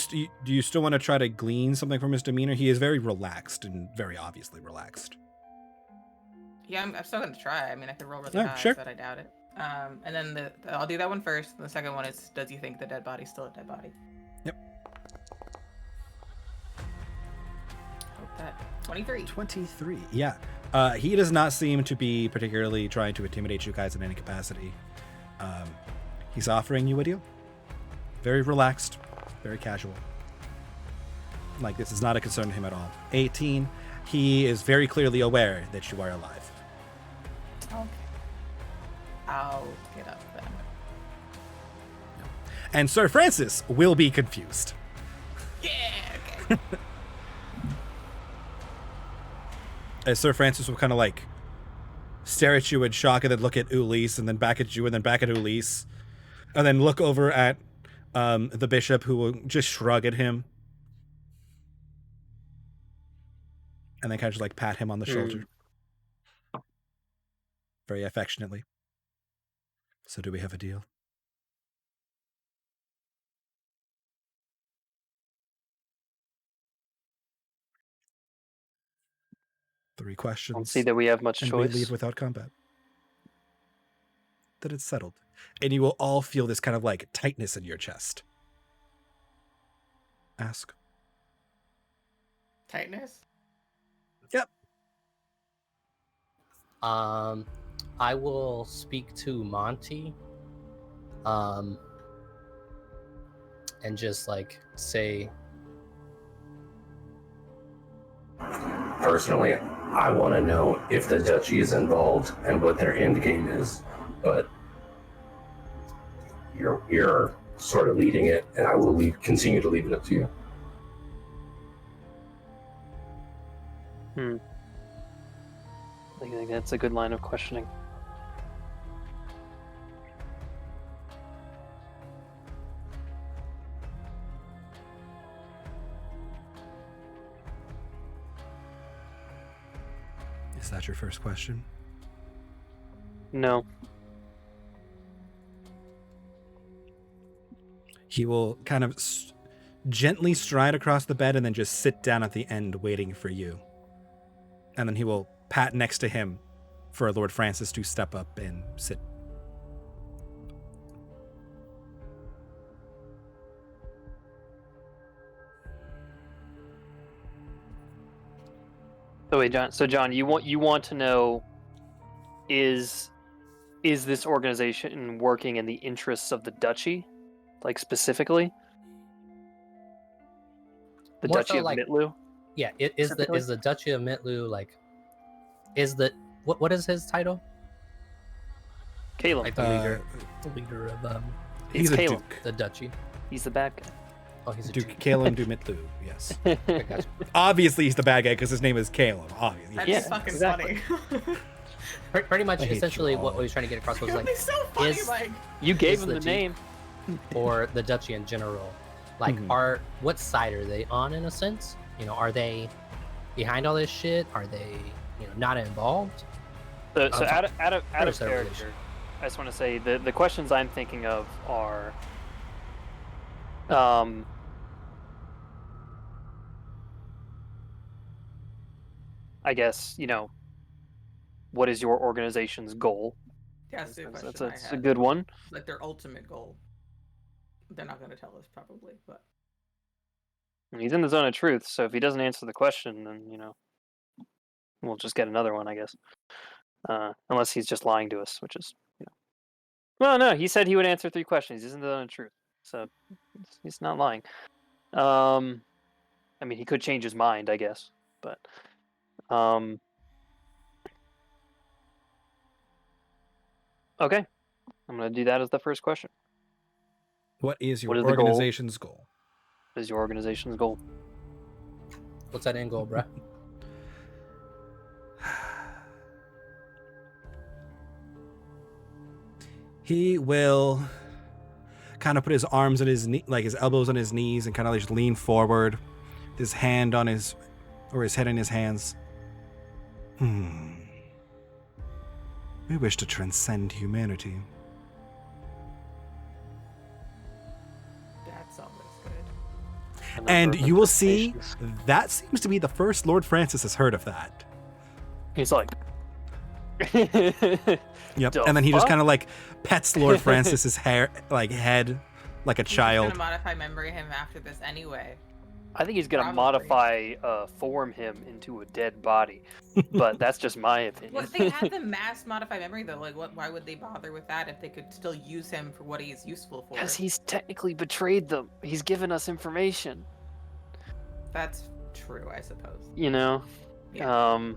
still want to try to glean something from his demeanor? He is very relaxed and very obviously relaxed. yeah, I'm still gonna try. I mean, I could roll really Yeah, high, sure. but I doubt it. And then I'll do that one first. And the second one is, does he think the dead body's still a dead body? Yep. Hope that 23. 23. Yeah. He does not seem to be particularly trying to intimidate you guys in any capacity. He's offering you a deal. Very relaxed, very casual. Like, this is not a concern to him at all. 18. He is very clearly aware that you are alive. Okay. I'll get up then. And Sir Francis will be confused. Yeah. Okay. As Sir Francis will kind of like stare at you in shock and then look at Ulysse and then back at you and then back at Ulysse. And then look over at the bishop, who will just shrug at him. And then kind of just like pat him on the shoulder. Very affectionately. So do we have a deal? Three questions. I don't see that we have much and choice. we leave without combat. That it's settled. And you will all feel this kind of like tightness in your chest. Ask. Tightness? Yep. I will speak to Monty. And just like say, Personally, I want to know if the duchy is involved and what their end game is, but you're sort of leading it, and I will continue to leave it up to you. I think that's a good line of questioning. Is that your first question? No. He will kind of gently stride across the bed and then just sit down at the end waiting for you. And then he will pat next to him for Lord Francis to step up and sit. So wait, John. So John, you want to know, is this organization working in the interests of the duchy, like specifically? The More Duchy so of like- Mitlu? yeah, is Specifically? the Duchy of Mitlu like, is the what is his title? Caleb. Like the leader of He's It's a Caleb. duke. the duchy. He's the bad guy. Oh, he's a Duke duke. Caleb Dumitlu, yes. Okay, gotcha. Obviously he's the bad guy because his name is Caleb, obviously. That'd Yeah, be fucking exactly. funny. Pretty much, I hate essentially, you what all. he was trying to get across was That'd like, be so funny, is- like. You gave Is him the the Duke. name. or the duchy in general, like, Mhm. what side are they on in a sense? You know, are they behind all this shit? Are they, not involved? So I'm out of There's their character, relation. I just want to say the questions I'm thinking of are, I guess, what is your organization's goal? That's the question That's I a had. good one. Like their ultimate goal. They're not going to tell us probably, but He's in the zone of truth, so if he doesn't answer the question, then we'll just get another one, I guess. Unless he's just lying to us, which is, Well, no, he said he would answer 3 questions. He's in the zone of truth, so he's not lying. I mean, he could change his mind, I guess, but okay, I'm gonna do that as the first question. What is your What is the goal? organization's goal? What is your organization's goal? What's that end goal, bruh? He will kind of put his arms on his like his elbows on his knees, and kind of just lean forward, his hand on his head in his hands. We wish to transcend humanity. That's always good. And you will see that seems to be the first Lord Francis has heard of that. He's like, yep. And then he just kind of like pets Lord Francis's head like a He's child. gonna modify memory him after this anyway. I think he's gonna Probably. form him into a dead body, but that's just my opinion. Well, they have the mass modify memory though. Like, why would they bother with that if they could still use him for what he's useful for? Because he's technically betrayed them. He's given us information. That's true, I suppose. You know. Yeah.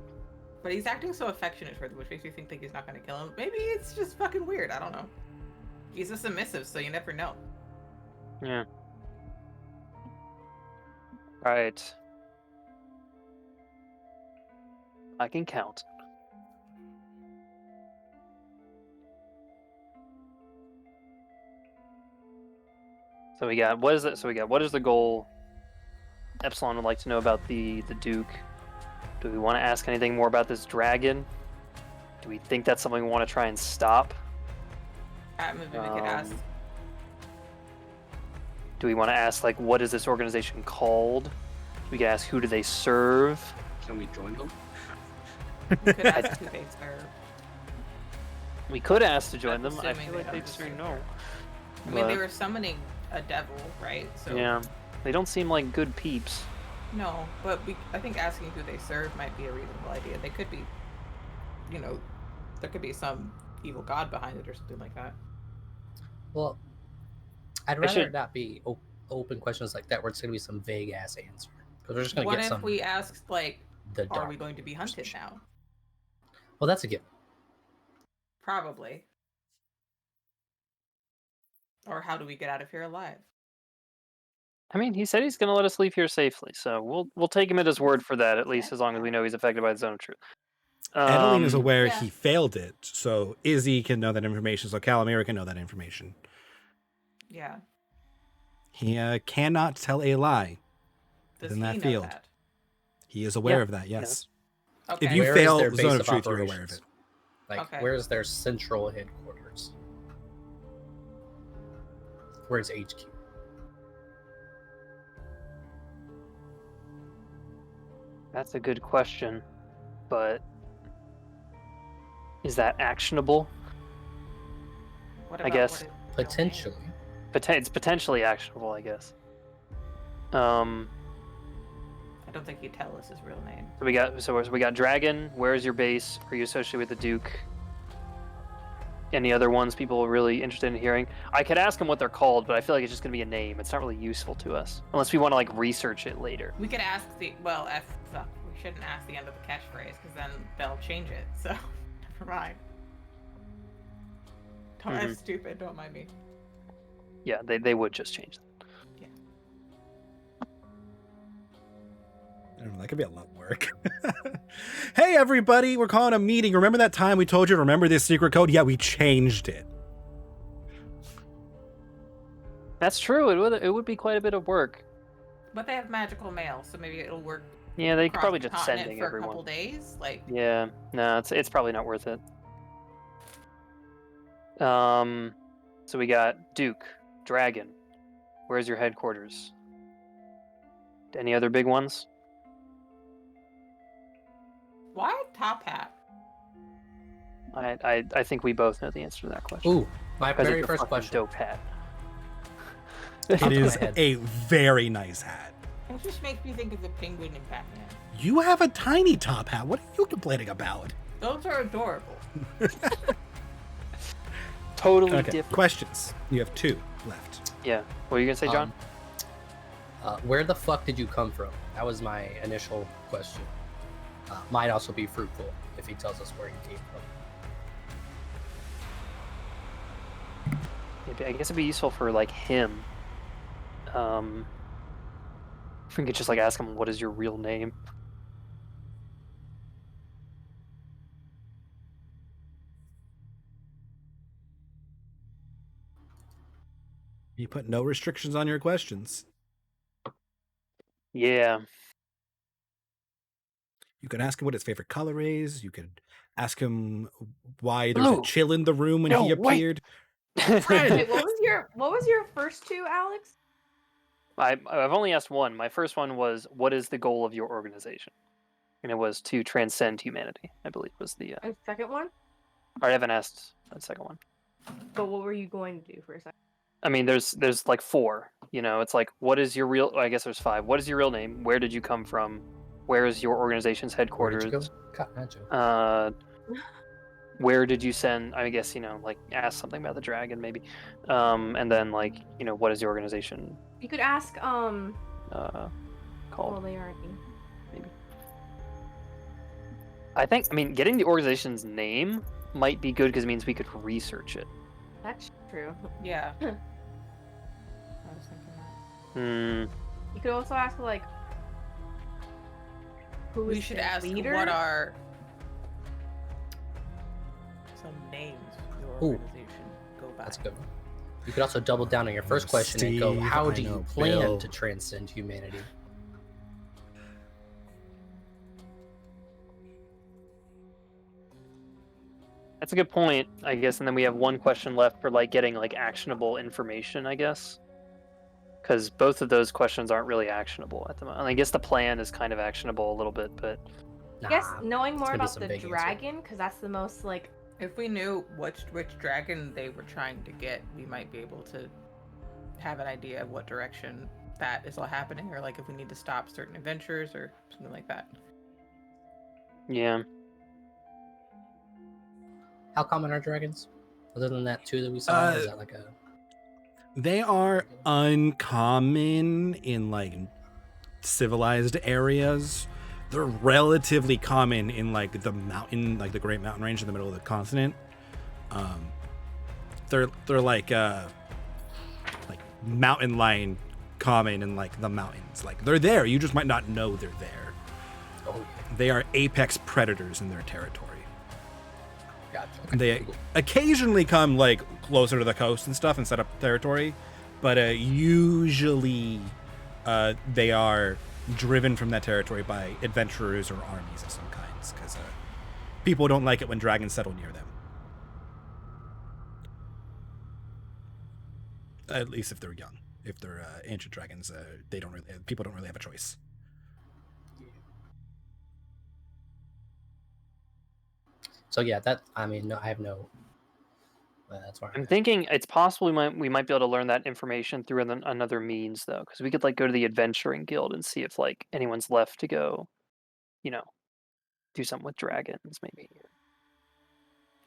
But he's acting so affectionate toward them, which makes me think he's not gonna kill him. Maybe it's just fucking weird. I don't know. He's a submissive, so you never know. Yeah. Right. I can count. So we got what is it? So we got what is the goal? Epsilon would like to know about the Duke. Do we want to ask anything more about this dragon? Do we think that's something we want to try and stop? Maybe we could ask. Do we want to ask, like, what is this organization called? We could ask, who do they serve? Can we join them? We could ask who they serve. We could ask to join them. I Assuming feel they like they'd don't say serve no. her. I mean, they were summoning a devil, right? So Yeah, they don't seem like good peeps. no, but I think asking who they serve might be a reasonable idea. They could be, there could be some evil god behind it or something like that. Well, I'd rather it not be open questions like that where it's going to be some vague ass answer. Because we're just going to What get if some. we asked, like, the are dark we going to be hunted now? Well, that's a given. Probably. Or how do we get out of here alive? I mean, he said he's going to let us leave here safely, so we'll take him at his word for that, at least as long as we know he's affected by the zone of truth. Adeline is aware yeah. he failed it, so Izzy can know that information, so Calamira can know that information. Yeah. He cannot tell a lie Does in he that know field. that? He is aware Yeah. of that, yes. Okay. If you Where is fail their base Zone of of Truth, you're aware of operations? it. Like, Okay. where's their central headquarters? Where's HQ? That's a good question, but is that actionable? What I about guess. what is the real name? Potentially. It's potentially actionable, I guess. I don't think he'd tell us his real name. So we got Dragon. Where's your base? Are you associated with the Duke? Any other ones people are really interested in hearing? I could ask them what they're called, but I feel like it's just gonna be a name. It's not really useful to us unless we want to like research it later. We could ask we shouldn't ask the end of the catchphrase because then they'll change it. So never mind. That's stupid. Don't mind me. Yeah, they would just change that. Yeah. I don't know, that could be a lot of work. Hey, everybody, we're calling a meeting. Remember that time we told you to remember this secret code? Yeah, we changed it. That's true. It would be quite a bit of work. But they have magical mail, so maybe it'll work. Yeah, they could across probably the just continent sending for everyone. a couple days. Like, Yeah, no, it's probably not worth it. So we got Duke, Dragon. Where's your headquarters? Any other big ones? why Top Hat? I think we both know the answer to that question. Ooh, my Because very it's a first fucking question. dope hat. It Top of is my head. a very nice hat. It just makes me think of the penguin in Batman. You have a tiny top hat. What are you complaining about? Those are adorable. Totally Okay, different. questions. You have 2 left. Yeah. What are you gonna say, John? Where the fuck did you come from? That was my initial question. Might also be fruitful if he tells us where he came from. I guess it'd be useful for like him. If we could just like ask him, what is your real name? You put no restrictions on your questions. Yeah. You could ask him what his favorite color is. You could ask him why there's a Blue. chill in the room when he No, wait. appeared. Wait, what was your first two, Alex? I've only asked one. My first one was, what is the goal of your organization? And it was to transcend humanity, I believe was the... And second one? I haven't asked that second one. But what were you going to do for a second? I mean, there's like 4. You know, it's like, what is your real... I guess there's 5. What is your real name? Where did you come from? Where is your organization's headquarters? Where did you go? Where did you send... I guess, you know, like, ask something about the dragon, maybe. And then, like, you know, what is the organization... You could ask, called? well, they already... Maybe. I mean, getting the organization's name might be good because it means we could research it. That's true. Yeah. I was thinking that. You could also ask, like, who We is should their ask leader? what are some names your Ooh. organization go by. That's a good one. You could also double down on your first question and go, Steve, how I do you know, plan Bill. to transcend humanity? That's a good point, I guess. And then we have one question left for like getting like actionable information, I guess. Because both of those questions aren't really actionable at the moment. I guess the plan is kind of actionable a little bit, but I guess Nah, knowing it's more gonna be about some the big answer. dragon, because that's the most, like... If we knew which dragon they were trying to get, we might be able to have an idea of what direction that is all happening, or like if we need to stop certain adventures or something like that. yeah. How common are dragons? Other than that 2 that we saw, is that like a... They are uncommon in like civilized areas. They're relatively common in like the mountain, like the Great Mountain Range in the middle of the continent. They're like mountain lion common in like the mountains. Like they're there, you just might not know they're there. Oh, They are apex predators in their territory. gotcha. Okay, They cool. occasionally come like closer to the coast and stuff and set up territory, but usually they are driven from that territory by adventurers or armies of some kinds, because people don't like it when dragons settle near them. At least if they're young. If they're ancient dragons, people don't really have a choice. So yeah, that, I mean, no, I have no... that's why I'm thinking it's possible we might be able to learn that information through another means, though, because we could like go to the adventuring guild and see if like anyone's left to go, you know, do something with dragons, maybe.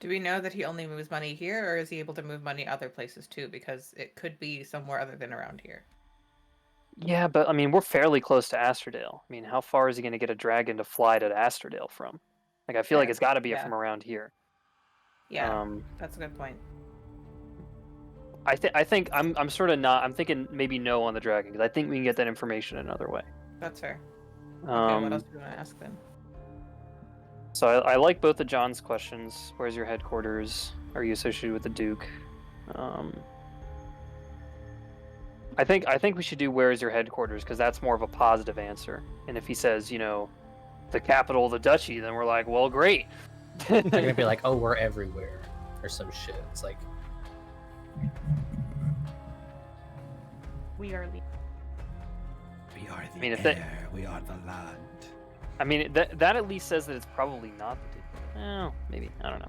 Do we know that he only moves money here, or is he able to move money other places too? Because it could be somewhere other than around here. Yeah, but I mean, we're fairly close to Astrodale. I mean, how far is he going to get a dragon to fly to Astrodale from? Like, I feel like it's got to be Yeah. from around here. Yeah, that's a good point. I think I'm sort of not. I'm thinking maybe no on the dragon because I think we can get that information another way. That's fair. Okay, what else Um, do you want to ask then? so I like both of John's questions. Where's your headquarters? Are you associated with the Duke? I think we should do where is your headquarters because that's more of a positive answer. And if he says, you know, the capital of the duchy, then we're like, well, great. They're gonna be like, oh, we're everywhere, or some shit. It's like, We are We are the mean, if air, they- we are the land. I mean, that at least says that it's probably not the Duke. Oh, maybe. I don't know.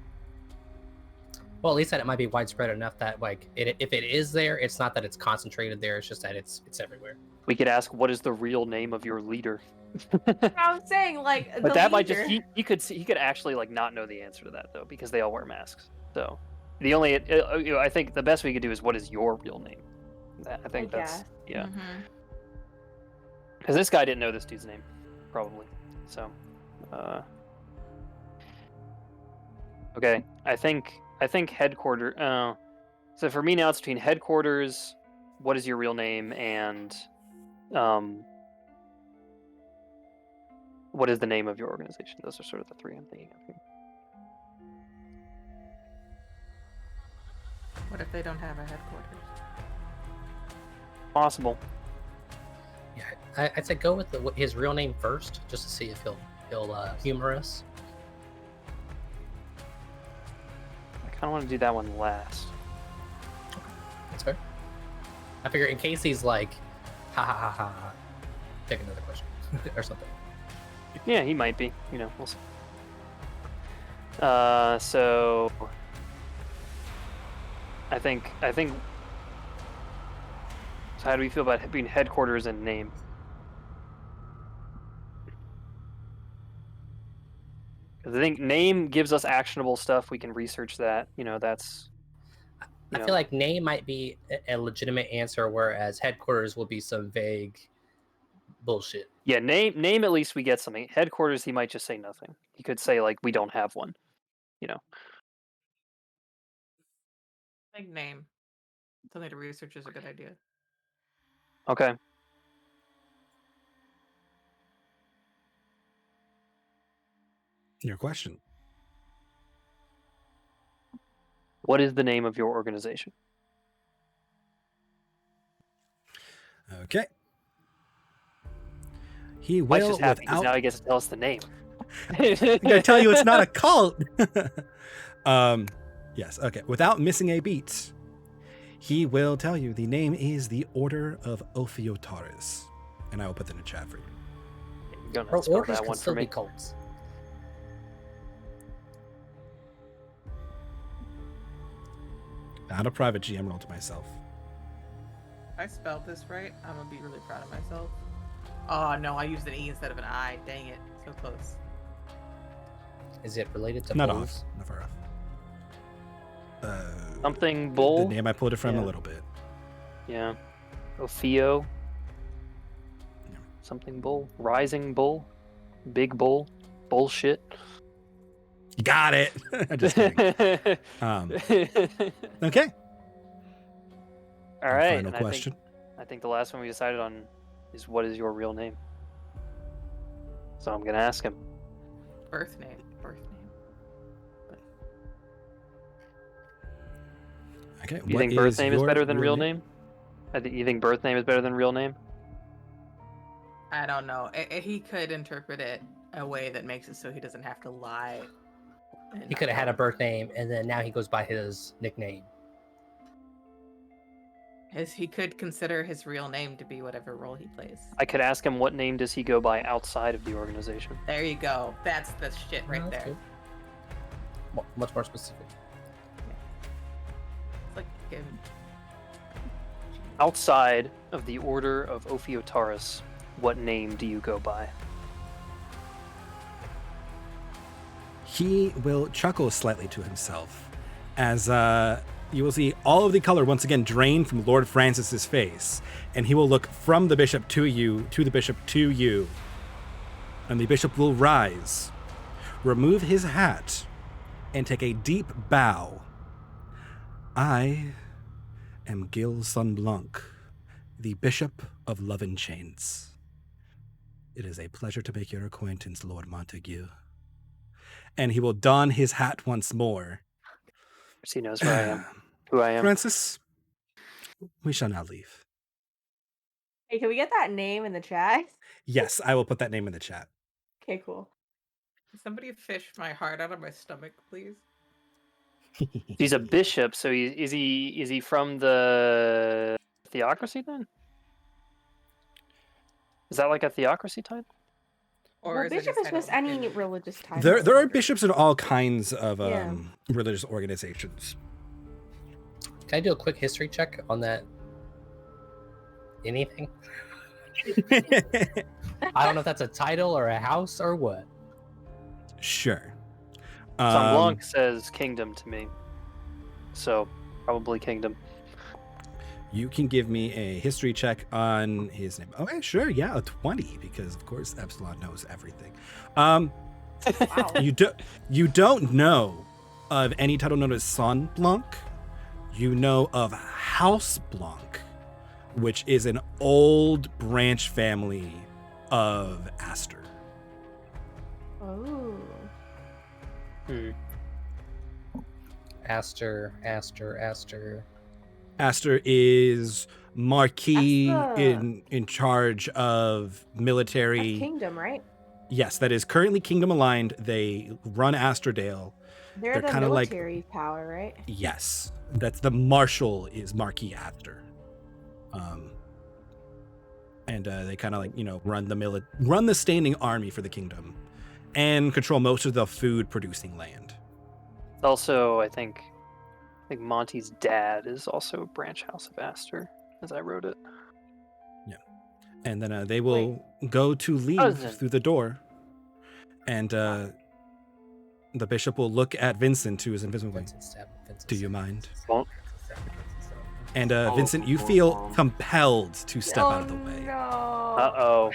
well, at least that it might be widespread enough that like, if it is there, it's not that it's concentrated there. It's just that it's everywhere. We could ask, what is the real name of your leader? I'm saying, like, But the that might leader. just he could actually like not know the answer to that though because they all wear masks. So the only you know, I think the best we could do is what is your real name? I think that's guess. yeah. Mm-hmm. Because this guy didn't know this dude's name, probably. So okay, I think headquarters. So for me now it's between headquarters, what is your real name, and what is the name of your organization? Those are sort of the 3 I'm thinking of here. What if they don't have a headquarters? Possible. Yeah, I'd say go with his real name first, just to see if he'll humor us. I kind of want to do that one last. That's fair. I figure in case he's like, ha ha ha ha, pick another question or something. Yeah, he might be. You know, we'll see. So I think. So how do we feel about being headquarters and name? Because I think name gives us actionable stuff. We can research that. You know, that's. I feel like name might be a legitimate answer, whereas headquarters will be some vague bullshit. Yeah, name at least we get something. Headquarters, he might just say nothing. He could say like, we don't have one. You know. I think name. Something to research is a good idea. Okay. Your question. What is the name of your organization? Okay. He Mike's will just happy because without. now he gets to tell us the name. I'm gonna tell you it's not a cult. Yes. Okay. Without missing a beat, he will tell you the name is the Order of Ophiotaurus, and I will put that in the chat for you. You don't have to spell Orders that can one for still me. be cults. Not a private GM roll to myself. If I spelled this right, I'm gonna be really proud of myself. Oh no, I used an E instead of an I. Dang it, so close. Is it related to Not bulls? off. Not far off. Something bull. The name I pulled it from Yeah. a little bit. Yeah. Ophio. Yeah. Something bull. Rising bull. Big bull. Bullshit. You got it. Just kidding. Okay. All right. Final and question. I think the last one we decided on is what is your real name? So I'm gonna ask him. Birth name. Okay. You think birth name is your better than real name? You think birth name is better than real name? I don't know. He could interpret it a way that makes it so he doesn't have to lie. He could have had a birth name, and then now he goes by his nickname. He could consider his real name to be whatever role he plays. I could ask him what name does he go by outside of the organization. There you go. That's the shit right That's there. good. Much more specific. It's like him. Outside of the Order of Ophiotaurus, what name do you go by? He will chuckle slightly to himself as you will see all of the color once again drain from Lord Francis's face, and he will look from the bishop to you, to the bishop to you, and the bishop will rise, remove his hat, and take a deep bow. I am Gil Sunblanc, the Bishop of Love and Chains. It is a pleasure to make your acquaintance, Lord Montague. And he will don his hat once more. So he knows who I am. Who I am. Francis, we shall now leave. Hey, can we get that name in the chat? Yes, I will put that name in the chat. Okay, cool. Can somebody fish my heart out of my stomach, please? He's a bishop, so is he from the theocracy then? Is that like a theocracy title? Or Well, is it bishop his is just title any in- religious title. There are bishops in all kinds of Yeah. religious organizations. Can I do a quick history check on that? Anything? I don't know if that's a title or a house or what. Sure. Blanc says kingdom to me. So, probably kingdom. You can give me a history check on his name. Okay, sure. Yeah, a 20, because of course Epsilon knows everything. Wow. You don't know of any title known as Son Blanc. You know of House Blanc, which is an old branch family of Astor. Oh. Aster. Astor is marquis That's the- in charge of military. That's Kingdom, right? Yes, that is currently kingdom aligned. They run Astrodale. They're the kinda like- military power, right? Yes, that's the marshal is Marquis Aster. And they kind of like, you know, run the standing army for the kingdom and control most of the food producing land. Also, I think Monty's dad is also a branch house of Aster, as I wrote it. And then they will go to leave Cousin. through the door. And the bishop will look at Vincent, who is invisible. Vincent stab, Vincent Do you stab, mind? Vincent stab, Won't. Vincent stab, Vincent stab. And Oh, Vincent, you oh, feel oh. compelled to step out of the way. No. Uh-oh.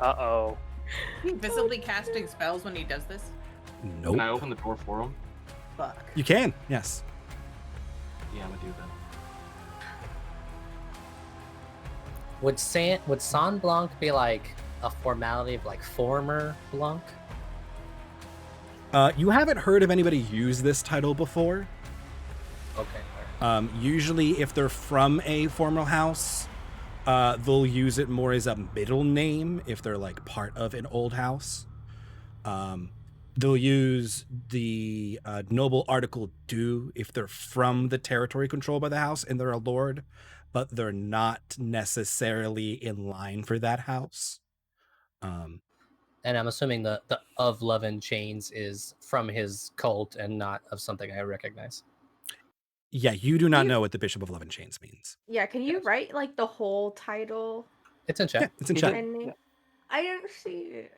Uh-oh. Is he visibly casting spells when he does this? Nope. Can I open the door for him? Fuck. You can, yes. Yeah, I'm gonna do that. Would San Blanc be like a formality of like former Blanc? You haven't heard of anybody use this title before. Okay. Usually, if they're from a formal house, they'll use it more as a middle name if they're like part of an old house. They'll use the noble article "du" if they're from the territory controlled by the house and they're a lord, but they're not necessarily in line for that house. And I'm assuming the of Love and Chains is from his cult and not of something I recognize. Yeah, you do not know what the Bishop of Love and Chains means. Yeah, can you write like the whole title It's in chat. Yeah, it's in You chat. did. and name? Yeah. I didn't see it.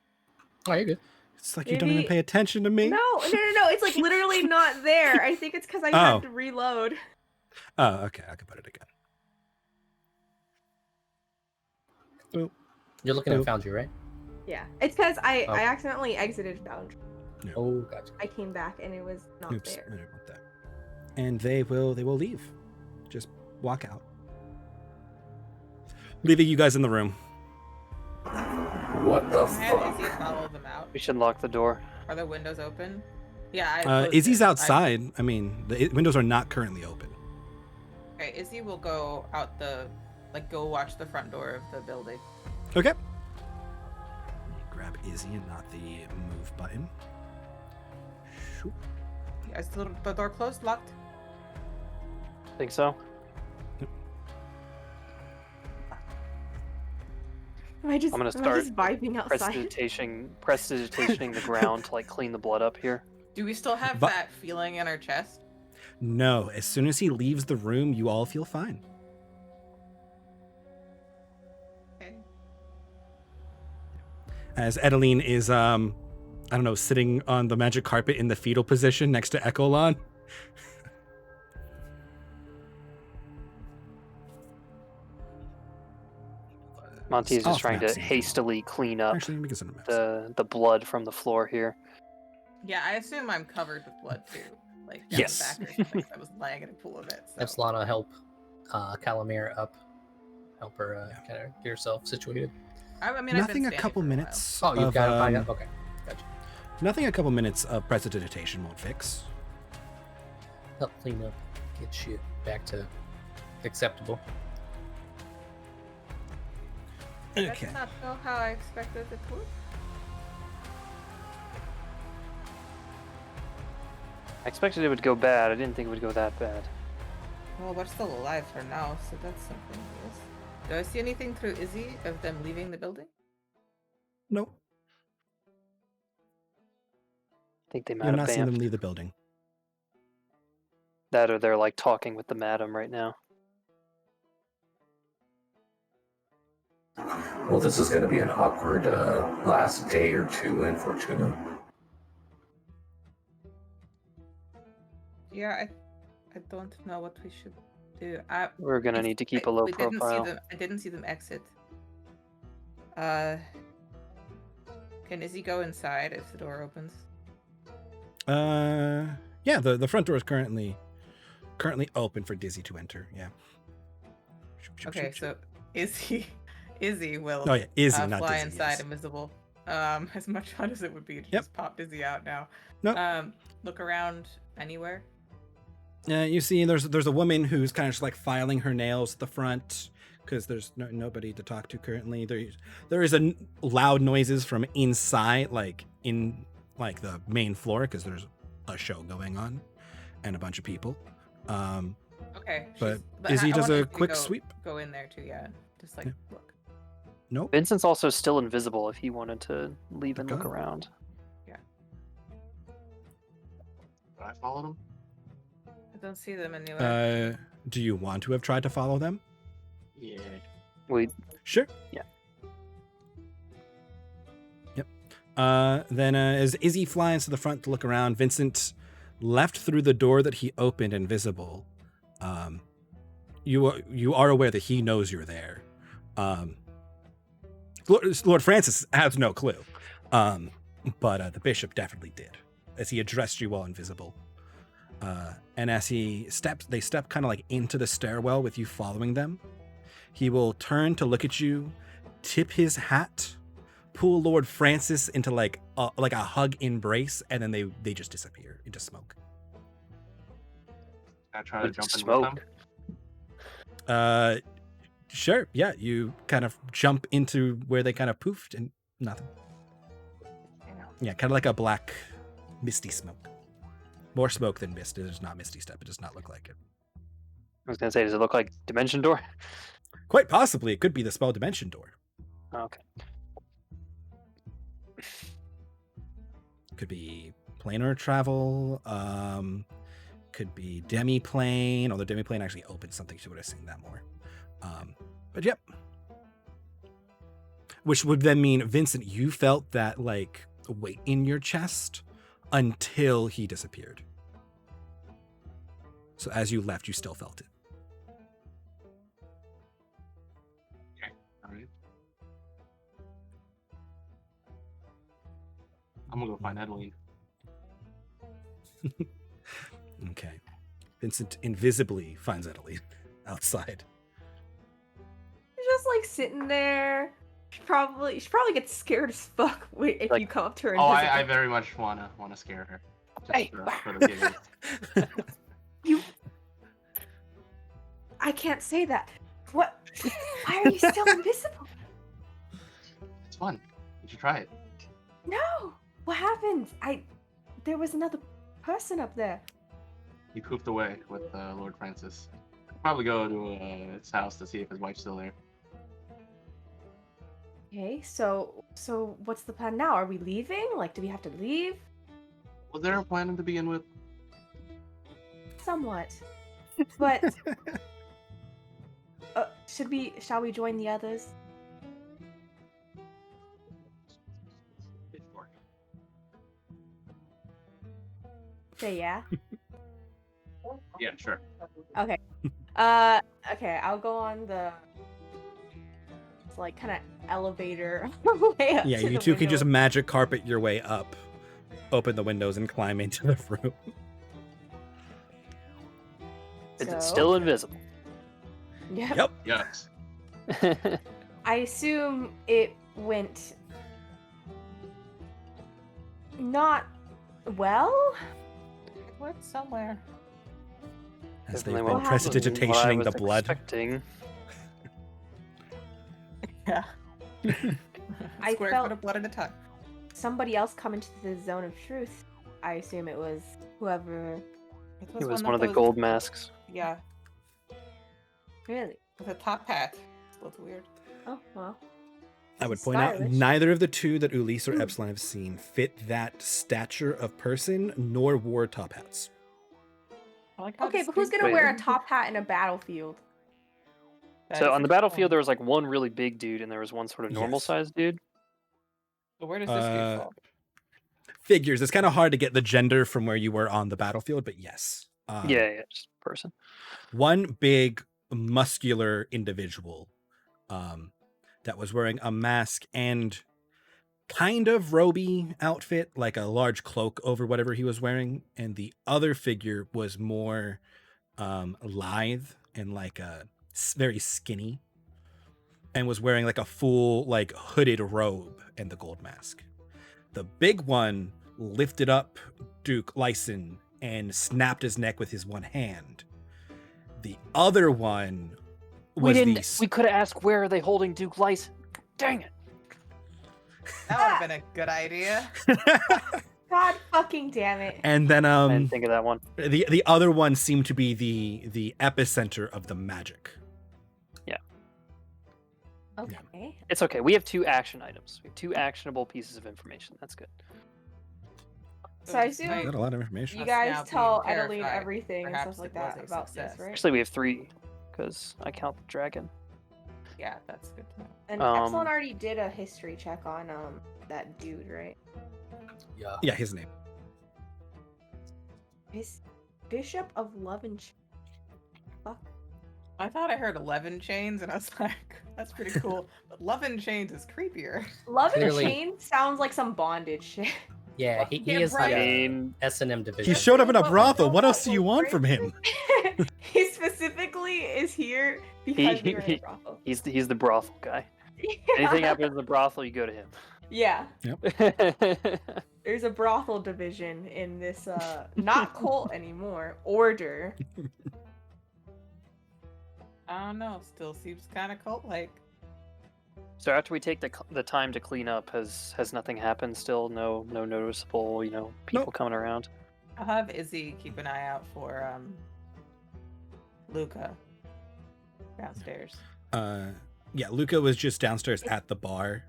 Oh, you're good. It's like you don't even Maybe- pay attention to me. No. It's like literally not there. I think it's because I Oh. had to reload. Oh, okay, I can put it again. You're looking at Oop. Foundry, right? Yeah, it's because I Oh. accidentally exited Foundry. Oh, gotcha. I came back and it was not Oops, I there. didn't want that. And they will leave. Just walk out. Leaving you guys in the room. What the I had fuck? Izzy follow them out. We should lock the door. Are the windows open? Yeah, I closed Izzy's it. outside. I mean, the windows are not currently open. Okay, Izzy will go out go watch the front door of the building. Okay. Let me grab Izzy and not the move button. Shoop. Yeah, is the door closed, locked? Think so? Am I just I'm gonna am I start just vibing outside. Prestidigitationing the ground to like clean the blood up here. Do we still have But- that feeling in our chest? No, as soon as he leaves the room, you all feel fine. Okay. As Edeline is, I don't know, sitting on the magic carpet in the fetal position next to Ekolon. Monty is just trying to Maxine. hastily clean up Actually, let me get some maps. the blood from the floor here. Yeah, I assume I'm covered with blood too. Like down Yes. the back or something. I was lying in a pool of it. So. Have Solana help Calamir up. Help her kind of get herself situated. I mean, I've been Nothing a standing couple for a while. minutes. Oh, you've of, got it. um, Okay. Gotcha. Nothing a couple minutes of prestidigitation won't fix. Help clean up. Get shit back to acceptable. That's Okay. not how I expected it to work. I expected it would go bad. I didn't think it would go that bad. Well, we're still alive for now, so that's something. Yes. Do I see anything through Izzy of them leaving the building? Nope. I think they might You're have not seeing them vamped. leave the building. That or they're like talking with the madam right now. Well, this is going to be an awkward last day or two in Fortuna. Yeah, I don't know what we should do. We're gonna need to keep a low profile. I didn't see them exit. Can Izzy go inside if the door opens? Yeah, the front door is currently open for Dizzy to enter. Yeah. Shoop, shoop, Okay, shoop, shoop. so Izzy will Oh yeah, Izzy, not fly Dizzy. inside Yes. invisible. As much fun as it would be to Yep. just pop Izzy out now. Nope. Look around anywhere. You see, there's a woman who's kind of just like filing her nails at the front. because there's nobody to talk to currently. There is loud noises from inside, like in like the main floor, because there's a show going on and a bunch of people. Okay. But I Izzy does want a Izzy to quick sweep. Go in there too, yeah. Just like look. Nope. Vincent's also still invisible if he wanted to leave and look Okay. around. Did I follow them? I don't see them anywhere. Do you want to have tried to follow them? Yeah. Sure. Yeah. Yep. Then as Izzy flies to the front to look around, Vincent left through the door that he opened invisible. You are aware that he knows you're there. Lord Francis has no clue. But the bishop definitely did, as he addressed you while invisible. And as they step kind of like into the stairwell with you following them. He will turn to look at you, tip his hat, pull Lord Francis into like a hug embrace, and then they just disappear into smoke. I try to jump in Smoke. with them. Sure. Yeah, you kind of jump into where they kind of poofed and nothing. Yeah, kind of like a black misty smoke. More smoke than mist. It is not misty stuff. It does not look like it. I was gonna say, does it look like Dimension Door? Quite possibly, it could be the spell Dimension Door. Okay. Could be planar travel. Could be demi-plane. Although demi-plane actually opens something, so would have seen that more. But yep. Which would then mean, Vincent, you felt that like weight in your chest until he disappeared. So as you left, you still felt it. All right. I'm gonna go find Edeline. Okay. Vincent invisibly finds Edeline outside. Just like sitting there. She probably gets scared as fuck if Like- you come up to her. Oh, I invisible. very much wanna scare her. Just, Hey. for the giggles. I can't say that. What? Why are you still invisible? It's fun. You should try it. No. What happened? There was another person up there. He poofed away with Lord Francis. Probably go to his house to see if his wife's still there. Okay, so what's the plan now? Are we leaving? Like, do we have to leave? Was there a plan to begin with? Somewhat. But shall we join the others? Say yeah. Yeah, sure. Okay. Okay, I'll go on the like kind of elevator way up. Yeah, to you the two can window. just magic carpet your way up, open the windows, and climb into the room. Is So- it still invisible? Yep. Yep. Yes. I assume it went not well. What's somewhere? As they've Definitely been what happened. prestidigitationing What I the was blood. expecting. Yeah. I Square felt- foot of blood at a time. Somebody else come into the zone of truth. I assume it was whoever. It was one of the gold masks. Yeah, Really? with a top hat. That's weird. Oh well. I would point out, Stylish. neither of the two that Ulysse or Epsilon have seen fit that stature of person, nor wore top hats. I like how Okay, but who's gonna Wait. wear a top hat in a battlefield? So on the battlefield, there was like one really big dude, and there was one sort of normal Yes. sized dude. So where does this dude fall? Figures. It's kind of hard to get the gender from where you were on the battlefield, but yes. Yeah, just a person. One big muscular individual that was wearing a mask and kind of roby outfit, like a large cloak over whatever he was wearing, and the other figure was more lithe and like very skinny, and was wearing like a full like hooded robe and the gold mask. The big one lifted up Duke Lyson and snapped his neck with his one hand. The other one We was didn't. We could have asked where are they holding Duke Lyson. Dang it! That would have been a good idea. God fucking damn it. And then I didn't think of that one. the other one seemed to be the epicenter of the magic. Okay. It's okay. We have 2 action items. We have 2 actionable pieces of information. That's good. So I despite assume Got a lot of information. you us guys now tell being Adeline terrified, everything and perhaps stuff like it was that a about this, success. right? Actually, we have 3 because I count the dragon. Yeah, that's good to know. And Um, Epsilon already did a history check on that dude, right? Yeah. Yeah, his name. Bishop of Love and Fuck. I thought I heard 11 chains, and I was like, that's pretty cool. But 11 chains is creepier. Love Clearly- and Chain sounds like some bondage shit. Yeah, he Yeah, is right. the mean, S&M division. He showed up in a What- brothel. what- What what- else do you want from him? He specifically is here because we were in a brothel. he's the brothel guy. Anything happens in the brothel, you go to him. Yeah, Yep. there's a brothel division in this not cult anymore, order. I don't know. Still seems kind of cult-like. So after we take the time to clean up, has nothing happened? Still, no noticeable, people Nope. coming around. I'll have Izzy keep an eye out for Luca downstairs. Yeah, Luca was just downstairs at the bar.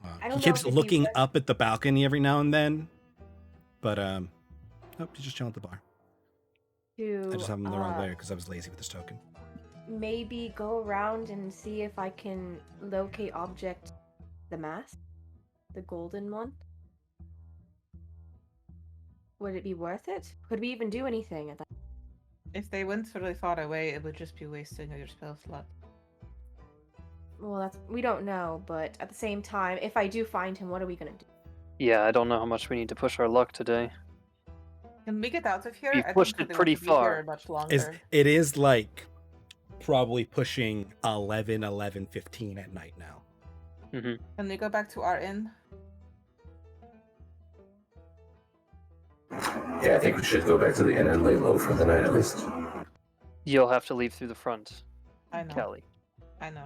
I He don't know keeps if he looking was- up at the balcony every now and then, but he's just chilling at the bar. To I just have him in the wrong layer because I was lazy with this token. maybe go around and see if I can locate object the mask, the golden one. Would it be worth it? Could we even do anything at that? If they went really far away, it would just be wasting your spell slot. Well, we don't know, but at the same time, if I do find him, what are we gonna do? Yeah, I don't know how much we need to push our luck today. Can we get out of here? We've I think pushed that it they pretty want to be here far. Much longer. It is like probably pushing 11:15 at night now. Can we go back to our inn? Yeah, I think we should go back to the inn and lay low for the night at least. You'll have to leave through the front, I know. Callie. I know.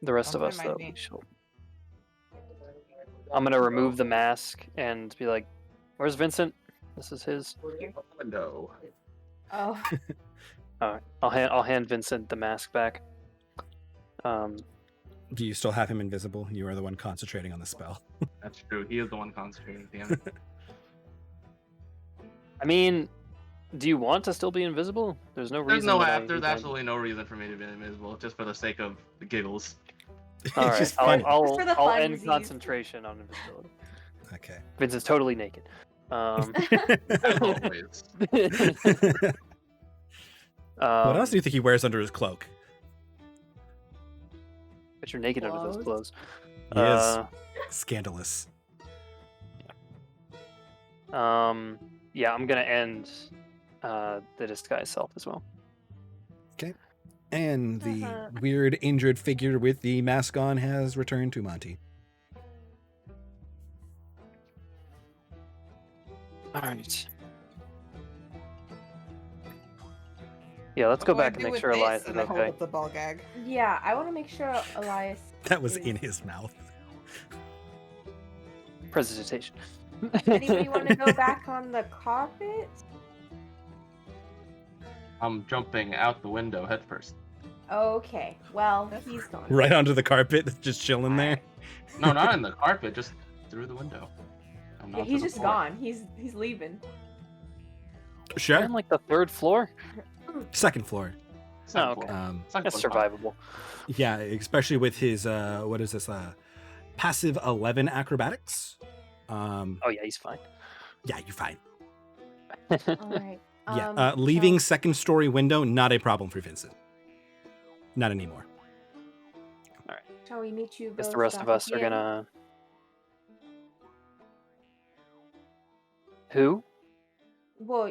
The rest Don't of us, remind though, me. we shall. I'm gonna remove the mask and be like, "Where's Vincent? This is his." Window. Oh, All right, I'll hand Vincent the mask back. Do you still have him invisible? You are the one concentrating on the spell. That's true. He is the one concentrating. Damn it. I mean, do you want to still be invisible? There's no reason. There's absolutely no reason for me to be invisible, just for the sake of the giggles. All It's right, just funny. I'll for the end funsies. concentration on invisibility. Okay. Vincent's totally naked. As always. What else do you think he wears under his cloak? But you're naked under those clothes. He is scandalous. Yeah, I'm gonna end the disguise self as well. And the weird injured figure with the mask on has returned to Monty. All right. Yeah, let's go What do I back and do make with sure this? Elias is And I hold okay. up the ball gag. yeah. I want to make sure Elias. That was is- in his mouth. Presentation. Anybody want to go back on the carpet? I'm jumping out the window head first. Okay. Well, he's gone. Right onto the carpet, just chilling there. No, not in the carpet, just through the window. I'm Yeah, not to he's the just floor. gone. He's leaving. We're Sure. on like the 3rd floor. Second floor. Second Oh, okay. floor. Second That's floor's fine. survivable. Yeah, especially with his what is this? Passive 11 acrobatics. Oh yeah, he's fine. Yeah, you're fine. All right. Yeah, leaving second story window, not a problem for Vincent. Not anymore. Shall we meet you? Guess both the rest back of at us the are inn? gonna. Who? Well,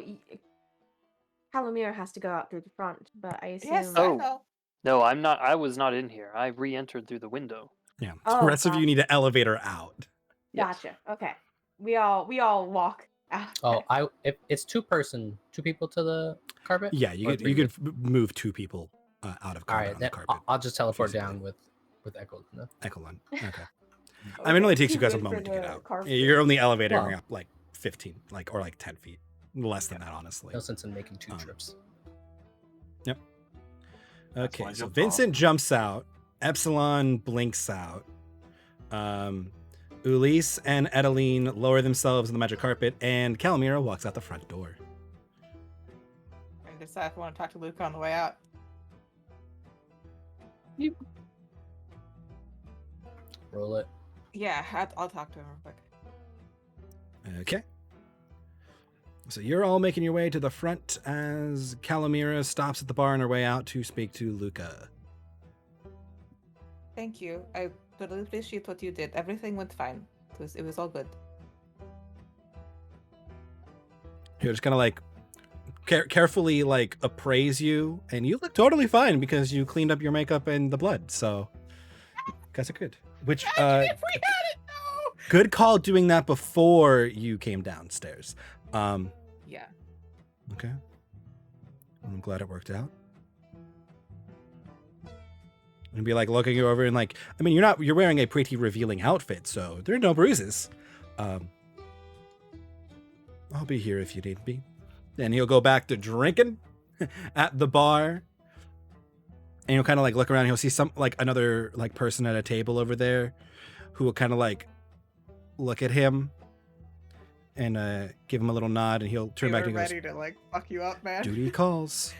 Palomir has to go out through the front, but I assume. Yes, Oh. I know. No, I'm not. I was not in here. I re-entered through the window. Yeah. Oh, the rest of you gotcha. need an elevator out. Yes. Gotcha. Okay. We all walk out. Oh, if it's two people to the carpet. Yeah, you Or could three you could move 2 people out of All combat right, on the then carpet. I'll just teleport physically. down with Echo. No? Echelon. Okay. I mean, it only takes you guys a moment to get out. You're only elevating Well. up like 15, or like 10 feet. Less than that, honestly. No sense in making 2 trips. Yep. That's Okay, why I so jumped Vincent jumps out. Epsilon blinks out. Ulysse and Edeline lower themselves on the magic carpet, and Calamira walks out the front door. And decide if I want to talk to Luca on the way out. Roll it. Yeah, I'll talk to him real quick. Okay. So you're all making your way to the front as Calamira stops at the bar on her way out to speak to Luca. Thank you. I really appreciate what you did. Everything went fine. It was all good. He'll just kind of like carefully like appraise you, and you look totally fine because you cleaned up your makeup and the blood. So, you guys are good. Which If we had it, no! good call doing that before you came downstairs. Yeah. Okay. I'm glad it worked out. And be like looking you over and like, I mean, you're wearing a pretty revealing outfit, so there are no bruises. I'll be here if you need me. Then he'll go back to drinking at the bar. And he'll kind of like look around. He'll see another like person at a table over there who will kind of like look at him and give him a little nod, and he'll turn back and he goes, ready to like fuck you up, man. duty calls.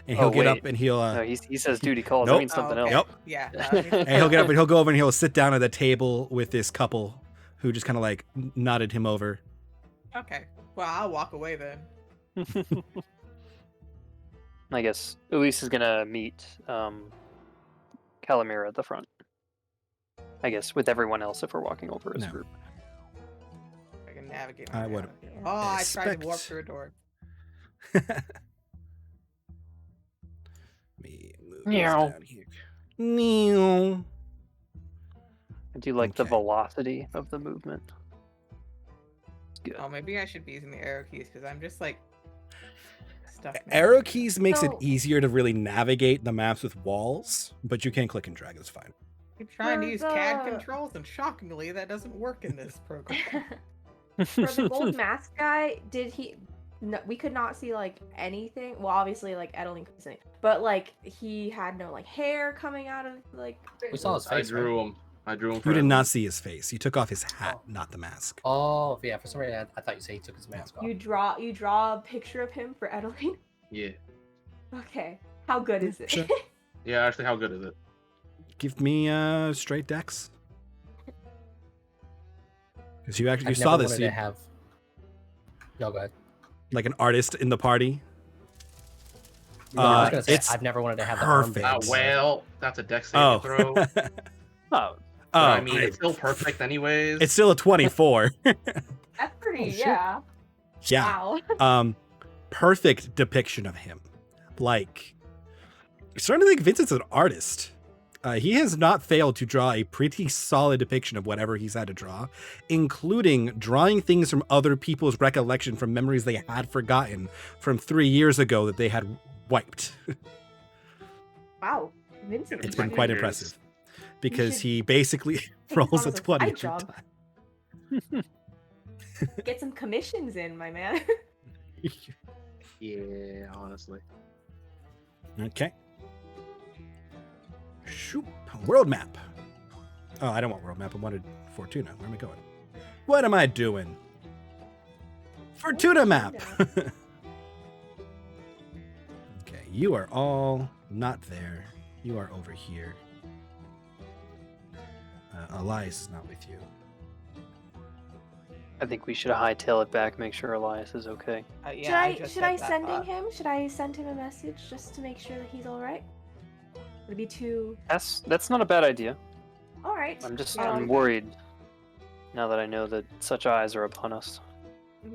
And he'll get up and he'll No, he says duty calls. Nope. That means something else. Yep. Yeah. And he'll get up and he'll go over and he'll sit down at the table with this couple who just kind of like nodded him over. Okay. Well, I'll walk away then. I guess Ulysse is gonna meet Calamira at the front. I guess with everyone else if we're walking over as a group. I can navigate. I my way would out of here. Oh, I tried to walk expect- through a door. Me move Meow. this down here. Meow. I do like the Okay. velocity of the movement. It's good. Oh, maybe I should be using the arrow keys because I'm just like stuck. Arrow keys makes it So- easier to really navigate the maps with walls, but you can click and drag. It's fine. keep trying to For use CAD the- controls, and shockingly, that doesn't work in this program. For the gold mask guy, did he? No, we could not see like anything. Well, obviously, like Edeline could see, but like he had no like hair coming out of like. We saw his I face. drew right? him. I drew him. For You did him. not see his face. You took off his hat, not the mask. Oh, yeah. For some reason, I thought you said he took his mask off. You draw a picture of him for Edeline. Yeah. Okay, how good is it? Sure. Yeah. Actually, how good is it? Give me straight dex. Because you I've saw never this. wanted to have. No, go ahead. Like an artist in the party. No, I was gonna say, it's I've never wanted to have the perfect. armband. Well, that's a dex saving Oh. throw. But Oh, I mean, it's still perfect anyways. it's still a 24. That's pretty, shit. yeah. Yeah. Wow. Perfect depiction of him. Like, I'm starting to think Vincent's an artist. He has not failed to draw a pretty solid depiction of whatever he's had to draw, including drawing things from other people's recollection from memories they had forgotten from 3 years ago that they had wiped. Wow. Vincent. It's is been really- quite Years. impressive because should he basically take rolls this a on as a 20 side every job. time. Get some commissions in, my man. Yeah, honestly. Okay. Shoop. World map. Oh, I don't want world map. I wanted Fortuna. Where am I going? What am I doing? Fortuna map. Okay, you are all not there. You are over here. Elias is not with you. I think we should hightail it back, make sure Elias is okay. Yeah, Should I send him? Should I send him a message just to make sure that he's all right? Would it be too? That's not a bad idea. All right. I'm worried now that I know that such eyes are upon us.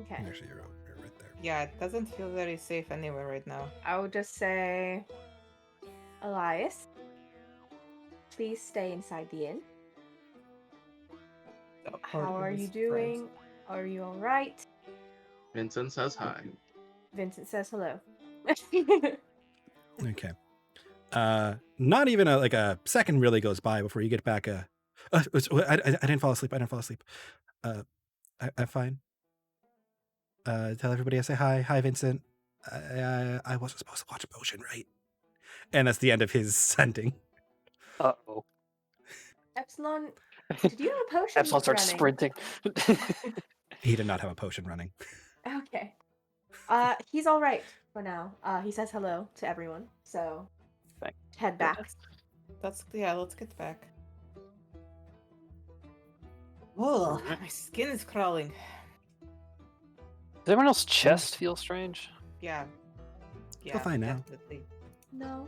Okay. Actually, you're right there. Yeah, it doesn't feel very safe anywhere right now. I would just say, Elias, please stay inside the inn. How are you doing? Are you all right? Vincent says hi. Vincent says hello. Okay. Not even a second really goes by before you get back. I didn't fall asleep. I'm fine. Tell everybody I say hi. Hi, Vincent. I wasn't supposed to watch Potion, right? And that's the end of his sending. Uh-oh. Epsilon, did you have a potion Epsilon starts running? sprinting. He did not have a potion running. Okay. He's all right for now. He says hello to everyone, so Thank head back. Let's get back. Oh, my skin is crawling. Does everyone else's chest feel strange? Yeah. Feel fine now. Definitely. No.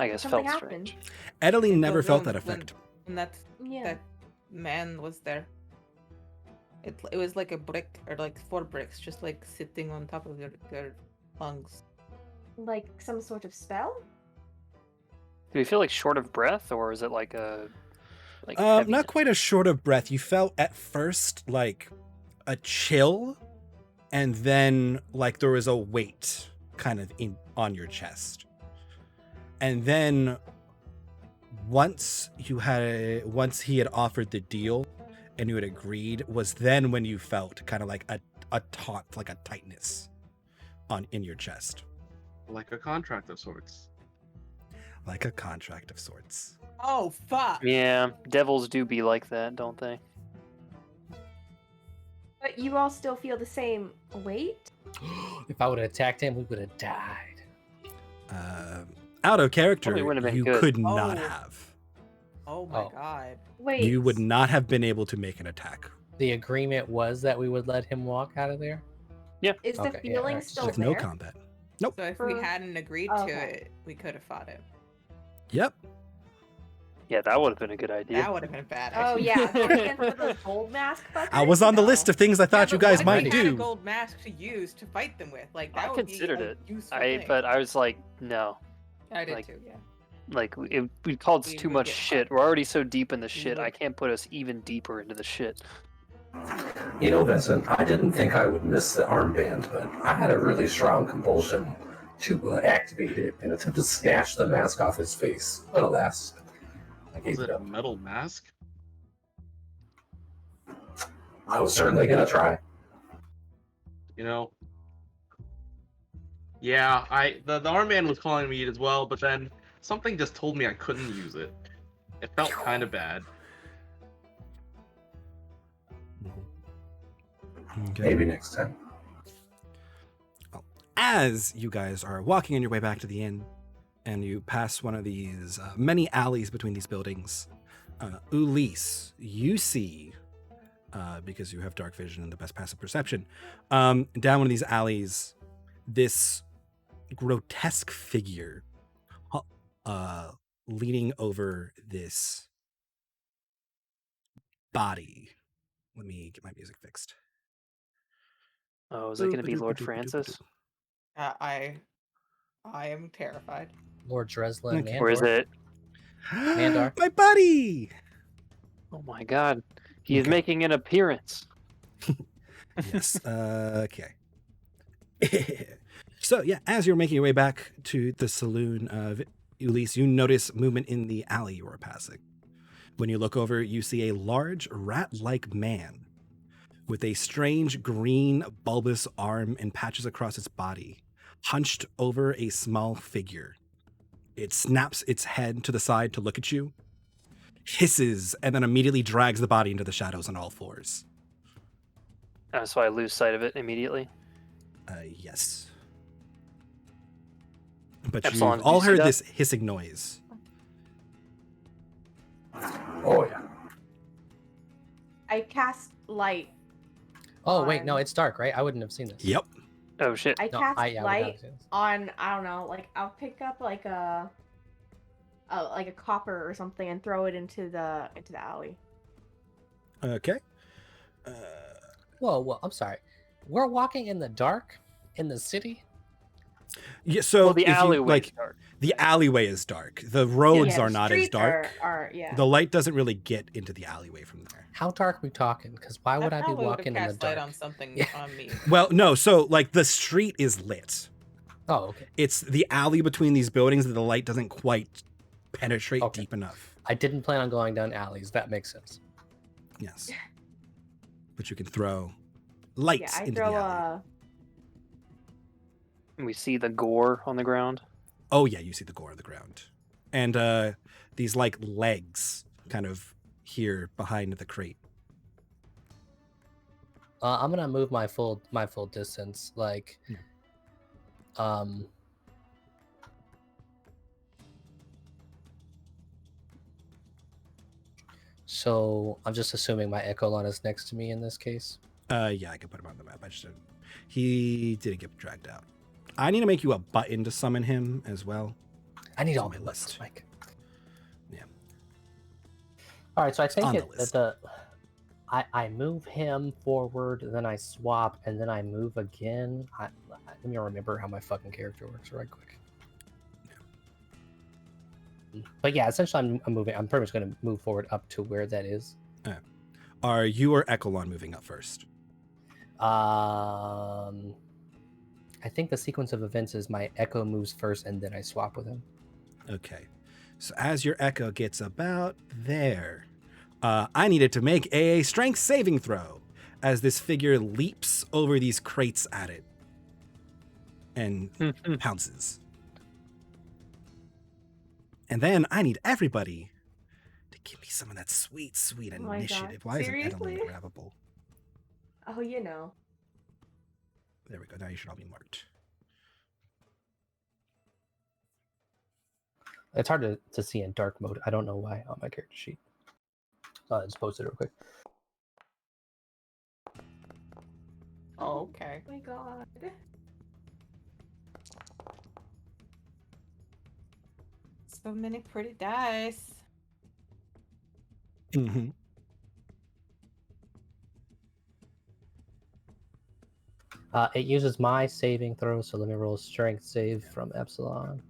I guess Something felt happened. strange. Edeline It never was felt when- that effect. When that Yeah. man was there. It was like a brick or like 4 bricks just like sitting on top of your lungs. Like some sort of spell? Do you feel like short of breath, or is it like a Not heaviness? quite a short of breath. You felt at first like a chill, and then like there was a weight kind of on your chest. And then once he had offered the deal and you had agreed, was then when you felt kind of like a taut, like a tightness in your chest. Like a contract of sorts. Like a contract of sorts. Oh fuck! Yeah, devils do be like that, don't they? But you all still feel the same weight? If I would have attacked him, we would have died. Out of character, Probably wouldn't have been you good. could not Oh. have. Oh my Oh. god. Wait. You would not have been able to make an attack. The agreement was that we would let him walk out of there. Is the Okay, yeah, feeling alright. still With there? no combat. Nope. So if For- we hadn't agreed Okay. to it, we could have fought it. Yep. Yeah, that would have been a good idea. That would have been bad. Oh yeah, fight against those gold mask fuckers? I was on the No. list of things I thought you guys might Had a do. gold mask to use to fight them with, like that I would considered be a it. useful thing. But I was like, no. I did like- too. Yeah. Like, we caused We too would much get shit. fucked. We're already so deep in the shit. would- I can't put us even deeper into the shit. You know, Vincent, I didn't think I would miss the armband, but I had a really strong compulsion to activate it and attempt to snatch the mask off his face. But alas, I gave Was it it a up. metal mask? I was certainly going to try. You know? Yeah, the armband was calling me as well, but then something just told me I couldn't use it. It felt kind of bad. Okay. Maybe next time. As you guys are walking on your way back to the inn, and you pass one of these many alleys between these buildings, Ulysse, you see, because you have dark vision and the best passive perception, down one of these alleys, this grotesque figure leaning over this body. Let me get my music fixed. Oh, is it going to be Lord Francis? I am terrified. Lord Dresla and Okay. Mandor. Or is it? Mandar. My buddy! Oh my god. He is Okay. making an appearance. Yes. Okay. So, yeah, as you're making your way back to the saloon of Ulysse, you notice movement in the alley you are passing. When you look over, you see a large rat-like man with a strange green bulbous arm and patches across its body, hunched over a small figure. It snaps its head to the side to look at you, hisses, and then immediately drags the body into the shadows on all fours. So I lose sight of it immediately. Yes. But Epsilon, you've did you all see heard that? this hissing noise. Oh, yeah. I cast light. Oh wait, no, on- it's dark, right? I wouldn't have seen this. Yep. Oh shit. I No, cast I would not light have seen this. on, I don't know, like I'll pick up like a copper or something and throw it into the alley. Okay. Whoa, I'm sorry. We're walking in the dark in the city. Yeah, so Well, the if you, alleyway like, dark. the alleyway is dark. The roads Yeah, are the not as streets dark. Are yeah. The light doesn't really get into the alleyway from there. How dark are we talking? Because why would I be probably would've walking in the cast light dark? on something Yeah. on me. Well, no, so like the street is lit. Oh, okay. It's the alley between these buildings that the light doesn't quite penetrate Okay. deep enough. I didn't plan on going down alleys. That makes sense. Yes. But you can throw Yeah, lights I into throw the alley. And we see the gore on the ground. Oh yeah, you see the gore on the ground. And these like legs kind of here behind the crate. I'm gonna move my full distance, like, So I'm just assuming my Echolon is next to me in this case. Yeah, I can put him on the map. I just didn't. He didn't get dragged out. I need to make you a button to summon him as well. I need It's all on my my lists, list. Mike. Yeah. All right, so I It's think on the list. I move him forward, then I swap, and then I move again. Let me remember how my fucking character works right quick. But yeah, essentially I'm moving. I'm pretty much going to move forward up to where that is. Are you or Echolon moving up first? I think the sequence of events is my Echo moves first, and then I swap with him. Okay. So as your Echo gets about there, I needed to make a strength saving throw as this figure leaps over these crates at it and pounces. And then I need everybody to give me some of that sweet, sweet Oh my God. initiative. Why isn't Seriously? Edelin grabbable? Oh, you know. There we go. Now you should all be marked. It's hard to see in dark mode. I don't know why on my character sheet. I'll just post it real quick. Oh, okay. Oh my God. So many pretty dice. Mm-hmm. It uses my saving throw, so let me roll a strength save from Epsilon.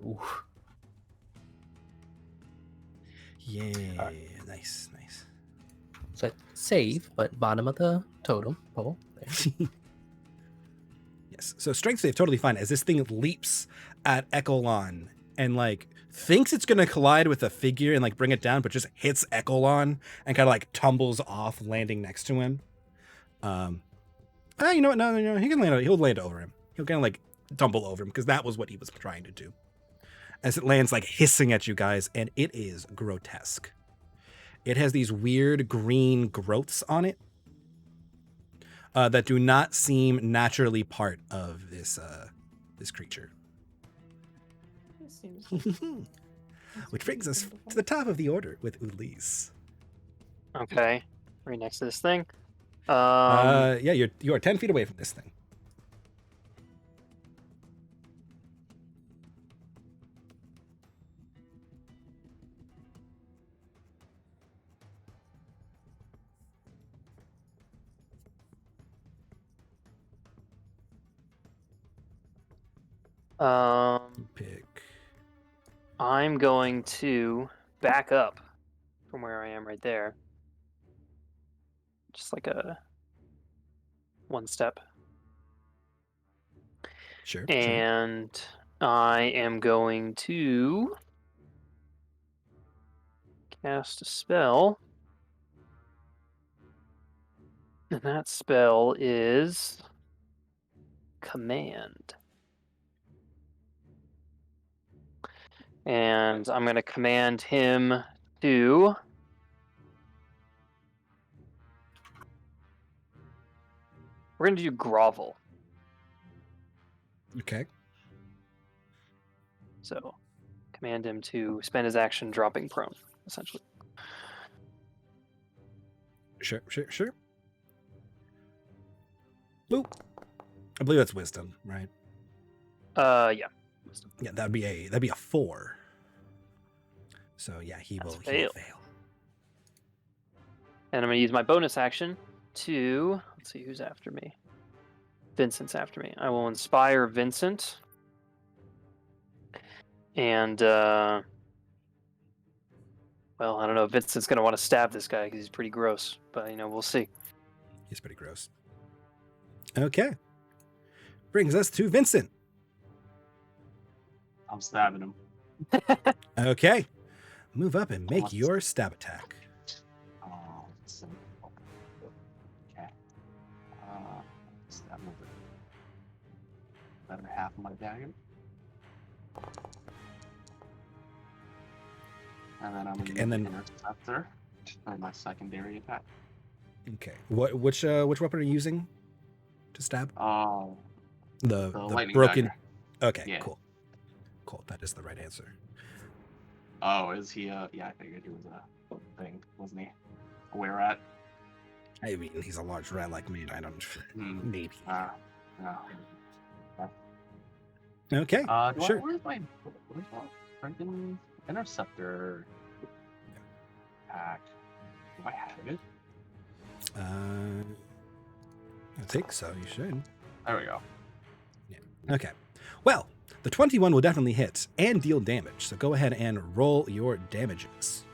Oof. Yeah, nice, nice. So save, but bottom of the totem pole. There. Yes. So strength save totally fine as this thing leaps at Echolon and like thinks it's gonna collide with a figure and like bring it down, but just hits Echolon and kind of like tumbles off, landing next to him. You know what? No, he can land. He'll land over him. He'll kind of like tumble over him because that was what he was trying to do. As it lands like hissing at you guys, and it is grotesque. It has these weird green growths on it that do not seem naturally part of this creature. This seems Which brings us to the top of the order with Ulysse. Okay, right next to this thing. Yeah, you are 10 feet away from this thing. Pick. I'm going to back up from where I am right there. Just like a one step. Sure. And I am going to cast a spell. And that spell is Command. And I'm going to command him to we're going to do grovel. Okay. So command him to spend his action dropping prone, essentially. Sure. Boop. I believe that's wisdom, right? Yeah. Wisdom. Yeah, that'd be a 4. So yeah, he will fail. And I'm going to use my bonus action to let's see who's after me. Vincent's after me. I will inspire Vincent. And, well, I don't know. Vincent's going to want to stab this guy because he's pretty gross. But, we'll see. He's pretty gross. Okay. Brings us to Vincent. I'm stabbing him. Okay. Move up and make your stab attack. Oh, so, okay. Stab him with the better half of my dagger. And then I'm going to use the interceptor for my secondary attack. Okay. Which weapon are you using to stab? The lightning broken. dagger. Okay. Yeah. Cool. That is the right answer. Oh, is he? Yeah, I figured he was a thing, wasn't he? A were rat. I mean, he's a large rat like me. I don't. Maybe. No. Okay. Sure. Where's my freaking interceptor pack? Do I have it? I think so. You should. There we go. Yeah. Okay. Well, the 21 will definitely hit and deal damage. So go ahead and roll your damages.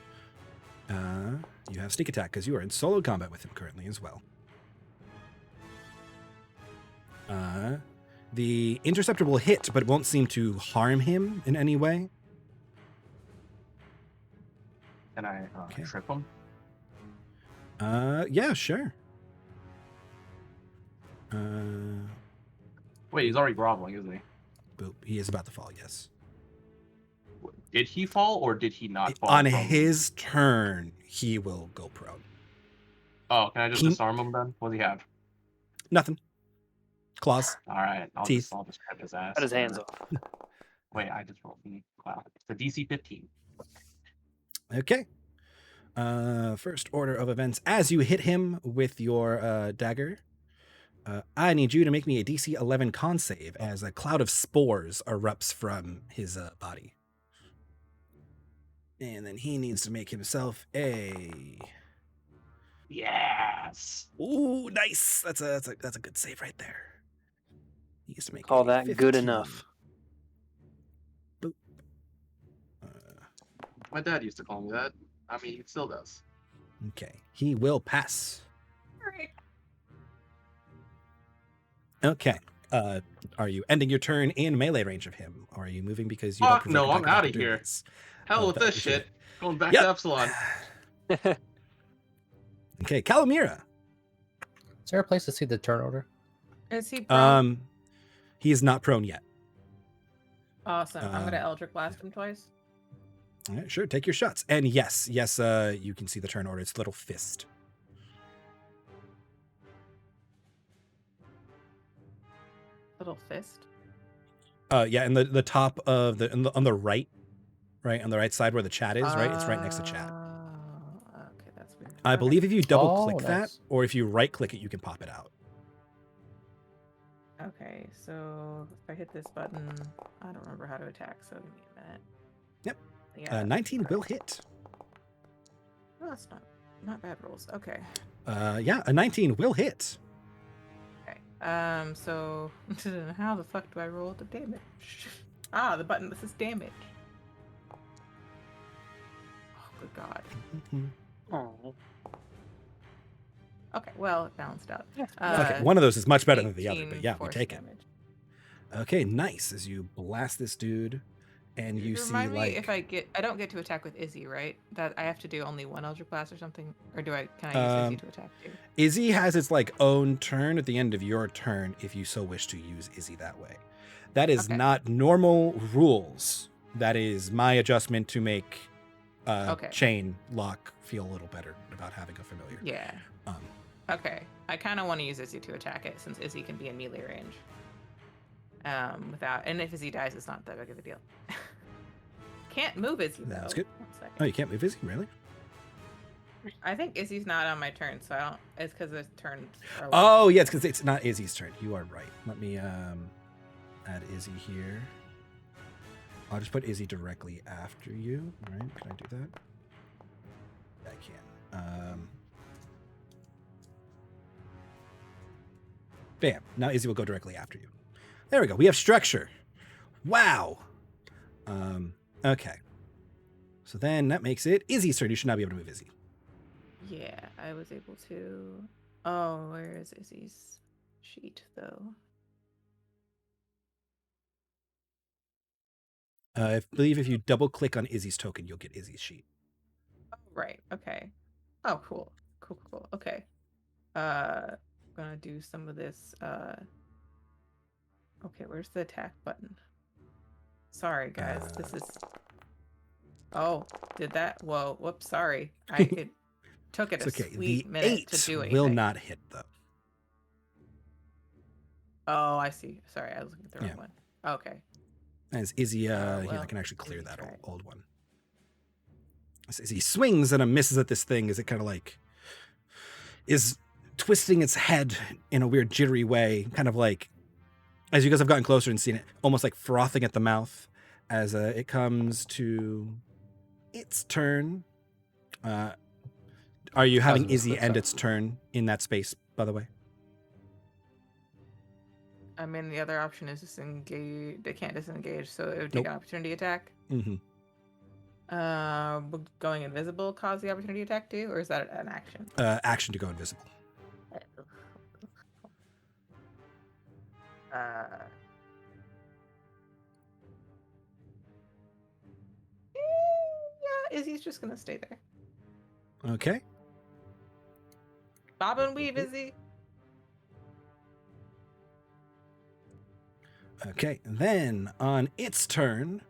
You have sneak attack because you are in solo combat with him currently as well. The interceptor will hit, but won't seem to harm him in any way. Can I trip him? Yeah, sure. Wait, he's already groveling, isn't he? Boop. He is about to fall, yes. Did he fall or did he not fall? On his turn, he will go prone. Oh, can I just disarm him then? What does he have? Nothing. Claws. All right, I'll Teeth. just rip his ass. Cut his hands off. Wait, I just rolled. Wow, it's a DC 15. Okay. First order of events. As you hit him with your dagger, I need you to make me a DC 11 con save as a cloud of spores erupts from his body. And then he needs to make himself a... Yes. Ooh, nice. That's a good save right there. He needs to make Call a that 15. good enough. Boop. My dad used to call me that. I mean, he still does. Okay. He will pass. Alright. Okay. Are you ending your turn in melee range of him? Or are you moving because you don't prefer No, to I'm talk about out of here. this? Hell with this shit. Going back to Epsilon. Okay, Calamira. Is there a place to see the turn order? Is he prone? He is not prone yet. Awesome. I'm gonna Eldritch Blast him twice. All right, sure, take your shots. And yes, you can see the turn order. It's little fist. Little fist. Yeah, in the top of on the right, on the right side where the chat is, right? It's right next to chat. Okay, that's weird. I believe if you double click that, nice. or if you right click it, you can pop it out. Okay, so if I hit this button, I don't remember how to attack, so give me a minute. Yep. Yeah. 19 will hit. Oh, that's not bad rolls. Okay. Yeah, a 19 will hit. Okay. So how the fuck do I roll the damage? The button that says damage. Oh, good God. Oh. Okay, well, it balanced out. Okay, one of those is much better than the other, but 18 yeah, we force take it. damage. Okay, nice. As you blast this dude, and you see Remind me like if I don't get to attack with Izzy, right? That I have to do only one Eldritch Blast or something, or can I use Izzy to attack too? Izzy has its like own turn at the end of your turn if you so wish to use Izzy that way. That is Okay. not normal rules. That is my adjustment to make chain lock feel a little better about having a familiar. Yeah. Okay. I kind of want to use Izzy to attack it since Izzy can be in melee range. And if Izzy dies, it's not that big of a deal. Can't move Izzy though. That's good. 1 second. Oh, you can't move Izzy, really? I think Izzy's not on my turn, so I don't. It's because the turns are. Oh, yeah, it's because it's not Izzy's turn. You are right. Let me add Izzy here. I'll just put Izzy directly after you. Right? Can I do that? Yeah, I can. Bam. Now Izzy will go directly after you. There we go. We have structure. Wow. Okay. So then that makes it Izzy's turn. You should now be able to move Izzy. Yeah, I was able to. Oh, where is Izzy's sheet though? I believe if you double click on Izzy's token, you'll get Izzy's sheet. Oh, right. Okay. Oh, cool. Cool. Okay. Gonna do some of this. Okay, where's the attack button? Sorry, guys. This is. Oh, did that? Whoa. Whoops. Sorry. It took it It's a okay. sweet The minute 8 to do anything. will not hit, though. Oh, I see. Sorry, I was looking at the wrong one. Okay. As Izzy, here, well, I can actually clear Izzy that tried. old one. As Izzy swings and misses at this thing as it kind of like is twisting its head in a weird jittery way, kind of like, as you guys have gotten closer and seen it, almost like frothing at the mouth as it comes to its turn. Are you having Izzy end its turn in that space, by the way? I mean, the other option is disengage. They can't disengage, so it would take an opportunity attack. Mm-hmm. Would going invisible cause the opportunity attack too, or is that an action? Action to go invisible. Yeah, Izzy's just gonna stay there. Okay. Bob and weave, Izzy. Okay, then on its turn,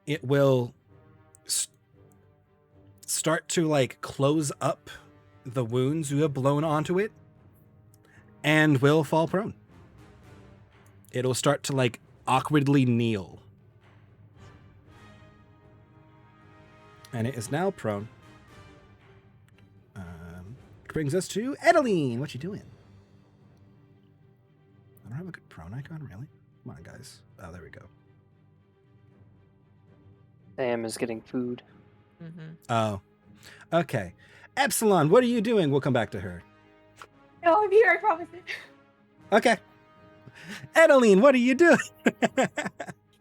it will start to like close up the wounds you have blown onto it and will fall prone. It'll start to like awkwardly kneel. And it is now prone. Brings us to Edeline. What you doing? I don't have a good prone icon, really? Come on, guys. Oh, there we go. Sam is getting food. Mm-hmm. Oh, okay. Epsilon, what are you doing? We'll come back to her. No, I'm here, I promise. Okay. Edeline, what are you doing?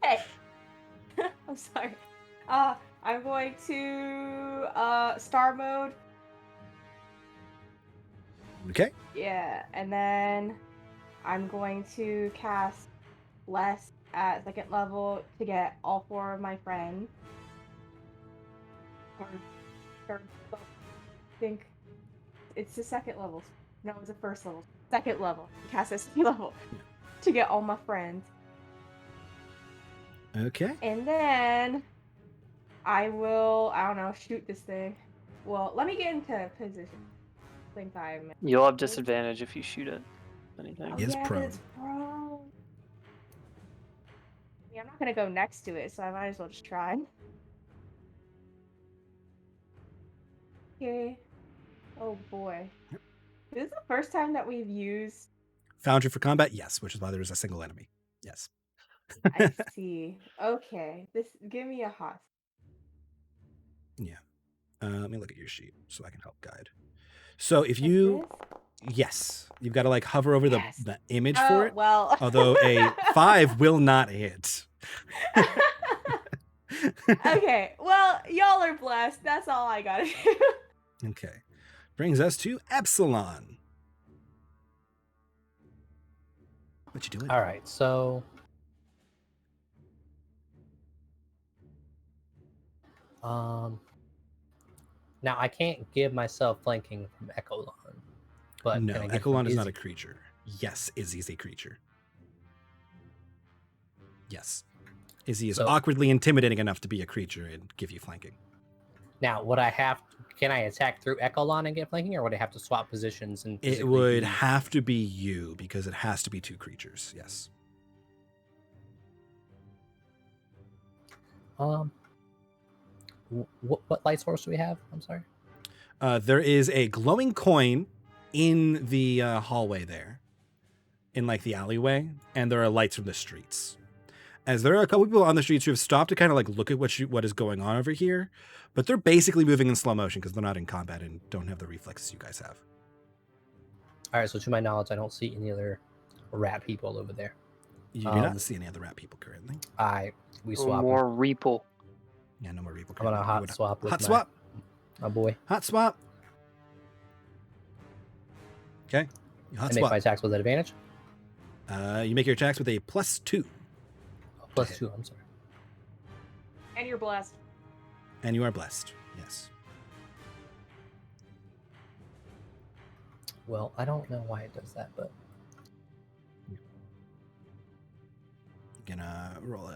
Hey. I'm sorry. I'm going to star mode. Okay. Yeah, and then I'm going to cast Bless at 2nd level to get all 4 of my friends. Or I think it's the 2nd level. No, it's the 1st level. 2nd level. Cast at 2nd level to get all my friends. Okay. And then I will, I don't know, shoot this thing. Well, let me get into position. I think I'm... You'll have disadvantage if you shoot at anything. Oh, He is yeah, prone. it's prone. Yeah, I'm not gonna go next to it, so I might as well just try. Okay. Oh boy. This is the first time that we've used... Foundry for combat? Yes, which is why there is a single enemy. Yes. I see. Okay. Give me a hot. Yeah. Let me look at your sheet so I can help guide. So if you... This? Yes. You've got to like hover over Yes. the image for it. Well. Although a 5 will not hit. Okay. Well, y'all are blessed. That's all I gotta do. Okay. Brings us to Epsilon. What you doing? All right, so now I can't give myself flanking from Echolon, but No, can I get Echolon from is not a Izzy? creature. Yes, Izzy's a creature. Yes. Izzy is So- awkwardly intimidating enough to be a creature and give you flanking. Now, would I have? Can I attack through Echolon and get flanking, or would I have to swap positions and? It physically would be- have to be you because it has to be 2 creatures. Yes. What light source do we have? I'm sorry. There is a glowing coin in the hallway there, in like the alleyway, and there are lights from the streets. As there are a couple people on the streets who have stopped to kind of like look at what is going on over here, but they're basically moving in slow motion because they're not in combat and don't have the reflexes you guys have. All right, so to my knowledge, I don't see any other rat people over there. You do not see any other rat people currently. We No swap. more Reaple. Yeah, no more people I'm gonna currently. hot swap with Hot swap. my boy. Hot swap. Okay. You hot I make swap. my attacks with advantage. You make your attacks with a +2. +2. I'm sorry. And you're blessed. And you are blessed. Yes. Well, I don't know why it does that, but You're gonna roll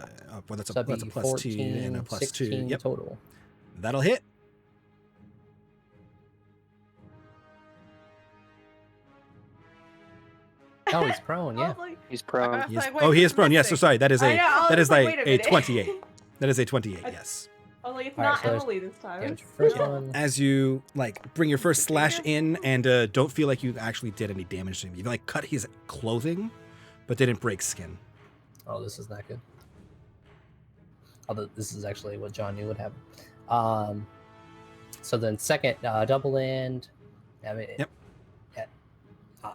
well, that's a that'd +2 be 14, and a +2. 16 Yep. total. That'll hit. Oh, he's prone. I Yeah. was like, He's prone. I was like, Oh, wait, he is what's prone. Yes, so missing? sorry. That is I know, I that was is like, like wait a a minute. 28. That is a 28. Yes. I was like, it's All right, not so there's Emily this time. damage It's first Rachel. one. As you like bring your first slash in and don't feel like you actually did any damage to him. You like cut his clothing, but didn't break skin. Oh, this is not good. Although this is actually what John knew would happen. So then second double end. I mean, Yep.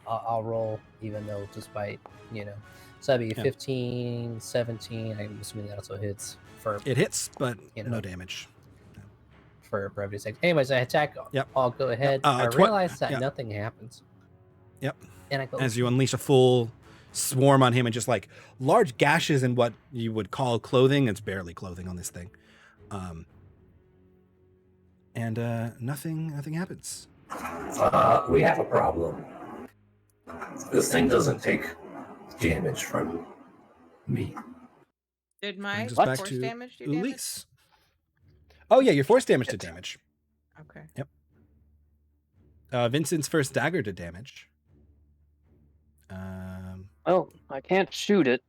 I'll roll, even though despite, so that'd be Yeah. 15, 17. I'm assuming that also hits for It hits, but You know. no damage. for brevity's sake. Anyways, I attack. Yep. I'll go ahead. I tw- realize that yeah. nothing happens. Yep. And I go, As you unleash a full swarm on him and just like large gashes in what you would call clothing. It's barely clothing on this thing. And nothing happens. We have a problem. This thing doesn't take damage from me. Did my Brings us What? back force to damage do damage? Elise. Oh yeah, your force damage did damage. Okay. Vincent's first dagger did damage. Oh, I can't shoot it.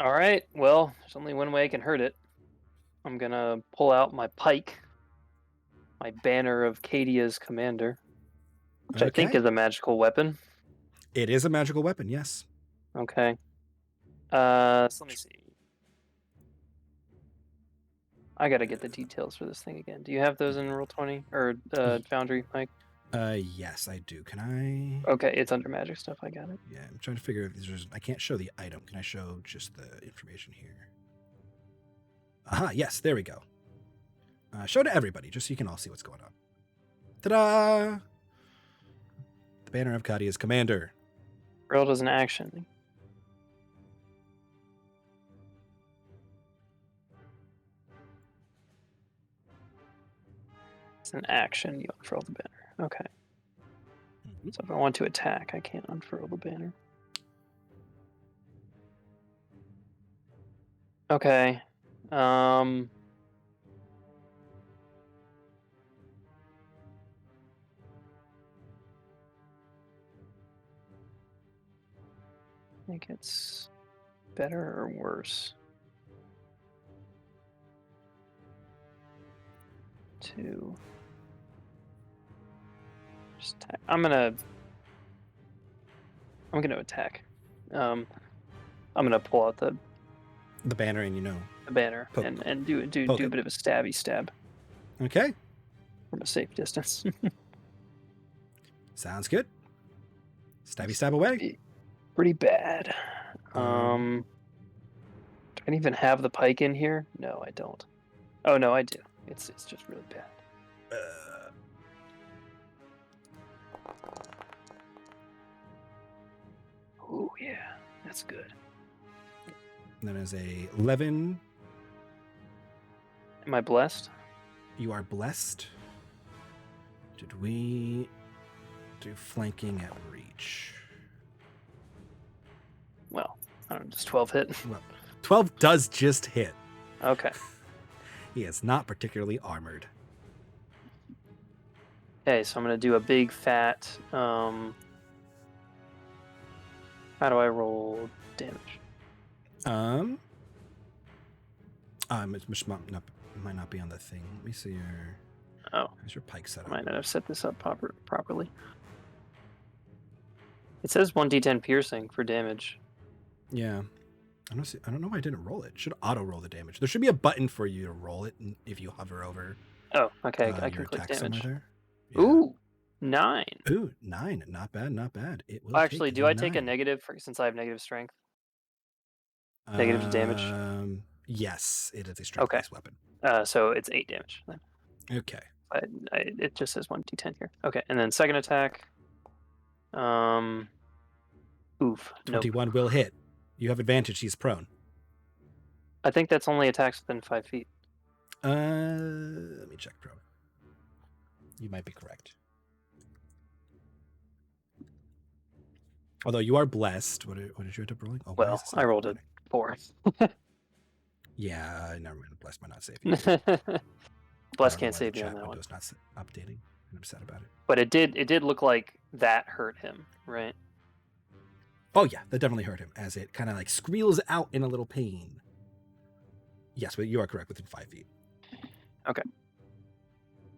All right. Well, there's only one way I can hurt it. I'm gonna pull out my pike, my banner of Cadia's commander, which I think Okay. is a magical weapon. It is a magical weapon, yes. Okay. So let me see. I gotta get the details for this thing again. Do you have those in Roll20 or Foundry, Mike? Yes, I do. Can I? Okay, it's under magic stuff. I got it. Yeah, I'm trying to figure if there's. I can't show the item. Can I show just the information here? Aha, yes, there we go. Show to everybody, just so you can all see what's going on. Ta-da! The banner of Cadia's commander. Roll does an action. It's an action. You unfurl the banner. Okay. So if I want to attack, I can't unfurl the banner. Okay. I think it's better or worse to just attack. I'm gonna attack. I'm gonna pull out the The banner, and banner Poke. and do a Poke bit it. of a stabby stab Okay, from a safe distance. sounds good. Stabby stab away. Pretty bad. Um, Do I even have the pike in here? No, I don't. Oh no, I do. It's just really bad. Oh yeah, that's good. That is a 11. Am I blessed? You are blessed. Did we do flanking at reach? Well, I don't know. Does 12 hit? Well, 12 does just hit. Okay. He is not particularly armored. Okay, so I'm gonna do a big fat. How do I roll damage? It might not be on the thing. Let me see your. Oh, How's your pike set I up? might not have set this up properly. It says 1d10 piercing for damage. Yeah. I don't know why I didn't roll it. Should auto roll the damage. There should be a button for you to roll it if you hover over. Oh, okay. I your can click attack somewhere damage. there. Yeah. Ooh, 9. Ooh, 9. Not bad, not bad. It will Actually, take do the I take a 9. negative since I have negative strength? Negative to damage? Yes, it is a Okay. strength-based weapon. So it's 8 damage then. Okay. It just says 1d10 here. Okay, and then second attack. Oof. Nope. 21 will hit. You have advantage. He's prone. I think that's only attacks within 5 feet. Let me check prone. You might be correct. Although you are blessed. What did you end up rolling? Oh, Well, I rolled a 4. Yeah, never mind. Blessed might not save you. Bless can't save me on that one. Window's not updating. I'm upset about it. But it did look like that hurt him, right? Oh yeah, that definitely hurt him as it kind of like squeals out in a little pain. Yes, but you are correct, within 5 feet. Okay.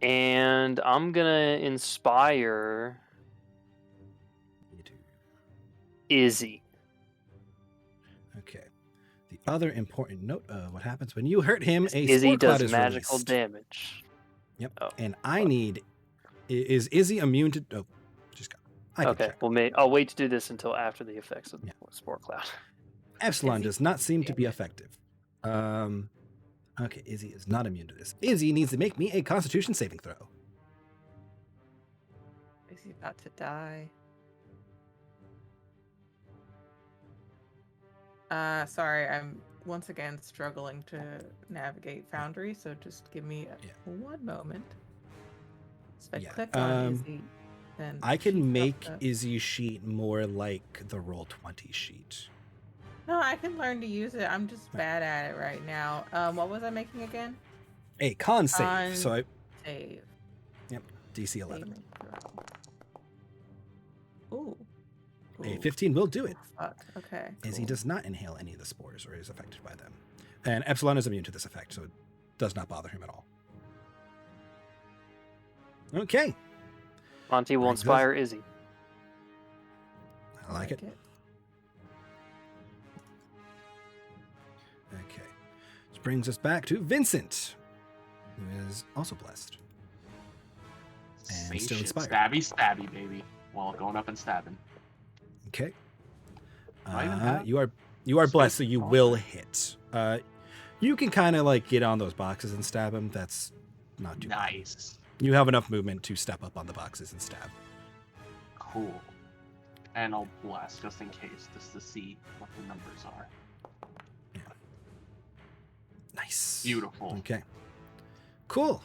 And I'm gonna inspire Izzy. Okay. The other important note of what happens when you hurt him, a Izzy spore cloud does is magical released. damage. Yep. Oh, and I need... Is Izzy immune to... Oh, just go. I can okay, check. well, I'll wait to do this until after the effects of the spore cloud. Epsilon does not seem to be effective. Okay, Izzy is not immune to this. Izzy needs to make me a Constitution saving throw. Is he about to die? Sorry, I'm once again struggling to navigate Foundry, so just give me one moment. So if I click on Izzy, then I she can make pops up. Izzy's sheet more like the Roll20 sheet. No, I can learn to use it. I'm just bad at it right now. What was I making again? A con save. So I... Save. Yep, DC 11. Ooh. A 15 will do it. Fuck. Okay. Izzy does not inhale any of the spores or is affected by them. And Epsilon is immune to this effect, so it does not bother him at all. Okay. Monty will inspire Izzy. I like it. Okay. This brings us back to Vincent, who is also blessed. And still inspired. Stabby, baby. While going up and stabbing. Okay. I even have You are blessed, so you will hit. You can kind of like get on those boxes and stab him. That's not too nice. Bad. You have enough movement to step up on the boxes and stab. Cool. And I'll bless just in case, just to see what the numbers are. Yeah. Nice. Beautiful. Okay. Cool.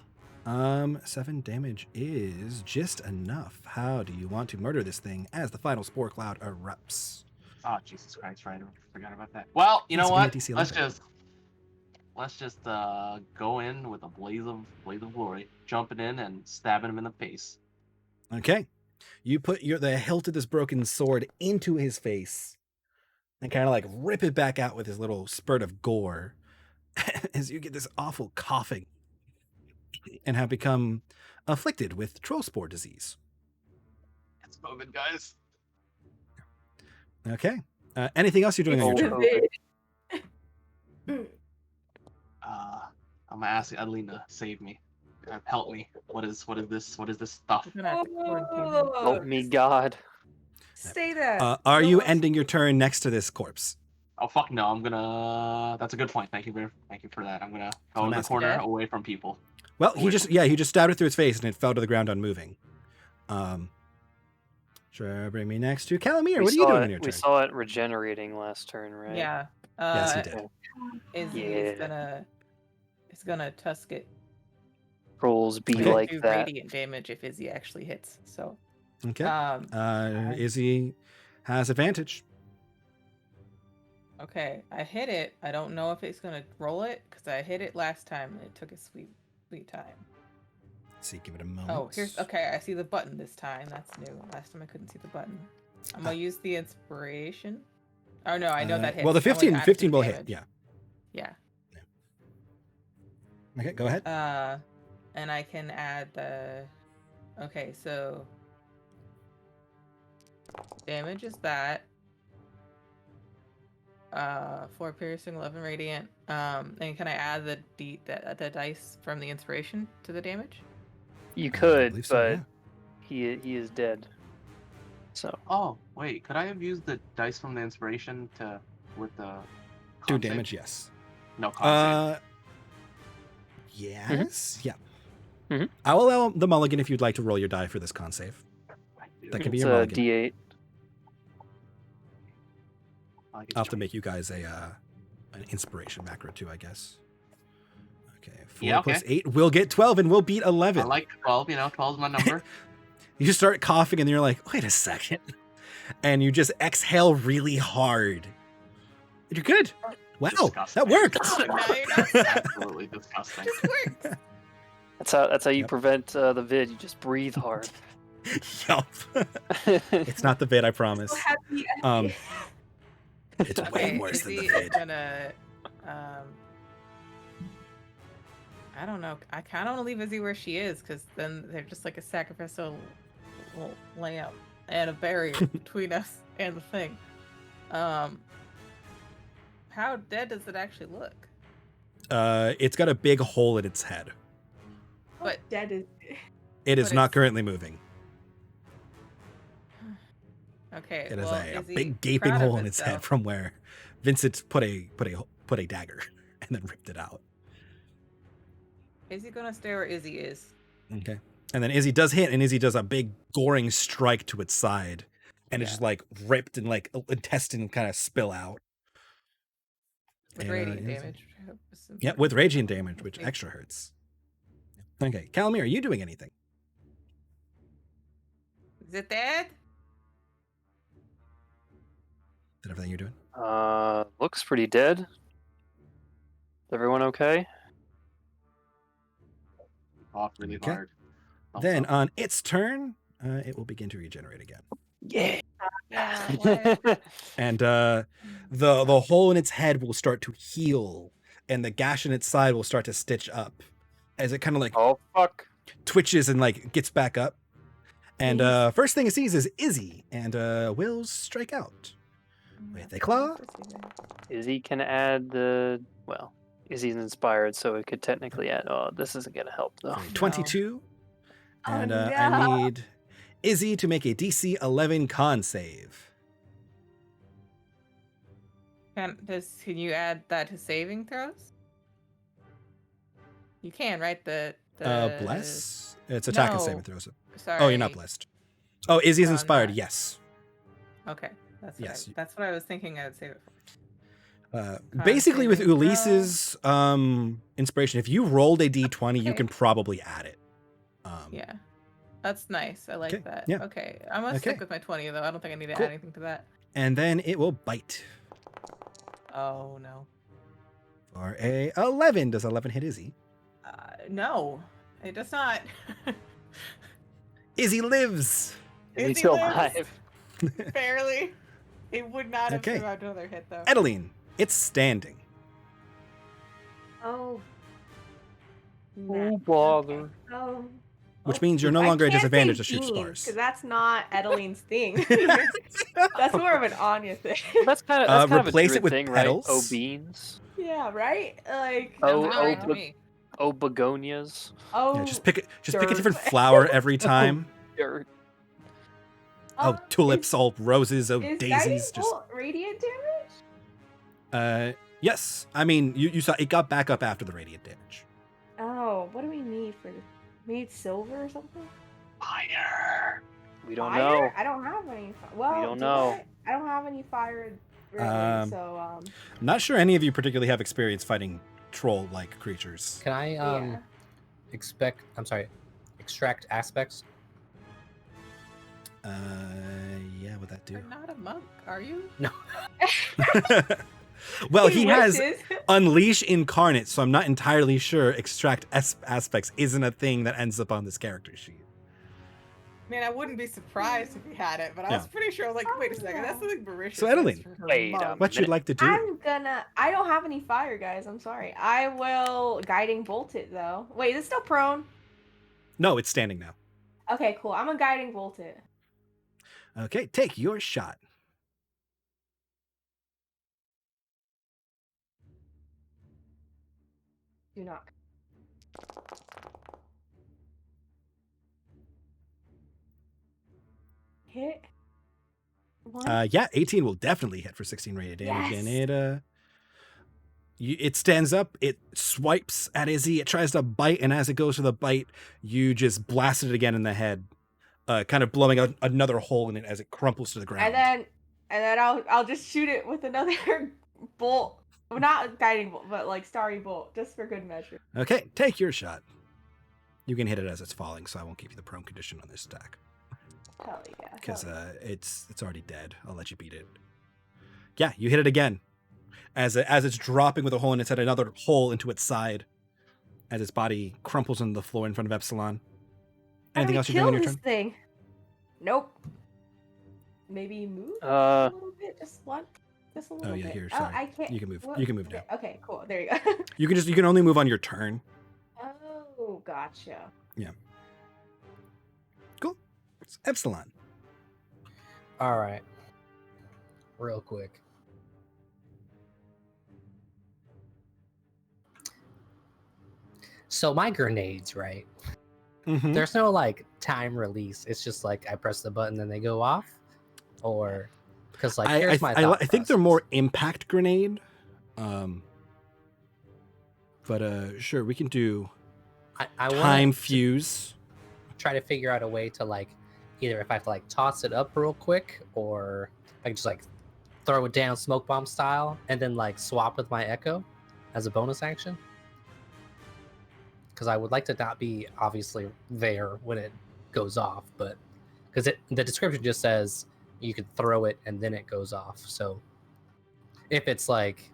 7 damage is just enough. How do you want to murder this thing as the final spore cloud erupts? Oh, Jesus Christ, right. I forgot about that. Well, you know what? Let's just go in with a blaze of glory, jumping in and stabbing him in the face. Okay. You put the hilt of this broken sword into his face and kind of like rip it back out with his little spurt of gore as you get this awful coughing and have become afflicted with troll spore disease. It's COVID, guys. Okay. Anything else you're doing on your turn? I'm gonna ask Adeline to save me. Help me. What is this? What is this stuff? Help me, God. Say that. Are you ending your turn next to this corpse? Oh fuck no! I'm gonna. That's a good point. Thank you for that. I'm gonna go in the corner away from people. Well, he just stabbed it through its face and it fell to the ground unmoving. Sure, bring me next to Calamir. What are you doing on your turn? We saw it regenerating last turn, right? Yeah. Yes, he did. It's gonna tusk it. Rolls be like do that. Radiant damage if Izzy actually hits. So. Okay. Izzy has advantage. Okay, I hit it. I don't know if it's gonna roll it because I hit it last time and it took a sweet time. Let's see, give it a moment. Oh, okay. I see the button this time. That's new. Last time I couldn't see the button. I'm gonna use the inspiration. Oh no, I know that hits. Well, the 15 will hit. Yeah. Yeah. Okay, go ahead. And I can add the. Okay, so damage is that. 4 piercing, 11 radiant. And can I add the dice from the inspiration to the damage? You could, so, but yeah. he is dead. So Oh, wait. Could I have used the dice from the inspiration with the Do con damage, save? yes. No, con Yes. Yeah. Mhm. I'll allow the mulligan if you'd like to roll your die for this con save. save. That can be it's your a mulligan. D8. I get I'll have to joined. make you guys an inspiration macro too, I guess. Okay. 4 Yeah, plus okay. 8 will get 12 and we'll beat 11. I like 12. 12 is my number. You just start coughing and you're like, wait a second. And you just exhale really hard. You're good. Wow, Disgusting. that worked. Now you're not Absolutely disgusting. just works. That's how you Yep. prevent the vid. You just breathe hard. Yup. It's not the vid, I promise. So happy. It's way Okay, worse than the Izzy is vid. gonna I don't know. I kind of want to leave Izzy where she is, because then they're just like a sacrificial lamp and a barrier between us and the thing. How dead does it actually look? It's got a big hole in its head. But- Dead is. It is But not it's- currently moving. Okay, It is well, a is he big gaping proud of hole in its head himself? from where Vincent put a dagger and then ripped it out. Is he gonna stay where Izzy is? Okay. And then Izzy does hit, and Izzy does a big goring strike to its side. And it's Yeah. just like ripped and like intestine kind of spill out. With And, radiant Izzy- damage. which I hope is Yeah, important. with radiant damage, which Okay. extra hurts. Okay. Calamir, are you doing anything? Is it dead? Is that everything you're doing? Looks pretty dead. Is everyone okay? Off really Okay. hard. Then Also, on its turn, it will begin to regenerate again. Yeah. Yeah. what? And the hole in its head will start to heal, and the gash in its side will start to stitch up as it kind of like Oh fuck. twitches and like gets back up. And Please. first thing it sees is Izzy, and will strike out with a claw. Izzy can add Izzy's inspired, so it could technically add. Oh, this isn't gonna help though. 22. Oh, And no. I need Izzy to make a DC 11 con save. Can you add that to saving throws? You can, right? The Bless? It's attack and no. saving throws. Sorry. Oh, you're not blessed. Oh, Izzy's No, I'm inspired. not. Yes. Okay, that's what Yes. that's what I was thinking. I would save it for. Basically, with saving throw. Ulise's inspiration, if you rolled a d20, you Okay. can probably add it. Yeah, that's nice. I like Okay, that. yeah. Okay, I'm gonna Okay. stick with my 20 though. I don't think I need to Cool. add anything to that. And then it will bite Oh no. for a 11. Does 11 hit Izzy? No, it does not. Izzy lives. Izzy's Izzy still lives. alive. Barely. It would not have Okay. survived another hit though. Edeline, it's standing. Oh. Oh bother. Oh. Which means you're no longer at disadvantage to shoot spars. Because that's not Edeline's thing. That's more of an Anya thing. That's kind of Replace a it with thing, petals. right? Oh beans. Yeah, right? Like, Oh, Sounds oh, alright to but- me. Oh begonias. oh, Yeah, just pick a dirt. different flower every time. Dirt. Oh, tulips, all roses, oh Is daisies. Guiding Bolt radiant damage? Yes. I mean, you saw it got back up after the radiant damage. Oh, what do we need for this? We need silver or something? fire. We don't Fire? know. I don't have any. Well, don't do know. I don't have any fire. Really, so I'm not sure any of you particularly have experience fighting troll-like creatures. Can I yeah. extract aspects? Yeah, would that do? You're not a monk, are you? No. Well, he has wishes. Unleash Incarnate, so I'm not entirely sure Extract Aspects isn't a thing that ends up on this character sheet. Man, I wouldn't be surprised if he had it, but I was Yeah. pretty sure. I was like, wait a second, yeah. that's something Barisha So, says Edeline, for her wait a monk. What you'd like to do? I don't have any fire, guys. I'm sorry. I will guiding bolt it though. Wait, is it still prone? No, it's standing now. Okay, cool. I'm a guiding bolt it. Okay, take your shot. Do not. hit? One? Yeah, 18 will definitely hit for 16 radiant damage, Yes. and it stands up, it swipes at Izzy, it tries to bite, and as it goes to the bite, you just blast it again in the head, kind of blowing out another hole in it as it crumples to the ground. And then I'll just shoot it with another bolt. Well, not guiding bolt, but like starry bolt, just for good measure. Okay, take your shot. You can hit it as it's falling, so I won't give you the prone condition on this stack. Hell yeah. Because it's already dead. I'll let you beat it. Yeah, you hit it again. As it's dropping with a hole in its head, another hole into its side. As its body crumples on the floor in front of Epsilon. Anything else you're doing on your turn? Thing? Nope. Maybe move a little bit, just one. Just a little Oh yeah, bit. here. Sorry. I can't. You can move. What? You can move now. Okay, cool. There you go. You can only move on your turn. Oh, gotcha. Yeah. Cool. It's Epsilon. All right. Real quick. So my grenades, right? Mm-hmm. There's no like time release. It's just like I press the button and they go off, or because like here's my. I think they're more impact grenade. But sure, we can do I time fuse. Try to figure out a way to like either if I have to like toss it up real quick, or I can just like throw it down smoke bomb style and then like swap with my echo as a bonus action. Because I would like to not be obviously there when it goes off, but because the description just says you can throw it and then it goes off. So if it's like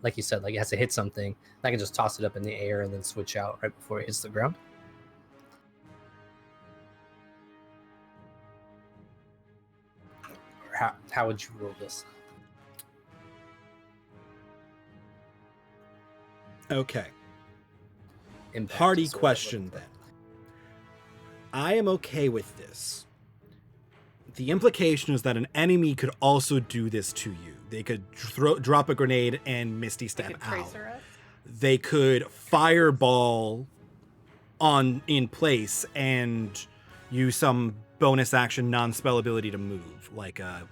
like you said, like it has to hit something, I can just toss it up in the air and then switch out right before it hits the ground. How would you roll this? Okay. Impact Party is what I question looked then. at. I am okay with this. The implication is that an enemy could also do this to you. They could drop a grenade and Misty Step out. They could fireball in place and use some bonus action non-spell ability to move, like a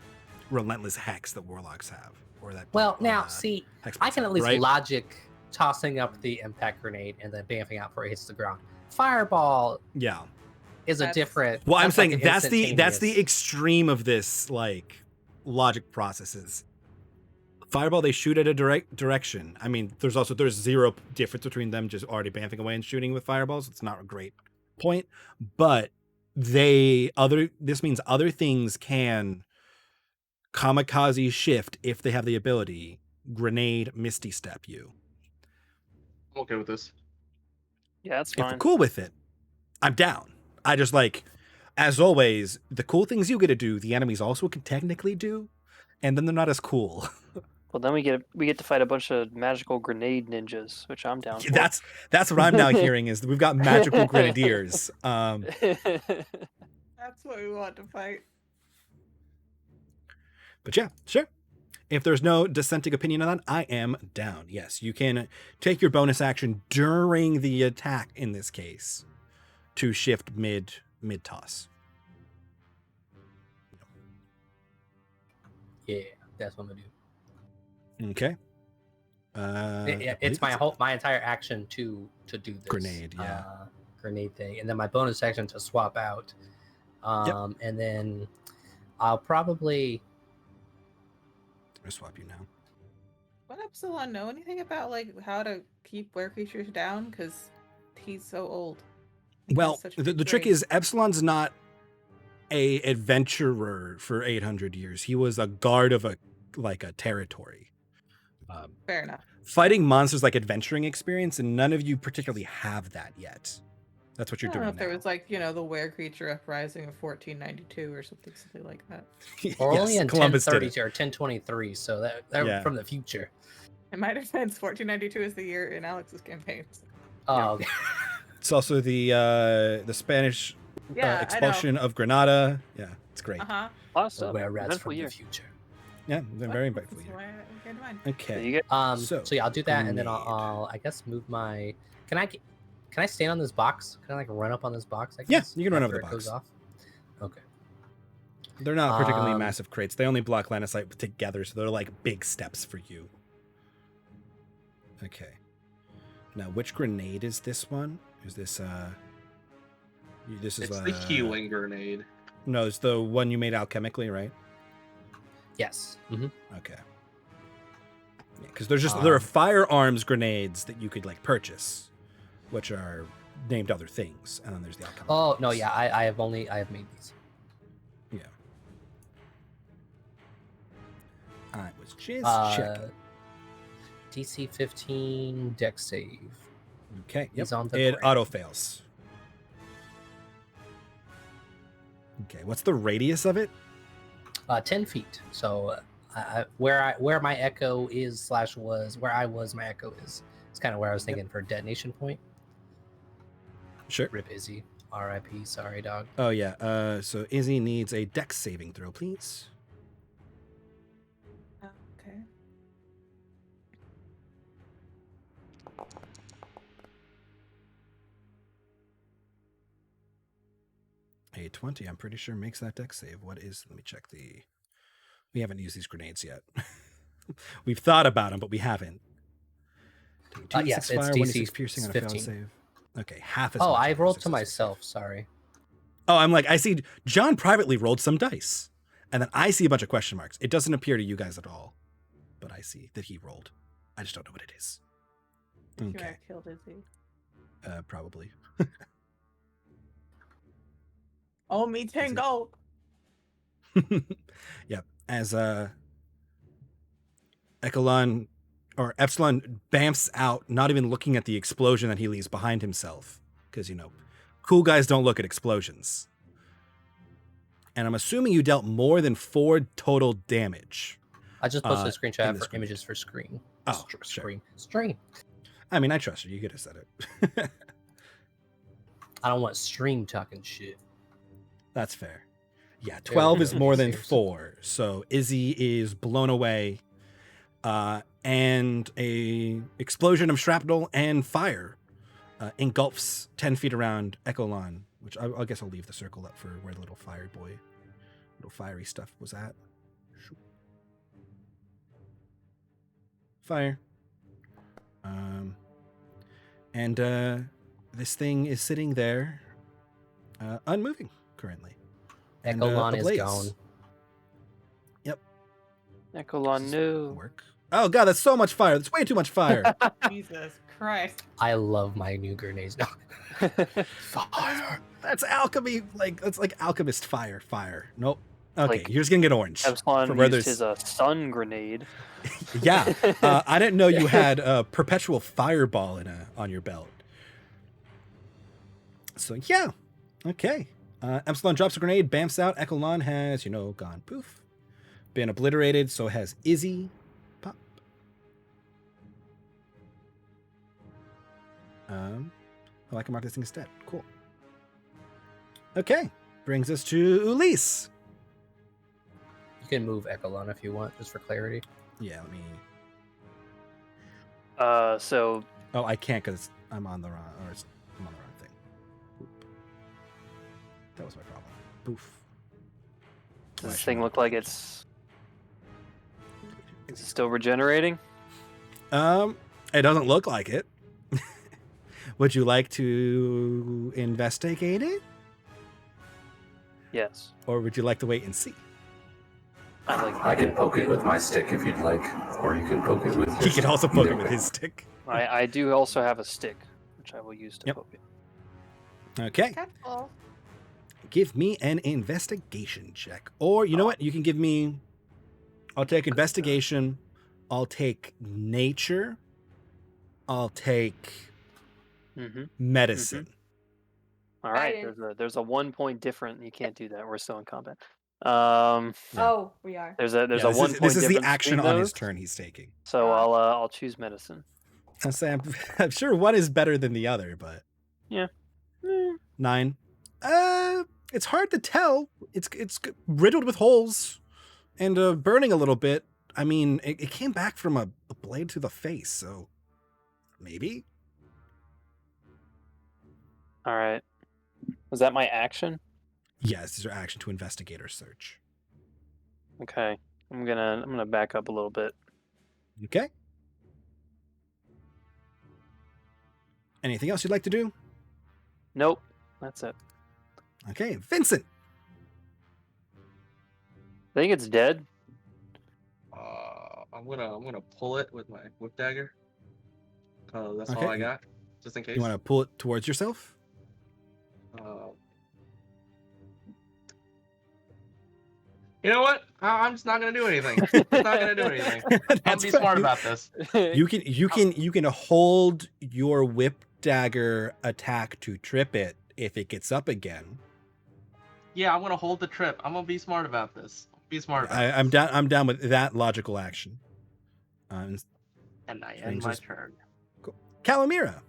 relentless hex that warlocks have, or that. Well, now see, I can at least right? logic tossing up the impact grenade and then bamfing out before it hits the ground. Fireball, yeah, is a different. Well, I'm saying like that's the instantaneous. extreme of this like logic processes. Fireball, they shoot at a direction. I mean, there's zero difference between them just already bamfing away and shooting with fireballs. It's not a great point, but this means other things can kamikaze shift if they have the ability. Grenade, Misty Step you. I'm okay with this. Yeah, that's If fine. you're cool with it, I'm down. I just like, as always, the cool things you get to do, the enemies also can technically do, and then they're not as cool. Well, then we get to fight a bunch of magical grenade ninjas, which I'm down for. That's what I'm now hearing is that we've got magical grenadiers. That's what we want to fight. But yeah, sure. If there's no dissenting opinion on that, I am down. Yes, you can take your bonus action during the attack in this case to shift mid toss. Yeah, that's what I'm gonna do. Okay. It's my entire action to do this Grenade, yeah. Grenade thing, and then my bonus action to swap out. And then I'll probably. I'm gonna swap you now. Would Epsilon know anything about like how to keep were creatures down? Because he's so old. Well, the trick is Epsilon's not a adventurer for 800 years. He was a guard of a territory. Fair enough. Fighting monsters like adventuring experience, and none of you particularly have that yet. That's what you're I don't doing know if now. there was like the were creature uprising of 1492 or something like that. Or Yes, only in Columbus did 1030 it. or 1023, so they're Yeah. from the future. In my defense, 1492 is the year in Alex's campaign. Oh, okay. It's also the Spanish Yeah, expulsion of Granada. Yeah, it's great. Uh-huh. Awesome. Where rats Eventful from year. the future. Yeah, they're very impactful. That's why I came to mind. So Okay. you get So yeah, I'll do that, and then Grenade. I'll I guess move my. Can I Can I stand on this box? Can I like run up on this box? I Yeah, guess, you can run over after the it goes box. off. Okay. They're not particularly Um, massive crates. They only block line of sight together, so they're like big steps for you. Okay. Now, which grenade is this one? Is this This is It's the healing grenade. No, it's the one you made alchemically, right? Yes. Mm-hmm. Okay. Because there are firearms grenades that you could like purchase, which are named other things, and then there's the alchemical. Oh no, ones. yeah, I have made these. Yeah. I was just checking. DC 15 dex save. Okay. He's Yep. on the It ground. auto fails. Okay. What's the radius of it? 10 feet. So where my echo is / was where I was, my echo is. It's kind of where I was thinking for detonation point. Sure. Rip Izzy. R.I.P. Sorry, dog. Oh yeah. So Izzy needs a dex saving throw, please. Okay. A 20, I'm pretty sure, makes that dex save. What is... Let me check the... We haven't used these grenades yet. We've thought about them, but we haven't. Yes, 2d6 it's fire, DC 1d6 piercing on a failed 15. save. Okay, half as Oh, much I on a rolled to successful myself. save. Sorry. Oh, I'm like, I see John privately rolled some dice. And then I see a bunch of question marks. It doesn't appear to you guys at all. But I see that he rolled. I just don't know what it is. Sure, Okay. I killed Izzy. Probably. Oh, me 10 gold. Yep. As Echelon or Epsilon bamfs out, not even looking at the explosion that he leaves behind himself. Because, cool guys don't look at explosions. And I'm assuming you dealt more than 4 total damage. I just posted a in screenshot this for images for screen. Oh, sure. Stream. I mean, I trust you. You could have said it. I don't want stream talking shit. That's fair. Yeah, 12 is go. more than Seriously. 4. So Izzy is blown away. And a explosion of shrapnel and fire engulfs 10 feet around Echolon, which I guess I'll leave the circle up for where the little little fiery stuff was at. Fire. And this thing is sitting there, unmoving currently. And, Echolon is ablaze. gone. Echolon, no. Work. Oh god, that's so much fire. That's way too much fire. Jesus Christ. I love my new grenades now. Fire. That's alchemy. That's like alchemist fire. Fire. Nope. Okay, Like, you're just gonna get orange. Epsilon From where used there's- his sun grenade. Yeah. I didn't know you had a perpetual fireball on your belt. So yeah. Okay. Epsilon drops a grenade, bamfs out. Echelon has, gone poof. Been obliterated, so has Izzy. Pop. I can mark this thing as dead. Cool. Okay. Brings us to Ulysse. You can move Echolon if you want, just for clarity. Yeah, let me... So Oh, I can't because I'm on the wrong... I'm on the wrong thing. Boop. That was my problem. Boof. does this thing look like is it still regenerating? It doesn't look like it. Would you like to investigate it? Yes. Or would you like to wait and see? I like. I can poke it with my stick if you'd like, or you can poke it with. He your can also stick. poke Either it with way. his stick. I do also have a stick, which I will use to Yep. poke it. Okay. Careful. Give me an investigation check. Or, you know what? You can give me... I'll take investigation. I'll take nature. I'll take Mm-hmm. medicine. All right. didn't- There's a 1 point difference. You can't do that. We're still in combat. Yeah. Oh, we are. There's a Yeah, one point this is the difference action between on his those, turn he's taking. So I'll choose medicine. I'll say I'm sure one is better than the other, but... Yeah. 9. It's hard to tell. It's riddled with holes and burning a little bit. I mean, it came back from a blade to the face, so maybe. All right. Was that my action? Yes, this is your action to investigate or search. Okay. I'm gonna back up a little bit. Okay. Anything else you'd like to do? Nope. That's it. Okay, Vincent. I think it's dead. I'm gonna pull it with my whip dagger. That's all Okay. I got, just in case. You want to pull it towards yourself? You know what? I'm just not gonna do anything. Just not gonna do anything. I'll That's be fine. smart about this. You can hold your whip dagger attack to trip it if it gets up again. Yeah, I'm gonna hold the trip. I'm gonna be smart about this. Be smart about I'm this. down. I'm down with that logical action. And I end my turn. Cool. Calamira.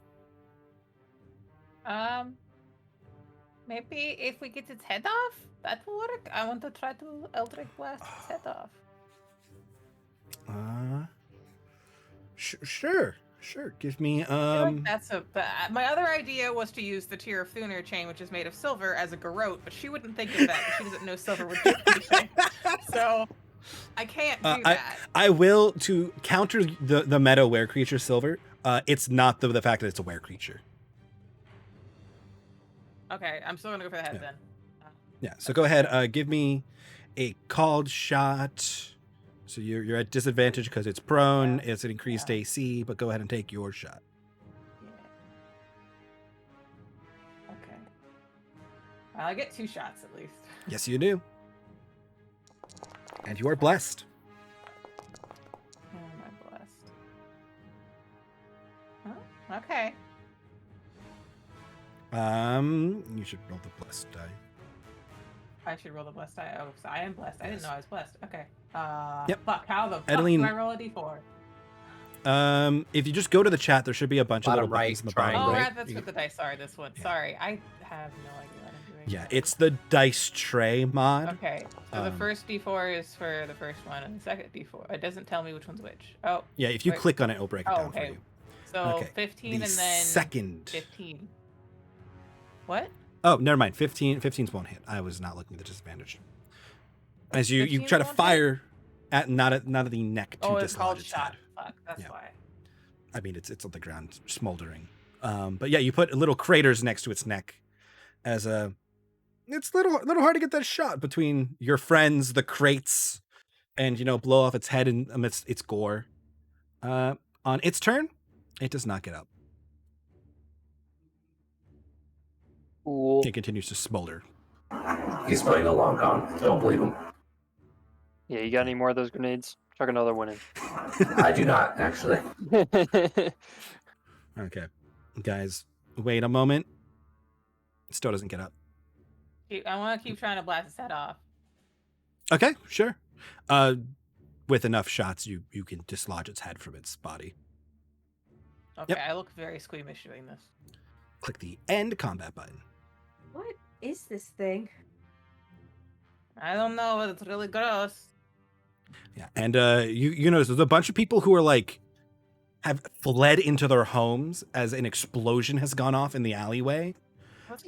Maybe if we get its head off, that will work. I want to try to Eldritch Blast its head off. Sure. Give me I feel like that's my other idea was to use the Tear of Thuner chain, which is made of silver, as a garrote, but she wouldn't think of that. She doesn't know silver would do anything. So I can't do that. I will, to counter the meta were creature silver. It's not the fact that it's a were creature. Okay, I'm still gonna go for the head then. Yeah. So go ahead. Give me a called shot. So you're at disadvantage because it's prone. It's an increased AC, but go ahead and take your shot. Yeah. Okay. Well, I get 2 shots at least. Yes, you do. And you are blessed. Am I blessed? Huh? Okay. You should roll the blessed die. I should roll the blessed die. Oh, so I am blessed. I didn't know I was blessed. Okay. Yep. Fuck, how the fuck Adeline, do I roll a d4? If you just go to the chat, there should be a bunch of Bottom little buttons in the bottom Oh, right. right, that's with the dice. Sorry, this one. Yeah. Sorry, I have no idea what I'm doing. Yeah, it's the dice tray mod. Okay, so the first d4 is for the first one, and the second d4. It doesn't tell me which one's which. Oh. Yeah, if you wait. click on it, it'll break it down okay. for you. So Okay. 15 The and then second. 15. What? Oh, never mind. 15's won't hit. I was not looking at the disadvantage. As you 15 try to won't fire at not at the neck to Oh, it's called dislodge its shot. head. Fuck, that's Yeah. why. I mean, it's on the ground, smoldering. But yeah, you put little craters next to its neck, as a. It's little hard to get that shot between your friends, the crates, and blow off its head amidst its gore. On its turn, it does not get up. Cool. It continues to smolder. He's probably no long gone. Don't believe him. Yeah, you got any more of those grenades? Chuck another one in. I do not, actually. Okay, guys, wait a moment. Still doesn't get up. I want to keep trying to blast its head off. Okay, sure. With enough shots, you can dislodge its head from its body. Okay, Yep. I look very squeamish doing this. Click the end combat button. What is this thing? I don't know, but it's really gross. Yeah, and you notice there's a bunch of people who are have fled into their homes as an explosion has gone off in the alleyway,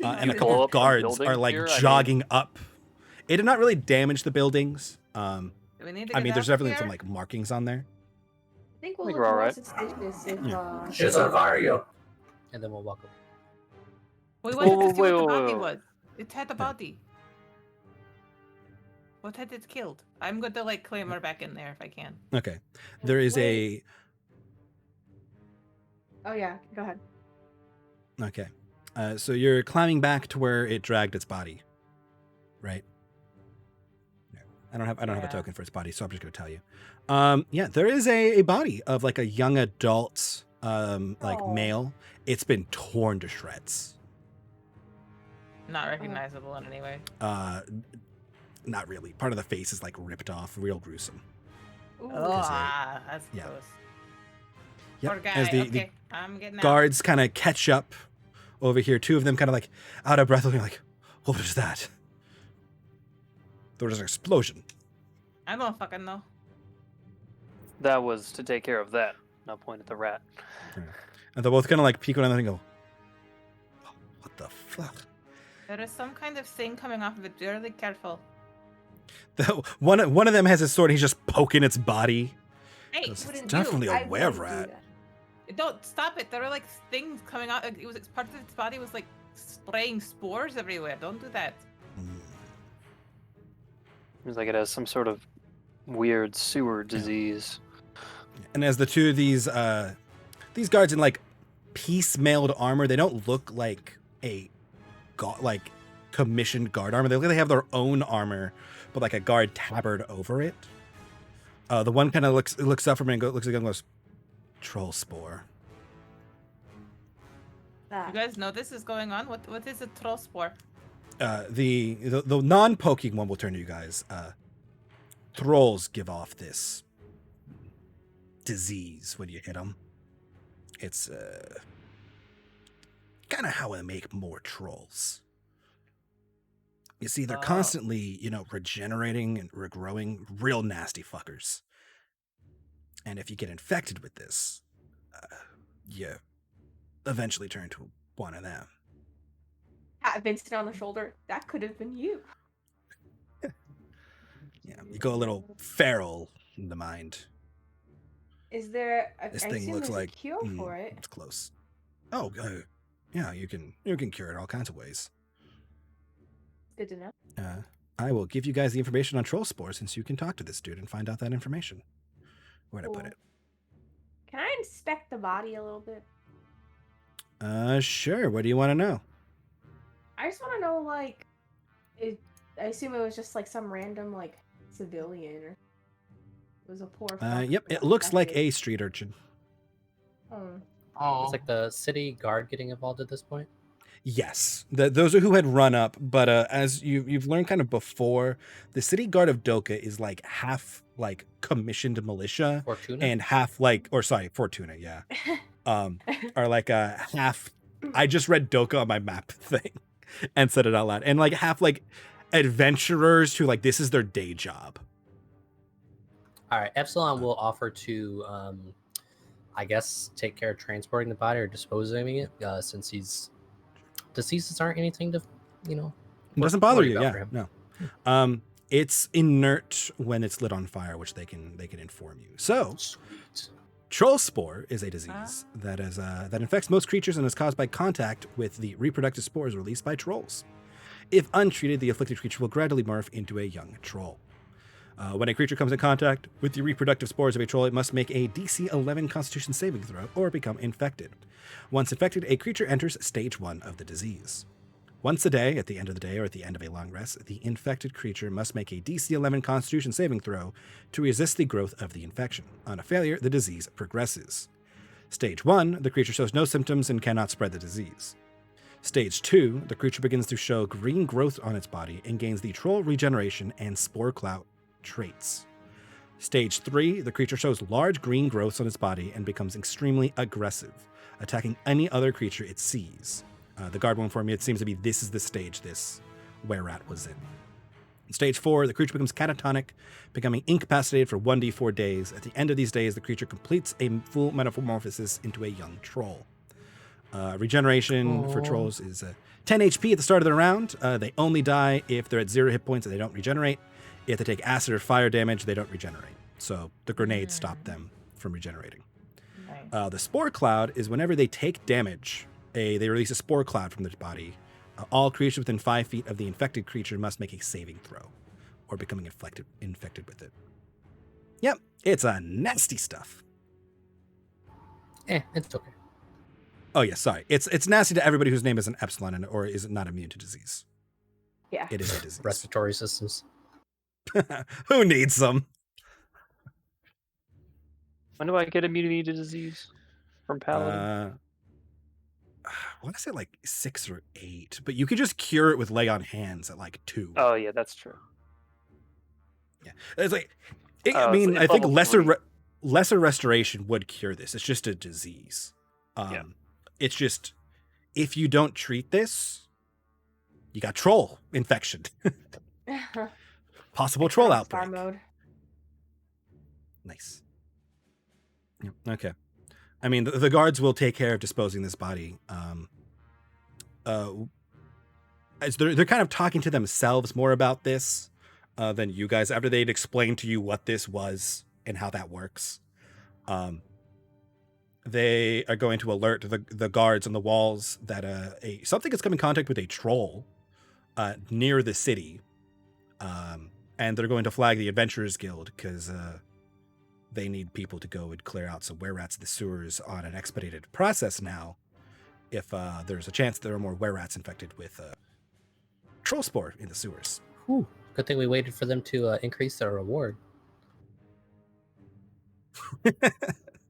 and a you couple blow of up the guards are building here? I mean- jogging up. It did not really damage the buildings. Do we need to I get mean, there's out definitely here? some markings on there. I think we'll think look we're all more right. suspicious if Yeah. Shit's on fire, yo. And then we'll walk over. We wanted to see what the wait, body wait. was. It had a body. What had it killed? I'm going to clamber back in there if I can. Okay, there is Wait. Oh yeah, go ahead. Okay, so you're climbing back to where it dragged its body, right? Yeah. I don't have a Yeah. token for its body, so I'm just gonna tell you. Yeah, there is a body of a young adult, Oh. male. It's been torn to shreds. Not recognizable in any way. Not really. Part of the face is ripped off, real gruesome. Ooh. That's yeah. gross. Yep. Poor guy. As the Okay, I'm getting out. guards kind of catch up over here, two of them kind of out of breath, looking what was that? There was an explosion. I don't fucking know. That was to take care of that. Now point at the rat. And they're both kind of peek one another and go, what the There is some kind of thing coming off of it. Be really careful. One of them has his sword. He's just poking its body. Hey, It's Wouldn't definitely do. I a were wouldn't do rat. that. don't stop it. There are like things coming out. It was part of its body was like spraying spores everywhere. Don't do that. Seems like it has some sort of weird sewer disease. And as the two of these guards in like piece-mailed armor, they don't look like like commissioned guard armor. They look like they have their own armor, but like a guard tabard over it. The one kind of looks up from it and looks at him and goes, "Troll spore." You guys know this is going on. What is a troll spore? The non-poking one will turn to you guys. Trolls give off this disease when you hit them. It's kind of how I make more trolls. You see, they're constantly, regenerating and regrowing, real nasty fuckers. And if you get infected with this, you eventually turn to one of them. Pat Vincent on the shoulder. That could have been you. Yeah, you go a little feral in the mind. Is there? This I thing assume looks there's like a cure for it. It's close. Oh, yeah, you can cure it all kinds of ways. Good to know. I will give you guys the information on troll spores since you can talk to this dude and find out that information. Where'd I put it? Can I inspect the body a little bit? Sure. What do you want to know? I just want to know, like, I assume it was just like some random like civilian, or it was a poor. Yep. It looks like a street urchin. Oh. It's like the city guard getting involved at this point. Yes, those are who had run up, but as you've learned kind of before, the city guard of Doka is like half like commissioned militia Fortuna? and half Fortuna, yeah, are like a half. I just read Doka on my map thing and said it out loud, and like half like adventurers who like this is their day job. All right, Epsilon will offer to, I guess, take care of transporting the body or disposing of it, since he's. Diseases aren't anything to, It doesn't bother you, for yeah. him. No. It's inert when it's lit on fire, which they can inform you. So, Sweet. troll spore is a disease that infects most creatures and is caused by contact with the reproductive spores released by trolls. If untreated, the afflicted creature will gradually morph into a young troll. When a creature comes in contact with the reproductive spores of a troll, it must make a DC 11 Constitution saving throw or become infected. Once infected, a creature enters stage 1 of the disease. Once a day, at the end of the day or at the end of a long rest, the infected creature must make a DC 11 Constitution saving throw to resist the growth of the infection. On a failure, the disease progresses. Stage 1, the creature shows no symptoms and cannot spread the disease. Stage 2, the creature begins to show green growth on its body and gains the troll regeneration and spore clout traits. Stage 3, the creature shows large green growths on its body and becomes extremely aggressive, attacking any other creature it sees. The guard will inform you it seems to be this is the stage this were-rat was in. Stage 4, the creature becomes catatonic, becoming incapacitated for 1d4 days. At the end of these days, the creature completes a full metamorphosis into a young troll. Regeneration for trolls is 10 HP at the start of the round. They only die if they're at 0 hit points and they don't regenerate. If they take acid or fire damage, they don't regenerate. So the grenades stop them from regenerating. Nice. The spore cloud is whenever they take damage, they release a spore cloud from their body. All creatures within 5 feet of the infected creature must make a saving throw or becoming infected with it. Yep, it's a nasty stuff. It's okay. Oh yeah, sorry. It's nasty to everybody whose name is an epsilon or is not immune to disease. Yeah. It is a disease. Respiratory systems. Who needs them? When do I get immunity to disease from Paladin? I want to say like 6 or 8, but you could just cure it with lay on hands at like 2. Oh yeah, that's true. Yeah, it's like I mean, I think level lesser restoration would cure this. It's just a disease. Yeah. It's just if you don't treat this, you got troll infection. Possible troll Star outbreak. mode. Nice. Yeah, okay. I mean, the guards will take care of disposing this body. as they're kind of talking to themselves more about this than you guys after they'd explained to you what this was and how that works. They are going to alert the guards on the walls that something has come in contact with a troll near the city, and they're going to flag the Adventurers Guild because they need people to go and clear out some were-rats in the sewers on an expedited process now. If there's a chance there are more were-rats infected with troll spore in the sewers. Whew. Good thing we waited for them to increase their reward.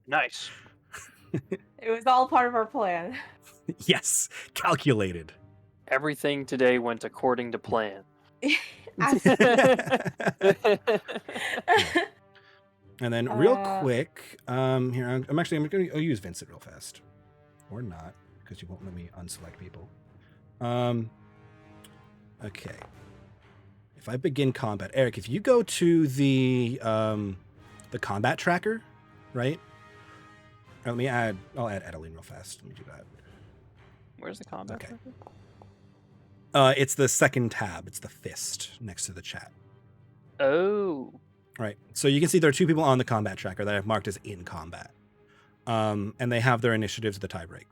Nice. It was all part of our plan. Yes, calculated. Everything today went according to plan. And then real quick, here I'm going to use Vincent real fast, or not, because you won't let me unselect people. Okay. If I begin combat, Eric, if you go to the combat tracker, right? I'll add Adeline real fast. Let me do that. Where's the combat? Okay. tracker? It's the second tab. It's the fist next to the chat. Oh. Right. So you can see there are two people on the combat tracker that I've marked as in combat. And they have their initiatives at the tiebreak.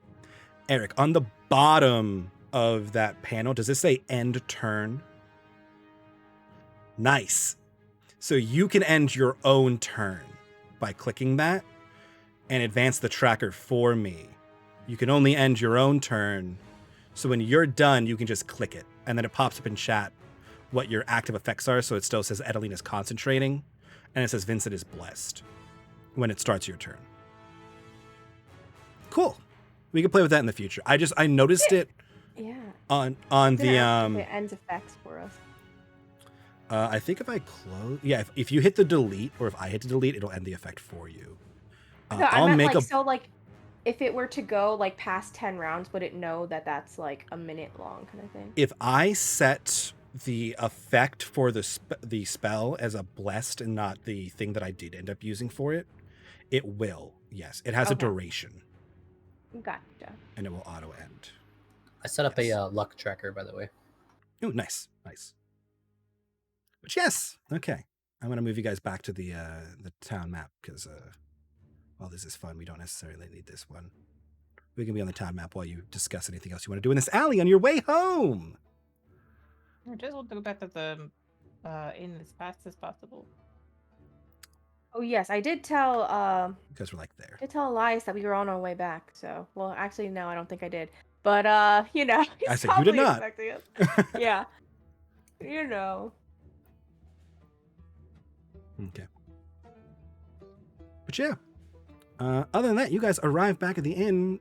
Eric, on the bottom of that panel, does it say end turn? Nice. So you can end your own turn by clicking that and advance the tracker for me. You can only end your own turn. So when you're done, you can just click it. And then it pops up in chat what your active effects are. So it still says Adeline is concentrating. And it says Vincent is blessed when it starts your turn. Cool. We can play with that in the future. I noticed it on the ends effects for us. I think if I close, if you hit the delete or if I hit the delete, it'll end the effect for you. No, I meant if it were to go past 10 rounds, would it know that that's a minute long kind of thing? If I set the effect for the spell as a blessed and not the thing that I did end up using for it, it will. Yes, it has a duration. Gotcha. And it will auto end. I set up a luck tracker, by the way. Oh, nice. But yes, okay. I'm gonna move you guys back to the town map because while this is fun, we don't necessarily need this one. We can be on the town map while you discuss anything else you want to do in this alley on your way home. I just want to go back to the inn as fast as possible. Oh yes, I did tell Because we're there. I did tell Elias that we were on our way back. So, well, actually, no, I don't think I did. But he's I said you did not. Expecting us. Yeah, Okay. But yeah, other than that, you guys arrive back at the inn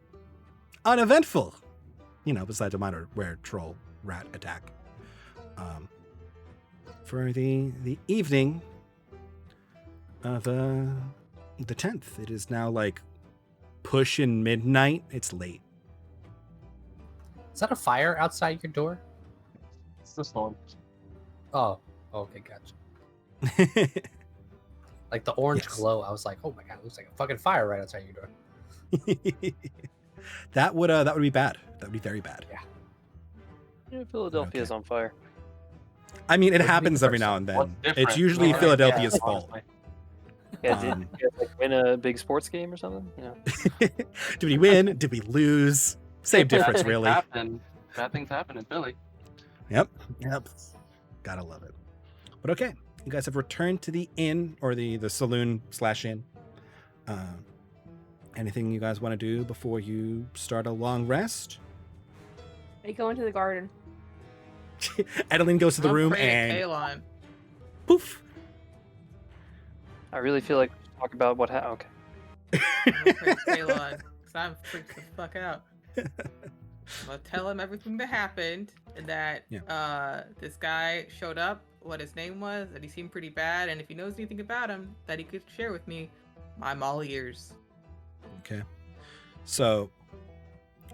uneventful. Besides a minor rare troll rat attack. For the evening of the 10th. It is now pushing midnight. It's late. Is that a fire outside your door? It's the storm. Oh, okay, gotcha. The orange glow. I was like, oh my god, it looks like a fucking fire right outside your door. That would be bad. That would be very bad. Yeah, Philadelphia's on fire. I mean, it happens every now and then. It's usually Philadelphia's fault. Yeah, did you guys win a big sports game or something? Did we win? Did we lose? Same difference, really. Bad things happen in Philly. Yep. Gotta love it. But okay, you guys have returned to the inn or the saloon/inn. Anything you guys want to do before you start a long rest? I go into the garden. Adeline goes to the room and Kalon. poof. I really feel like we should talk about what happened. Okay. Kalon, because I'm freaked the fuck out. I'm gonna tell him everything that happened and that this guy showed up, what his name was, that he seemed pretty bad, and if he knows anything about him that he could share with me, I'm all ears. Okay. So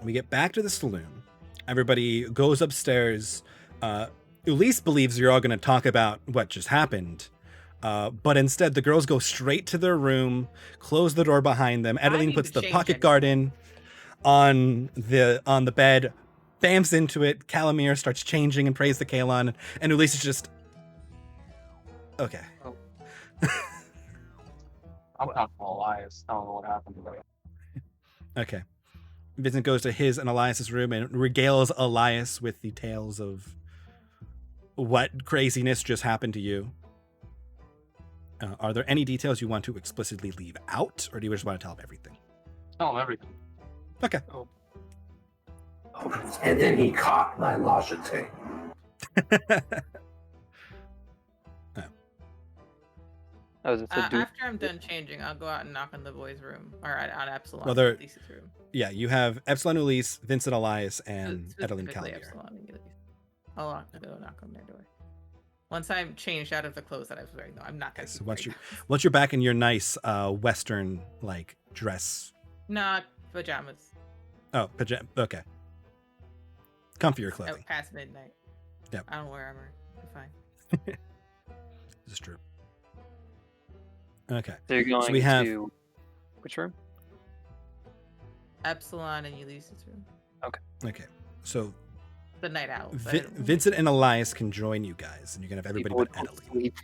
we get back to the saloon. Everybody goes upstairs. Elise believes you're all going to talk about what just happened. But instead, the girls go straight to their room, close the door behind them. Adeline puts the pocket guard in on the bed, bams into it. Calamir starts changing and prays to Kalon, and Ulysses just okay. Oh. I'm talking to Elias. I don't know what happened. Okay. Vincent goes to his and Elias's room and regales Elias with the tales of what craziness just happened to you. Are there any details you want to explicitly leave out, or do you just want to tell him everything? Tell him everything. Okay. Oh. And then he caught my logite. After I'm done changing, I'll go out and knock on the boys' room, or on Epsilon. Well, they're- Lisa's room. Yeah, you have Epsilon Ulysses, Vincent Elias, and Edelin Specifically Calamir. Epsilon and Ulysses. I'll go knock on their door. Once I'm changed out of the clothes that I was wearing, though, I'm not gonna. So once you're back in your nice Western like dress. Not pajamas. Oh, okay. Comfier Out clothing. past midnight. Yep. I don't wear armor. I'm fine. This is true. Okay. So you're going So we have to which room? Epsilon and Ulysses' room. okay. So The night owls. Vincent and Elias can join you guys, and you can have everybody but People would Edelin, sleep.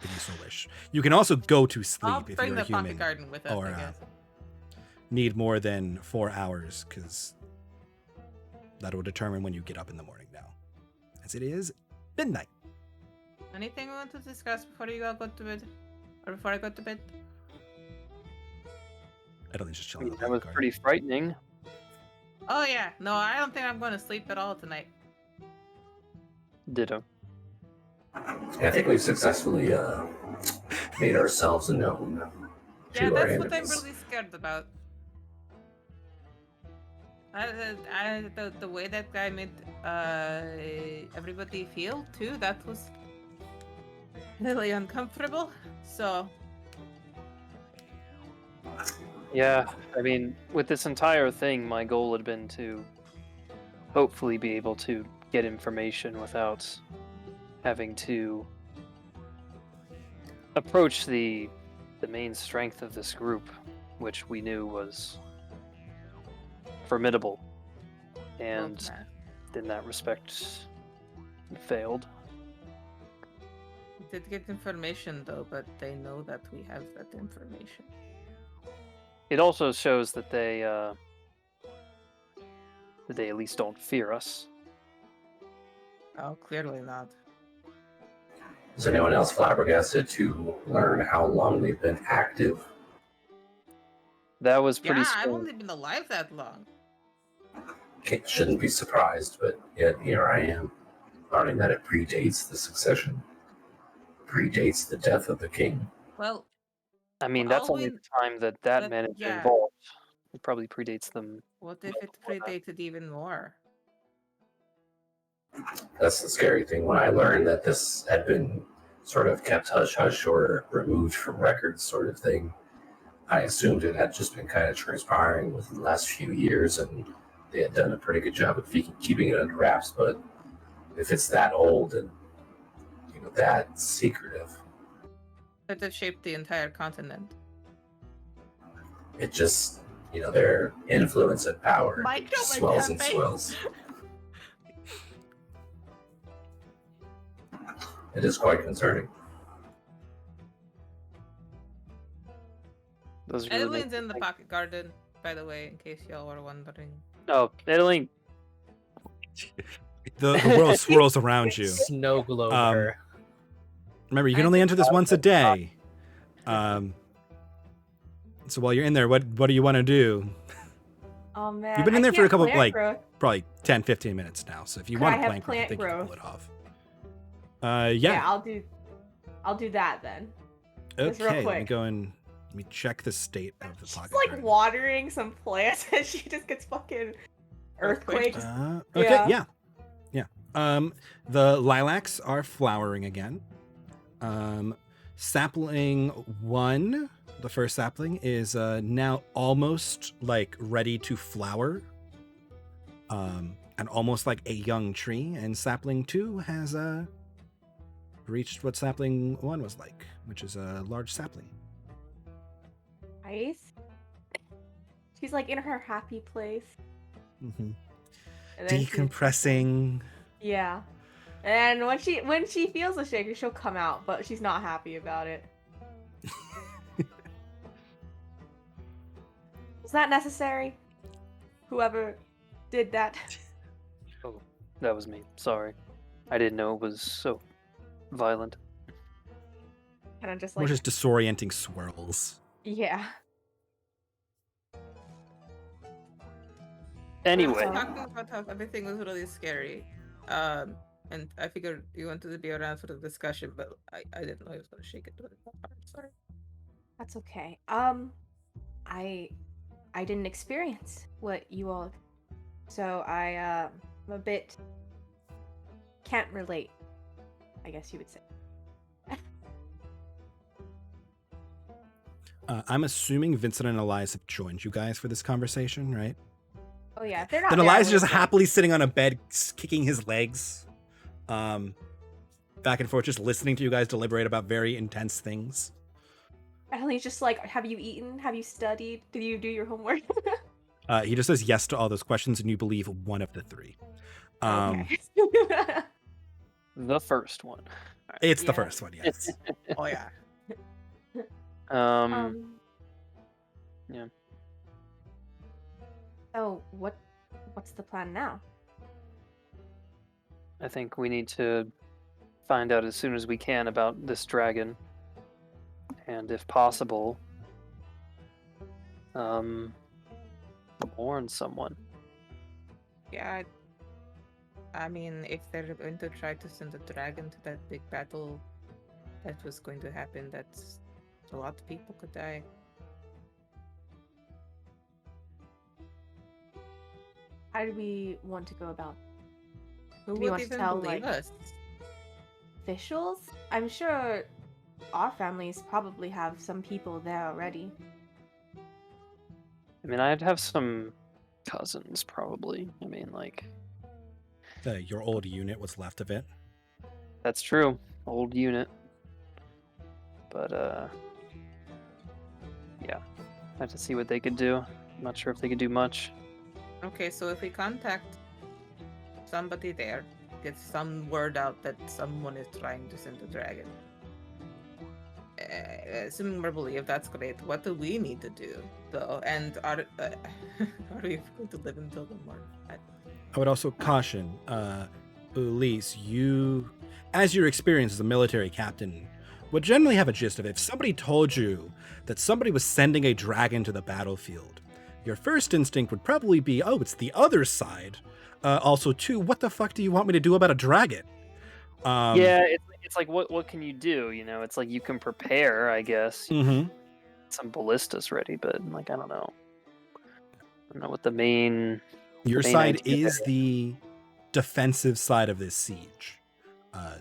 if you so wish. You can also go to sleep I'll if bring you're the a human pocket garden with us, or I guess. need more than 4 hours, because that will determine when you get up in the morning now, as it is midnight. Anything we want to discuss before you all go to bed? Or before I go to bed? Edelin's just I chilling. mean, in the that was garden. pretty frightening. Oh yeah. No, I don't think I'm going to sleep at all tonight. Ditto. I think we've successfully made ourselves known. Yeah, to our that's what I'm enemies. really scared about. The way that guy made everybody feel too, that was really uncomfortable. So Yeah, I mean, with this entire thing, my goal had been to hopefully be able to get information without having to approach the main strength of this group, which we knew was formidable, and in that respect, failed. we did get information though, but they know that we have that information. It also shows that they at least don't fear us. Oh, clearly not. Is anyone else flabbergasted to learn how long they've been active? That was pretty. Yeah, I've strange. only been alive that long. Shouldn't be surprised, but yet here I am, learning that it predates the succession, predates the death of the king. Well, I mean, that's all only we- the time that man is yeah. involved. It probably predates them. what if it predated even more? That's the scary thing. When I learned that this had been sort of kept hush-hush or removed from records sort of thing, I assumed it had just been kind of transpiring within the last few years, and they had done a pretty good job of keeping it under wraps. But if it's that old and that secretive, That have shaped the entire continent. it just their influence and power Mike, don't make swells that and face. swells. It is quite concerning. Those really make Edeline's me in the think. pocket garden, by the way, in case y'all were wondering. Oh, Adeline. The world swirls around you. Snow globe Um, her. Remember, you can only enter this once a day. So while you're in there, what do you want to do? Oh man. You've been in I there for a can't couple, plant like, growth. probably 10, 15 minutes now. So if you Could want I to have plank growth, I plant think you can growth? pull it off. Yeah, Yeah. I'll do that then. Just real Okay. Let me quick. go and let me check the state of the She's pocket like garden. watering some plants and she just gets fucking earthquakes. Okay. Yeah. The lilacs are flowering again. Sapling 1, the first sapling, is now almost like ready to flower. And almost like a young tree. And sapling 2 has reached what sapling 1 was like, which is a large sapling. Nice. She's like in her happy place. Mm-hmm. And then Decompressing. Yeah. And when she feels the shaker, she'll come out, but she's not happy about it. Was that necessary? Whoever did that. Oh, that was me. Sorry. I didn't know it was so violent. Kind of just Or like, just disorienting swirls. yeah. Anyway, Talking about how everything was really scary. And I figured you wanted to be around for the discussion, but I didn't know I was gonna shake it. Sorry. That's okay. I didn't experience what you all, so I'm a bit can't relate, I guess you would say. I'm assuming Vincent and Elias have joined you guys for this conversation, right? Oh yeah, if they're not Then there, I Elias is just would've joined. happily sitting on a bed, kicking his legs, back and forth, just listening to you guys deliberate about very intense things. Ellie's just like, have you eaten? Have you studied? Did you do your homework? He just says yes to all those questions, and you believe one of the three. Okay. the first one. It's the Yeah. first one, yes. Oh yeah. Yeah. So what's the plan now? I think we need to find out as soon as we can about this dragon. And if possible, warn someone. Yeah. I mean, if they're going to try to send a dragon to that big battle that was going to happen, that's a lot of people could die. How do we want to go about Who Do we would want to even tell, believe like- us? officials? I'm sure our families probably have some people there already. I mean, I'd have some cousins, probably. I mean, like, Your old unit, what's left of it. that's true. Old unit. But, yeah. I have to see what they could do. I'm not sure if they could do much. Okay, so if we contact somebody there, get some word out that someone is trying to send a dragon. Assuming we're believed, that's great. What do we need to do, though? And are we going to live until the morning? I would also caution, Elise, you, as your experience as a military captain, would generally have a gist of it. If somebody told you that somebody was sending a dragon to the battlefield, your first instinct would probably be, oh, it's the other side. Also, too, what the fuck do you want me to do about a dragon? Yeah, it's like, what can you do? You know, it's like you can prepare, I guess. Mm-hmm. Some ballistas ready, but, like, I don't know. I don't know what the main... Your main side idea is the defensive side of this siege.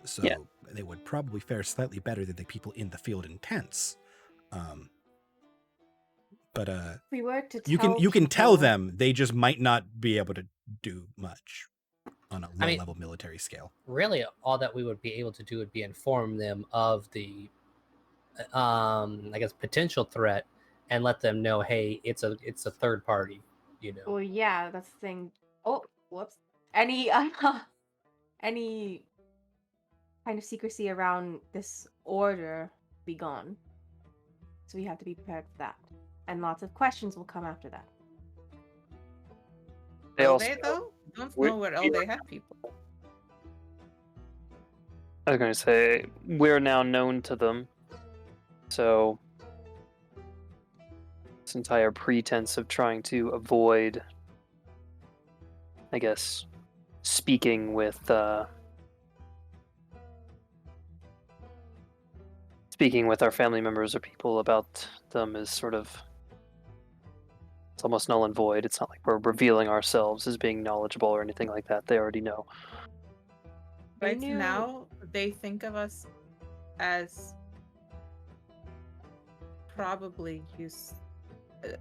So Yeah. they would probably fare slightly better than the people in the field in tents. But If we were to you tell can tell people- them, they just might not be able to do much on a low I mean- level military scale. Really, all that we would be able to do would be inform them of the, I guess, potential threat, and let them know, hey, it's a third party, you know. Well, yeah, that's the thing. Oh, whoops. Any any kind of secrecy around this order be gone. So we have to be prepared for that. And lots of questions will come after that. They Will also... they, though? Don't we- know where else they have people. I was going to say, we're now known to them. So, this entire pretense of trying to avoid, I guess, speaking with our family members or people about them is sort of, it's almost null and void. It's not like we're revealing ourselves as being knowledgeable or anything like that. They already know. Right knew- now, they think of us as probably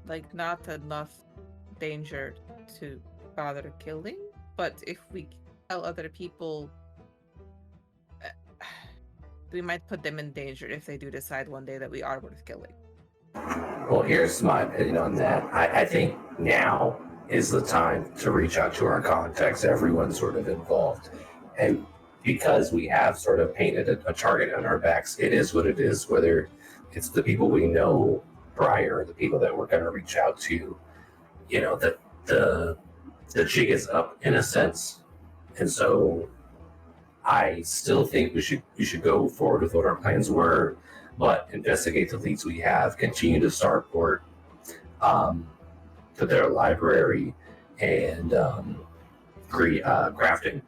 like not enough danger to bother killing. But if we tell other people, we might put them in danger if they do decide one day that we are worth killing. Well, here's my opinion on that. I think now is the time to reach out to our contacts, everyone sort of involved. And because we have sort of painted a target on our backs, it is what it is, whether it's the people we know prior, the people that we're going to reach out to, you know, the jig is up in a sense. And so I still think we should go forward with what our plans were, but investigate the leads we have, continue to starport, to their library and crafting,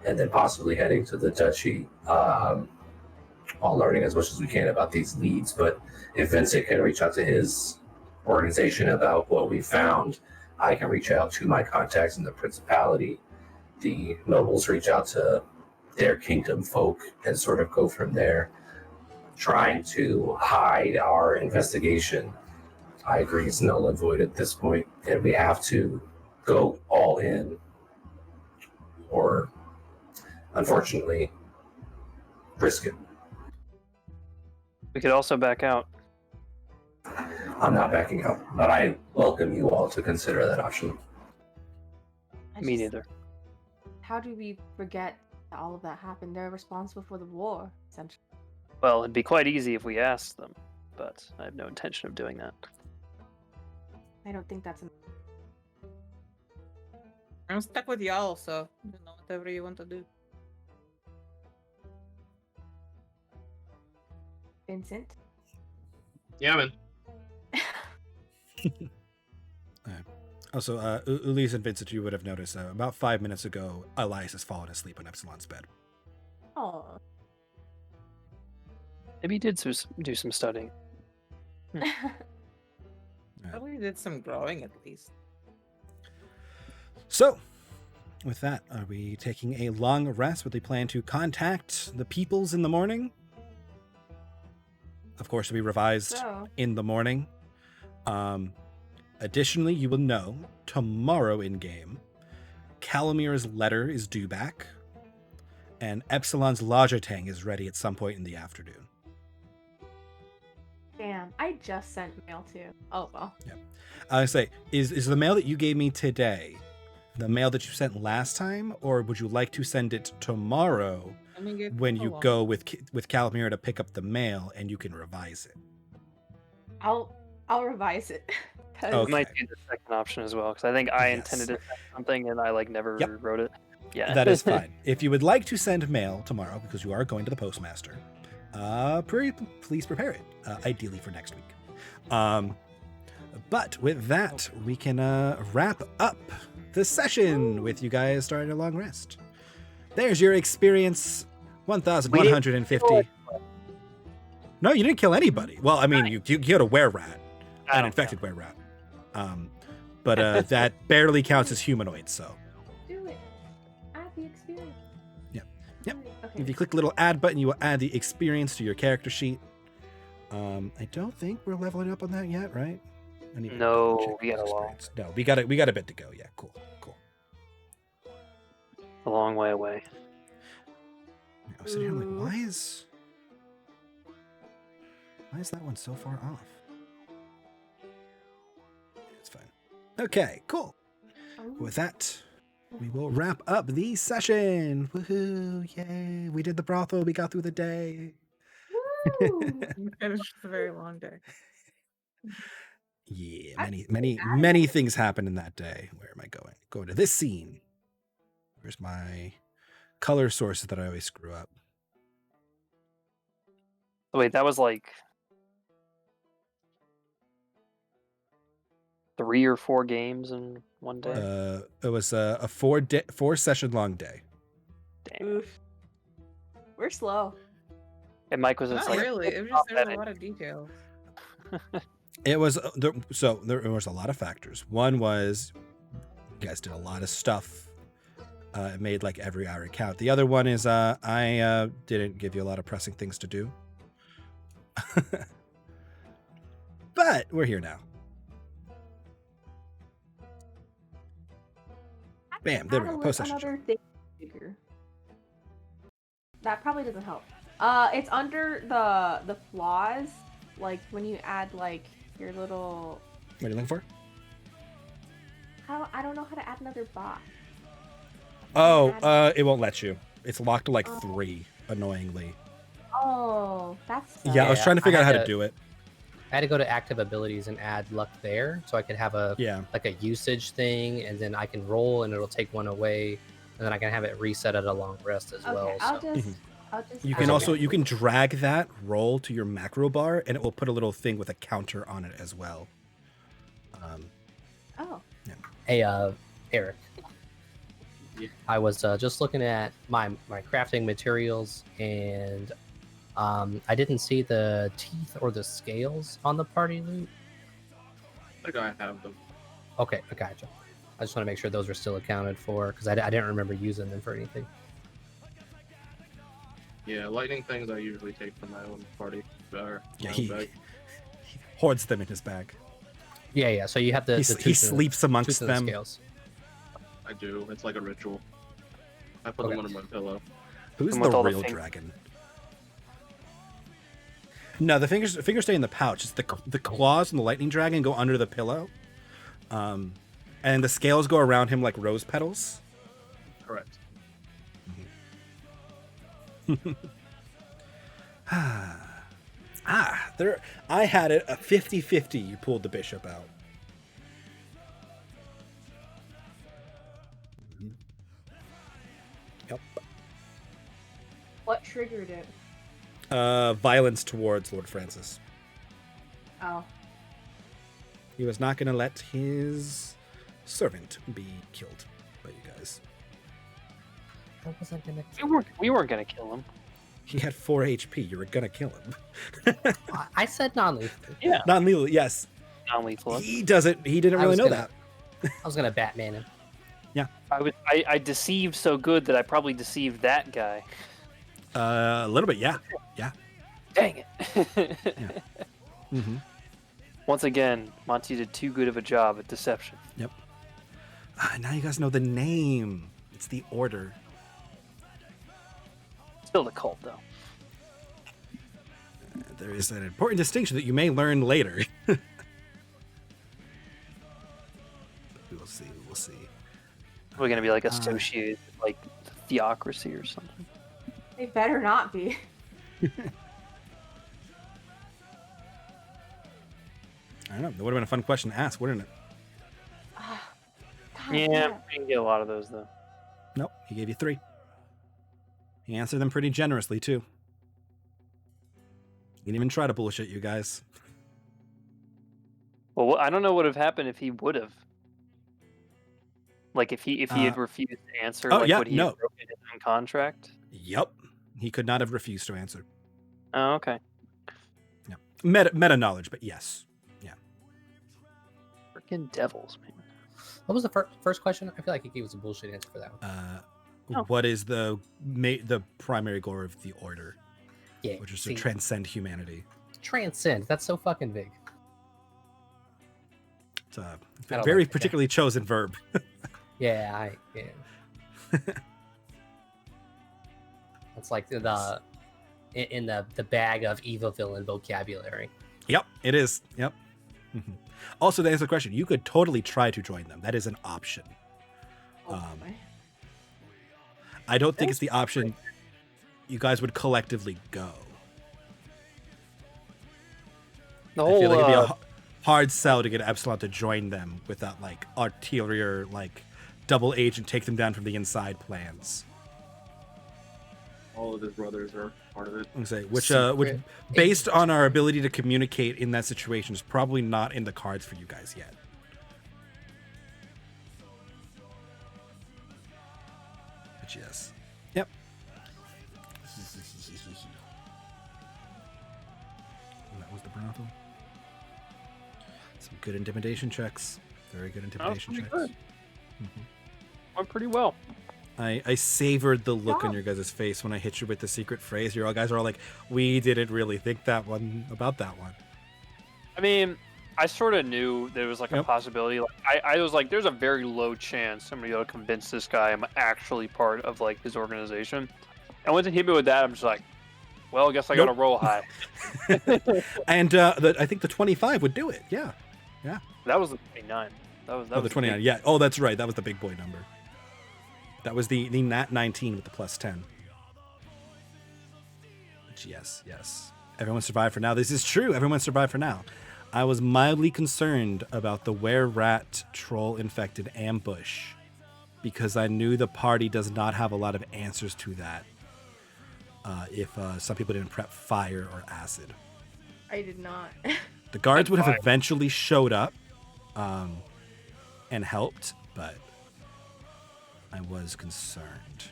and then possibly heading to the duchy, all learning as much as we can about these leads. But if Vincent can reach out to his organization about what we found, I can reach out to my contacts in the principality. The nobles reach out to their kingdom folk and sort of go from there, trying to hide our investigation. I agree, it's null and void at this point, and we have to go all in, or unfortunately, risk it. We could also back out. I'm not backing out, but I welcome you all to consider that option. Me neither. How do we forget that all of that happened? They're responsible for the war, essentially. Well, it'd be quite easy if we asked them, but I have no intention of doing that. I don't think that's. I'm stuck with y'all, so whatever you want to do. Vincent? Yeah, man. Also, Ulysse and Vincent, you would have noticed about 5 minutes ago, Elias has fallen asleep on Epsilon's bed. Oh. Maybe he did do some studying. Probably did some growing at least. So, with that, are we taking a long rest with a plan to contact the peoples in the morning? Of course, to be revised in the morning. Additionally, you will know tomorrow in game, Calamir's letter is due back, and Epsilon's Lajatang is ready at some point in the afternoon. Damn, I just sent mail too. Oh well. Yeah. I say, is the mail that you gave me today the mail that you sent last time, or would you like to send it tomorrow when you go with Calamira to pick up the mail and you can revise it? I'll revise it. Okay. It might be the second option as well, because I think I intended to send something and I never wrote it. Yeah, that is fine. If you would like to send mail tomorrow, because you are going to the postmaster, please prepare it, ideally for next week. But with that, we can wrap up the session with you guys starting a long rest. There's your experience, 1,150. No, you didn't kill anybody. Well, I mean, you killed a were-rat, an infected were-rat. But that barely counts as humanoid, so. Do it. Add the experience. Yep. Okay. If you click the little add button, you will add the experience to your character sheet. I don't think we're leveling up on that yet, right? No, we got a long. No, we got a bit to go. Yeah, cool. A long way away. I was sitting here like, why is that one so far off? It's fine. Okay, cool. With that, we will wrap up the session. Woohoo! Yay! We did the brothel. We got through the day. Woo! Finished a very long day. Yeah, many things happened in that day. Where am I going? Going to this scene. Where's my color sources that I always screw up? Wait, that was 3 or 4 games in one day? It was a 4 session long day. Damn. Oof. We're slow. And Mike was Not really. It was just there was a lot of details. It was there was a lot of factors. One was you guys did a lot of stuff. It made every hour count. The other one is I didn't give you a lot of pressing things to do. But we're here now. Bam, there we go. Post session. Another thing figure. That probably doesn't help. It's under the flaws, when you add your little. What are you looking for? How? I don't know how to add another bot. Oh, it won't let you. It's locked to like Oh. 3, annoyingly. Oh, that's. Yeah, I was Yeah, trying to figure I out how had to to- do it. I had to go to active abilities and add luck there, so I could have a Yeah. like a usage thing, and then I can roll, and it'll take one away, and then I can have it reset at a long rest as Okay, well. I'll So just. I'll just. You add can it. also you can drag that roll to your macro bar, and it will put a little thing with a counter on it as well. Oh. hey, Eric, Yeah. I was just looking at my crafting materials, and I didn't see the teeth or the scales on the party loot. I think I have them. Okay, I gotcha. I just want to make sure those are still accounted for, because I didn't remember using them for anything. Yeah, lightning things I usually take from my own party. Or Yeah, my own he bag. hoards them in his bag. Yeah. So you have the He tooth he and the- sleeps amongst tooth and the them. scales. I do. It's like a ritual. I put Okay. them under my pillow. Who's And the with all the real fing- dragon? No, the fingers stay in the pouch. It's the claws and the lightning dragon go under the pillow, and the scales go around him like rose petals. Correct. There. I had it a 50-50. You pulled the bishop out. Yep. What triggered it? Violence towards Lord Francis. Oh. He was not going to let his servant be killed by you guys. I wasn't gonna. We weren't gonna kill him. He had 4 HP. You were going to kill him. I said non-lethal. Yeah, Non-lethal, yes. non-lethal. He doesn't. He didn't I really was know gonna- that. I was gonna Batman him. I deceived so good that I probably deceived that guy. A little bit, yeah. Dang it. Mm-hmm. Once again, Monty did too good of a job at deception. Now you guys know the name. It's the order. Still the cult, though. There is an important distinction that you may learn later. We will see. We will see. We're gonna be like associated with like the theocracy or something. They better not be. I don't know. That would have been a fun question to ask, wouldn't it? God, Yeah, we can get a lot of those though. Nope. He gave you 3. He answered them pretty generously too. He didn't even try to bullshit you guys. Well, I don't know what would have happened if he would have. Like if he had refused to answer, oh, like yeah, would he no. have broken his own contract? Yep. He could not have refused to answer. Oh, okay. Meta knowledge, but yes. Freaking devils, man. What was the first question? I feel like he gave us a bullshit answer for that one. Oh. What is the primary goal of the order, Yeah, which is see, to transcend humanity? transcend. That's so fucking big. It's a I don't very like that. particularly chosen verb. Yeah. It's like in the bag of evil villain vocabulary. Yep, it is. Yep. Mhm. Also, to answer the question, you could totally try to join them. That is an option. Oh, Um, boy. I don't think it's the option you guys would collectively go. The I whole feel like it'd be a hard sell to get Epsilon to join them with that like Alteria, like double agent, take them down from the inside plans. All of his brothers are part of it. I'm gonna say, which Secret based on our ability to communicate in that situation is probably not in the cards for you guys yet. But yes. Yep. And that was the brothel. Some good intimidation checks. Very good intimidation pretty checks. good. Went pretty well. I savored the look on Wow. your guys' face when I hit you with the secret phrase. You guys are all like, we didn't really think about that one. I mean, I sort of knew there was like a Yep. possibility. Like, I was like, there's a very low chance somebody will convince this guy I'm actually part of like his organization. And once he hit me with that, I'm just like, well, I guess I got to Nope. roll high. And I think the 25 would do it. Yeah. That was the 29. That was the the 29. big- Yeah. Oh, that's right. That was the big boy number. That was the nat 19 with the plus 10. Which, yes. Everyone survived for now. This is true. Everyone survived for now. I was mildly concerned about the were-rat troll-infected ambush because I knew the party does not have a lot of answers to that if some people didn't prep fire or acid. I did not. The guards would have eventually showed up and helped, but I was concerned.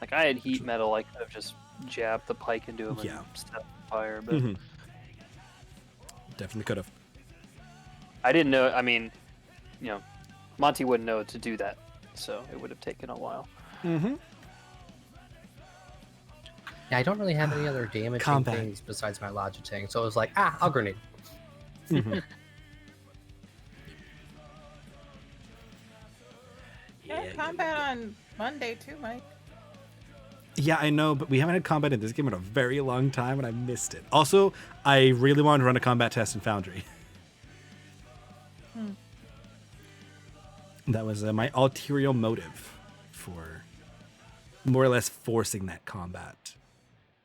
Like I had heat metal, I could have just jabbed the pike into him Yeah. and set the fire, but Mhm. Definitely could have. I didn't know. I mean, Monty wouldn't know to do that, so it would have taken a while. Mm-hmm. Yeah, I don't really have any other damaging Combat. things besides my Logitech, so it was like, I'll grenade. Mm-hmm. Yeah, combat on Monday too, Mike. Yeah, I know, but we haven't had combat in this game in a very long time, and I missed it. Also, I really wanted to run a combat test in Foundry. That was my ulterior motive for more or less forcing that combat.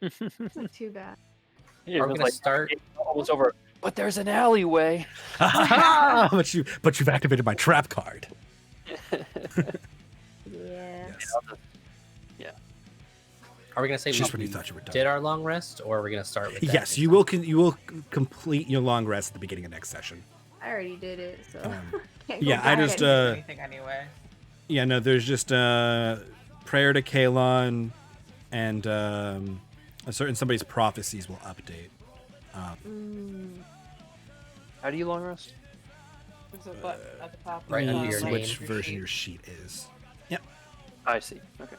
Not too bad. It Are we was gonna like, start? It was over, but there's an alleyway. but you've activated my trap card. Yeah. Yes. Are we gonna say Just we when you thought you were done. did our long rest, or are we gonna start with that? Yes, you will. You will complete your long rest at the beginning of next session. I already did it, so can't go Yeah, I back. just Anything anyway. yeah, no, there's just prayer to Kalon, and a certain somebody's prophecies will update. How do you long rest? There's a button at the top. Right under your name. Which version your sheet is. Yep. I see. Okay.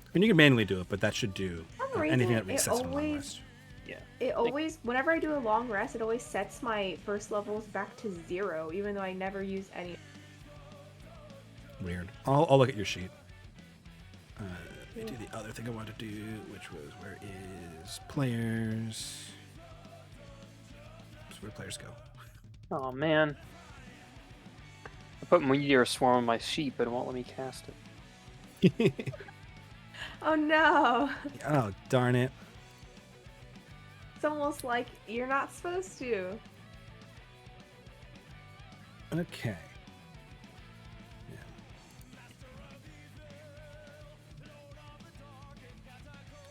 I mean, you can manually do it, but that should do For some anything reason, that resets on a long rest. It always, whenever I do a long rest, it always sets my first levels back to 0, even though I never use any. Weird. I'll look at your sheet. Let me do the other thing I wanted to do, which was where is players? That's where players go. Oh man. I put Meteor Swarm on my sheet, but it won't let me cast it. Oh no! Oh, darn it. It's almost like you're not supposed to. Okay.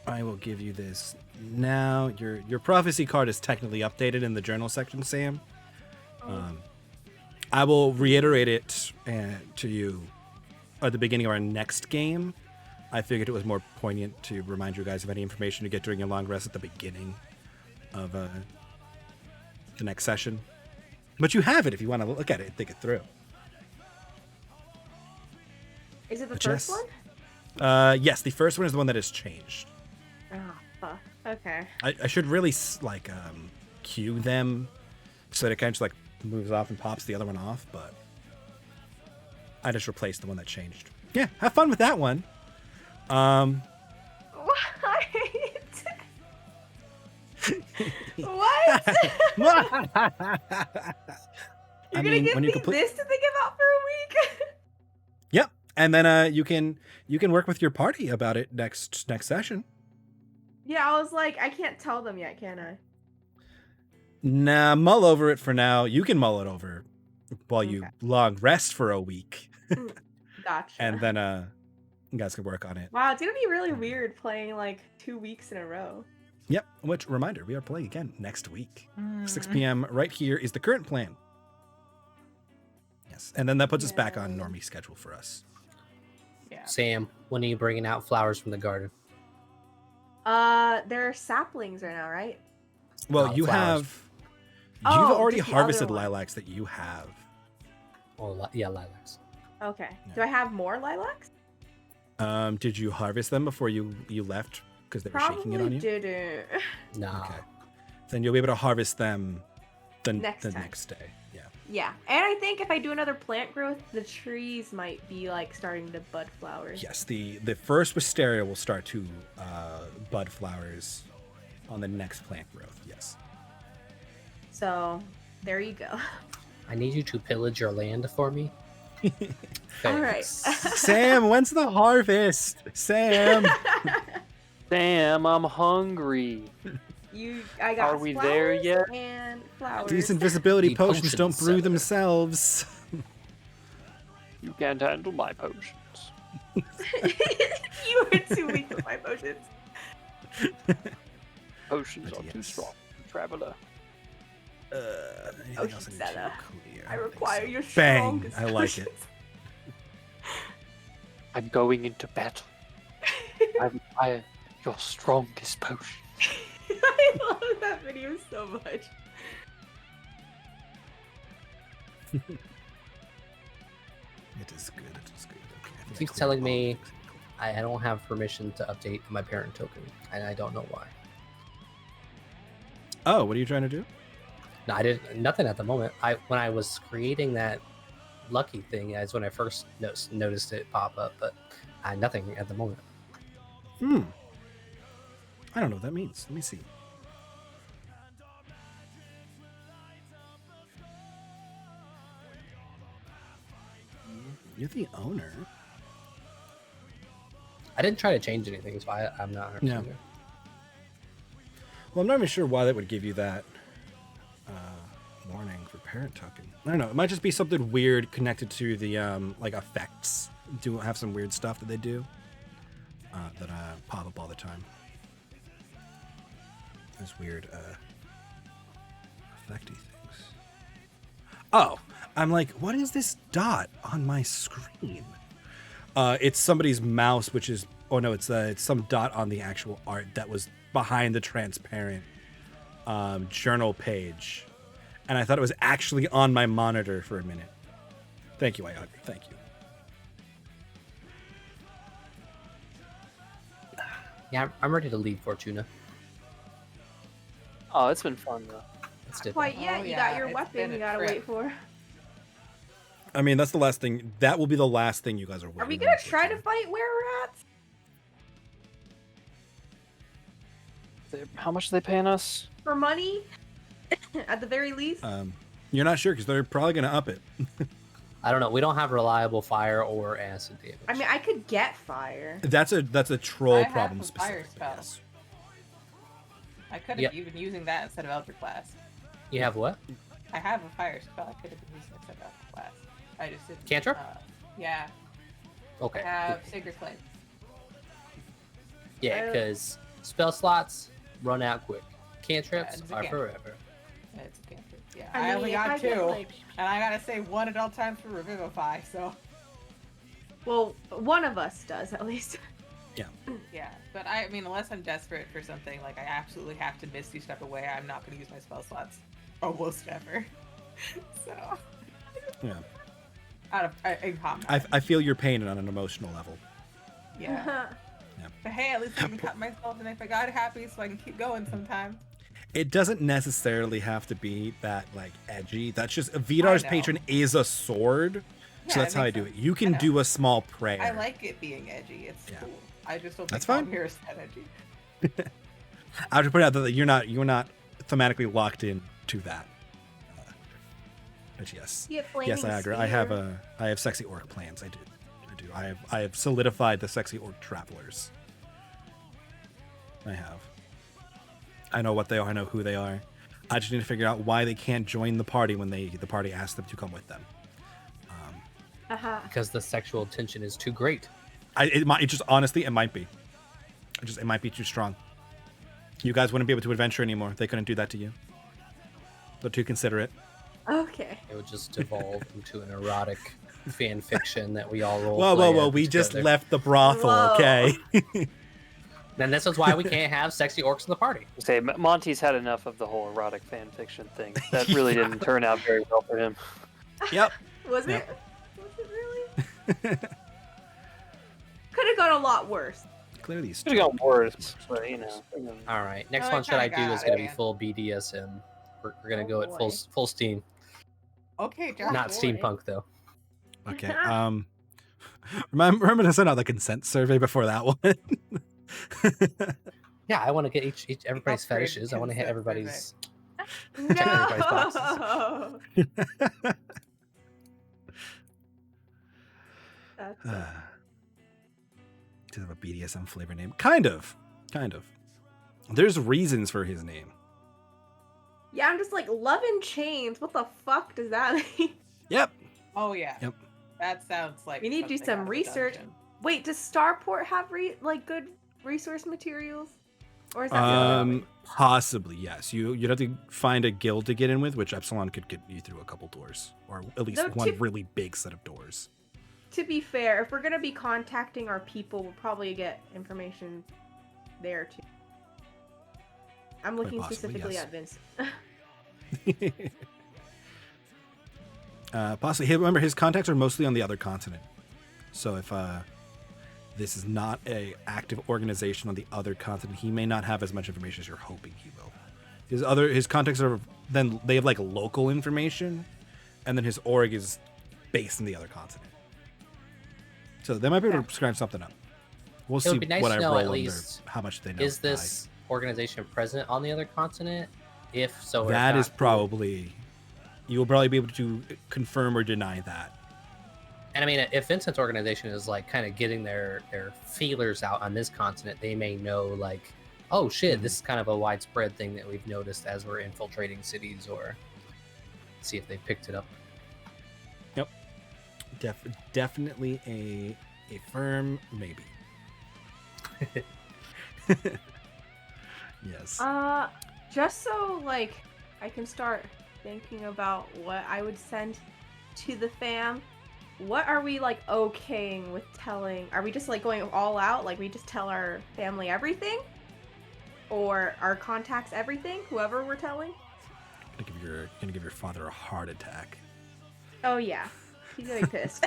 I will give you this now. Your prophecy card is technically updated in the journal section, Sam. I will reiterate it to you at the beginning of our next game. I figured it was more poignant to remind you guys of any information you get during your long rest at the beginning of the next session. But you have it if you want to look at it and think it through. Is it the But first yes. one? Yes, the first one is the one that has changed. Oh, fuck. Okay. I should really cue them so that it kind of just like moves off and pops the other one off, but I just replaced the one that changed. Yeah, have fun with that one. What? What? You're gonna give me this to think about for a week? Yep, and then you can work with your party about it next session. Yeah, I was like, I can't tell them yet, can I? Nah, mull over it for now. You can mull it over while you long rest for a week, Gotcha. and then you guys can work on it. Wow, it's gonna be really weird playing like 2 weeks in a row. Yep. Which reminder, we are playing again next week, 6 p.m. Right here is the current plan. Yes, and then that puts us back on normie schedule for us. Yeah. Sam, when are you bringing out flowers from the garden? They're saplings right now, right? Well, Oh, you flowers. you've Oh, already just the other harvested one. lilacs that you have. Oh, yeah, lilacs. Okay. Yeah. Do I have more lilacs? Did you harvest them before you left because they were shaking it on you? Didn't. No. Okay. Then you'll be able to harvest them the Next time. next day. Yeah. Yeah, and I think if I do another plant growth, the trees might be like starting to bud flowers. Yes, the first wisteria will start to bud flowers on the next plant growth. Yes. So there you go. I need you to pillage your land for me. All right. Thanks. Sam, when's the harvest? Sam. Damn, I'm hungry. I got Are we there flowers yet? and flowers. These invisibility The potions potion don't brew seller. themselves. You can't handle my potions. You were too weak with my potions. Potions But are too yes. strong, traveler. Anything Ocean else I need Seller. to clear? I don't think require so. your Bang! strongest I like it. potions. I'm going into battle. I require your strongest potion. I love that video so much. It is good. It is good. Okay, I think I Keeps cleared telling all me the things I need to clear. I don't have permission to update my parent token, and I don't know why. Oh, what are you trying to do? No, I did nothing at the moment. When I was creating that lucky thing, is when I first noticed it pop up, but nothing at the moment. I don't know what that means. Let me see. You're the owner. I didn't try to change anything, so I'm not 100% Yeah. sure. Well, I'm not even sure why that would give you that warning for parent token. I don't know. It might just be something weird connected to the like effects. Do have some weird stuff that they do that pop up all the time. Those weird effecty things. Oh, I'm like, what is this dot on my screen? It's somebody's mouse, which is it's some dot on the actual art that was behind the transparent journal page, and I thought it was actually on my monitor for a minute. Thank you, Iogre. Thank you. Yeah, I'm ready to leave Fortuna. Oh, it's been fun though. Let's Not dip quite it. yet. Oh, You yeah, got your it's weapon. been You a gotta trip. wait for. I mean, that's the last thing. That will be the last thing you guys are waiting. Are we on, gonna try to unfortunately. fight were-rats? How much are they paying us? For money? At the very least? You're not sure because they're probably gonna up it. I don't know. We don't have reliable fire or acid damage. I mean, I could get fire. That's a troll I have problem a fire specifically. spell. Yes. I could have Yep. even using that instead of Elder Class. You have what? I have a fire spell. I could have been using it instead of Elder Class. I just didn't. Cantrip? Yeah. Okay. I have Sacred Flame. Yeah, because spell slots run out quick. Cantrips it's a are cantrip. forever. And it's a cantrip. Yeah. I I, mean, only if I got get, two, like- and I gotta say one at all times for Revivify. So. Well, one of us does at least. Yeah, but I mean, unless I'm desperate for something, like I absolutely have to Misty Step away, I'm not going to use my spell slots almost ever. So, Yeah. in combat. I feel your pain on an emotional level. Yeah. But hey, at least I can cut myself and make my god happy so I can keep going sometimes. It doesn't necessarily have to be that like edgy. That's just Vidar's know. patron is a sword, Yeah, so that's how I makes do sense. it. You I can know. do a small prayer. I like it being edgy. It's Yeah. cool. I just don't That's think fine. Here is that edgy. I have to point out that you're not thematically locked in to that. But yes, You get yes, I flaming agree. I have sexy orc plans. I do. I have solidified the sexy orc travelers. I have. I know what they are. I know who they are. I just need to figure out why they can't join the party when the party asks them to come with them. Because the sexual tension is too great. It just honestly, it might be. It might be too strong. You guys wouldn't be able to adventure anymore. They couldn't do that to you. They're too considerate. Okay. It would just devolve into an erotic fan fiction that we all roll. Whoa! We just left the brothel, Whoa. okay? Then this is why we can't have sexy orcs in the party. Say Monty's had enough of the whole erotic fan fiction thing. That really didn't turn out very well for him. Yep. Was Yep. it? Was it really? Could have gone a lot worse. Clearly, Could have gone worse, but you know. All right, next Oh, one I should I kinda do got is it, going to be man. full BDSM. We're going to Oh, go at boy. full steam, Okay, Josh. not boy. steampunk though. Okay. Remember to send out the consent survey before that one. Yeah, I want to get each everybody's Upgrade fetishes. I want to hit consent everybody's. everybody's boxes. No. That's Does have a BDSM flavor name? Kind of. There's reasons for his name. yeah, I'm just like, love in chains. What the fuck does that mean? Yep. Oh yeah. Yep. That sounds like We need to do something out some of a research. dungeon. Wait, does Starport have good resource materials? Or is that Possibly, yes. You'd have to find a guild to get in with, which Epsilon could get you through a couple doors, or at least No, one really big set of doors. To be fair, if we're gonna be contacting our people, we'll probably get information there too. I'm looking possibly, specifically yes. at Vince. Possibly. Remember, his contacts are mostly on the other continent. So if this is not a active organization on the other continent, he may not have as much information as you're hoping he will. His contacts are then they have like local information, and then his org is based in the other continent. So they might be able to scratch something up. We'll It see would be nice what to I know roll at under least, how much they know. is this organization present on the other continent? If so, or if That is not, probably. You will probably be able to confirm or deny that. And I mean, if Vincent's organization is like kind of getting their feelers out on this continent, they may know like, oh shit, this is kind of a widespread thing that we've noticed as we're infiltrating cities, or see if they picked it up. Yep. Definitely a firm maybe. Yes. Just so like I can start thinking about what I would send to the fam. What are we like okaying with telling? Are we just like going all out? Like we just tell our family everything? Or our contacts everything? Whoever we're telling? Gonna give your father a heart attack. Oh yeah. He's gonna be pissed.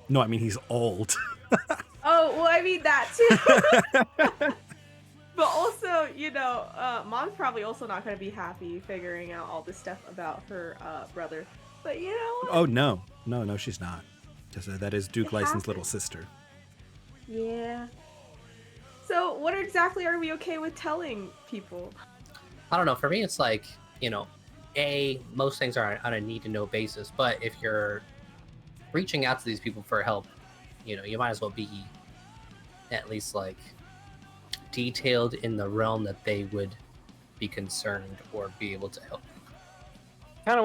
No, I mean he's old. Oh, well I mean that too. But also, mom's probably also not gonna be happy figuring out all this stuff about her brother. But you know what? Oh no, she's not. Just that is Duke It Lyson's happens. little sister. Yeah. So, what exactly are we okay with telling people? I don't know. For me, it's like, most things are on a need-to-know basis. But if you're reaching out to these people for help, you might as well be at least like detailed in the realm that they would be concerned or be able to help. I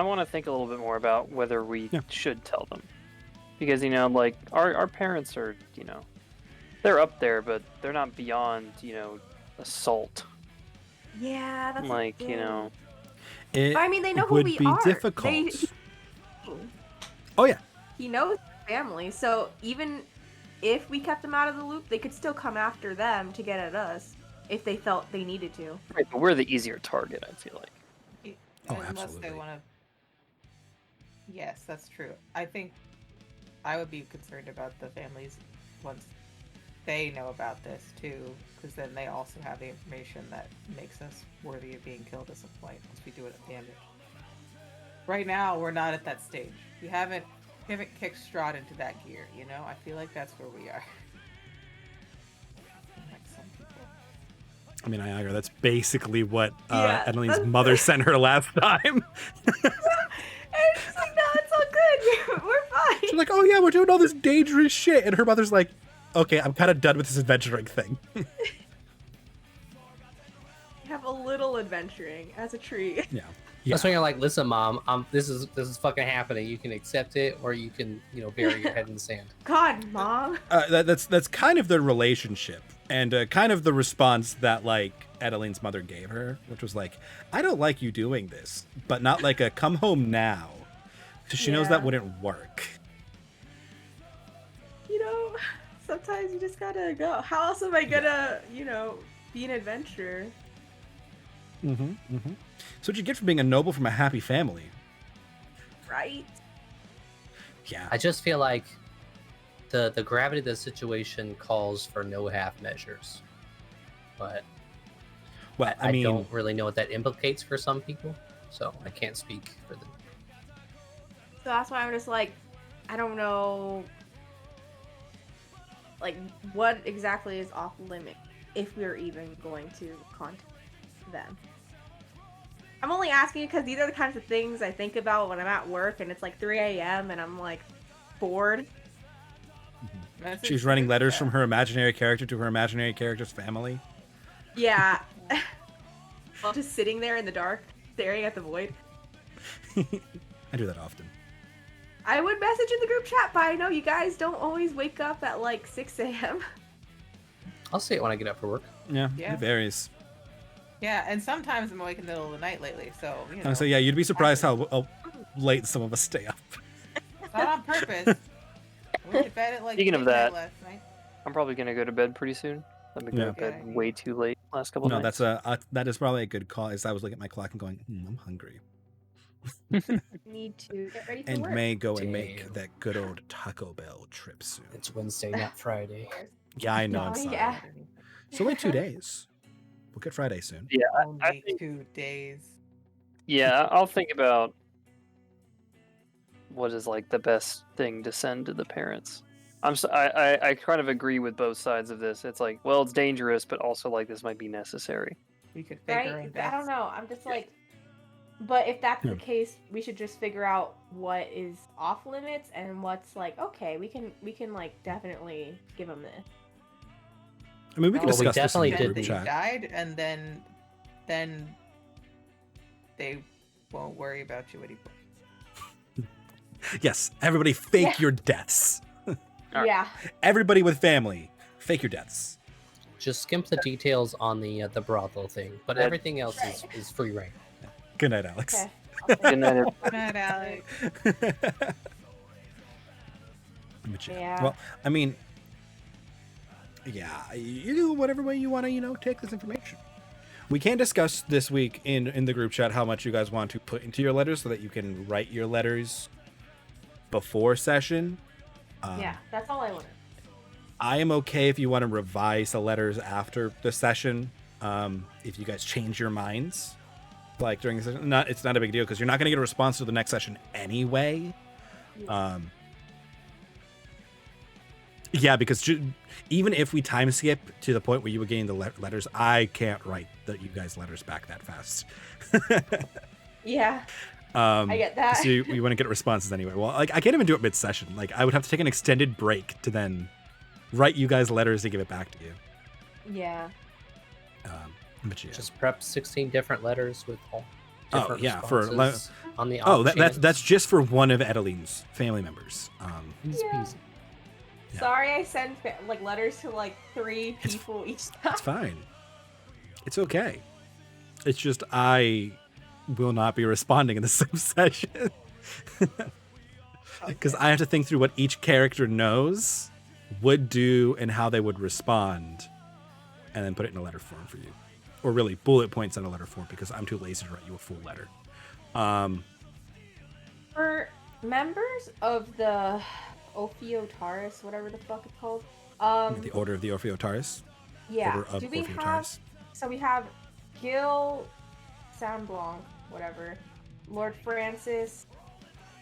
want to think a little bit more about whether we should tell them, because like our parents are they're up there, but they're not beyond assault. Yeah, that's like It But I mean, they know who would we be are. difficult. Oh yeah. He knows family, so even if we kept them out of the loop, they could still come after them to get at us if they felt they needed to. Right, but we're the easier target, I feel like. Oh, Unless absolutely. they want to. Yes, that's true. I think I would be concerned about the families once they know about this too, because then they also have the information that makes us worthy of being killed at some point once we do enough damage. Right now, we're not at that stage. We haven't kicked Strahd into that gear. I feel like that's where we are. Like some people. I mean, I agree. That's basically what Yeah, Edeline's that's- mother sent her last time. And she's like, no, it's all good. We're fine. She's like, oh yeah, we're doing all this dangerous shit. And her mother's like, okay, I'm kind of done with this adventuring thing. Have a little adventuring as a treat. Yeah. That's when you're like, listen, mom, this is fucking happening. You can accept it, or you can, bury your head in the sand. God, mom. That's kind of the relationship, and kind of the response that like Edeline's mother gave her, which was like, I don't like you doing this, but not like a come home now, because she knows that Yeah. wouldn't work. Sometimes you just gotta go. How else am I gonna, be an adventurer? So what you get for being a noble from a happy family. Right? Yeah. I just feel like the gravity of the situation calls for no half measures. But Well, I mean, don't really know what that implicates for some people, so I can't speak for them. So that's why I'm just like, I don't know, like, what exactly is off limit if we're even going to contact them. I'm only asking because these are the kinds of things I think about when I'm at work and it's like 3 a.m. and I'm like bored. She's running letters from her imaginary character to her imaginary character's family. Yeah. While just sitting there in the dark, staring at the void. I do that often. I would message in the group chat, but I know you guys don't always wake up at like 6 a.m. I'll see it when I get up for work. Yeah, Yeah. it varies. Yeah, and sometimes I'm awake in the middle of the night lately, so you know. So yeah, you'd be surprised how late some of us stay up. It's not on purpose. We went to bed at like Speaking of midnight that, last night. I'm probably gonna go to bed pretty soon. I've been going to Yeah. bed way too late last couple No, nights. that is probably a good call. As I was looking at my clock and going, I'm hungry, Need to get ready for and work. may go and make Damn. that good old Taco Bell trip soon. It's Wednesday, not Friday. Yeah, I know. Oh, I'm sorry. yeah. It's only 2 days. We'll get Friday soon. Yeah, I Only think 2 days. Yeah, I'll think about what is like the best thing to send to the parents. I kind of agree with both sides of this. It's like, well, it's dangerous, but also like this might be necessary. We could figure Right? it I out. don't know. I'm just like, but if that's Yeah. the case, we should just figure out what is off limits and what's like, okay, we can like definitely give them this. I mean, we can Well, we discuss this in definitely the Said group that you chat. died, and then they won't worry about you anymore. Yes, everybody fake Yeah. your deaths. Alright. Yeah. Everybody with family, fake your deaths. Just skimp the details on the brothel thing, but That- everything else is free reign. Good night, Alex. Okay. Good night, everyone. Good night, Alex. But Yeah. Well, I mean, yeah, you do whatever way you want to, take this information. We can discuss this week in the group chat how much you guys want to put into your letters so that you can write your letters before session. Yeah, that's all I wanted. I am okay if you want to revise the letters after the session. If you guys change your minds, like during the session, it's not a big deal because you're not going to get a response to the next session anyway. Yeah, because even if we time skip to the point where you were getting the letters, I can't write you guys letters back that fast. Yeah. I get that. So you want to get responses anyway. Well, like I can't even do it mid-session. Like I would have to take an extended break to then write you guys letters to give it back to you. Yeah. But yeah. Just prep 16 different letters with all Oh, different yeah, responses on the Oh, off that's chance. just for one of Adeline's family members. Easy Yeah. peasy. Yeah. Sorry, I send like letters to like 3 It's- people each time. It's fine. It's okay. It's just I will not be responding in the same session. Because I have to think through what each character knows, would do, and how they would respond, and then put it in a letter form for you. Or really, bullet points in a letter form, because I'm too lazy to write you a full letter. For members of the Ophiotaurus, whatever the fuck it's called. The Order of the Ophiotaurus. Yeah. Order of Do we have? Ophiotaurus. So we have Gil Samblanc, whatever, Lord Francis,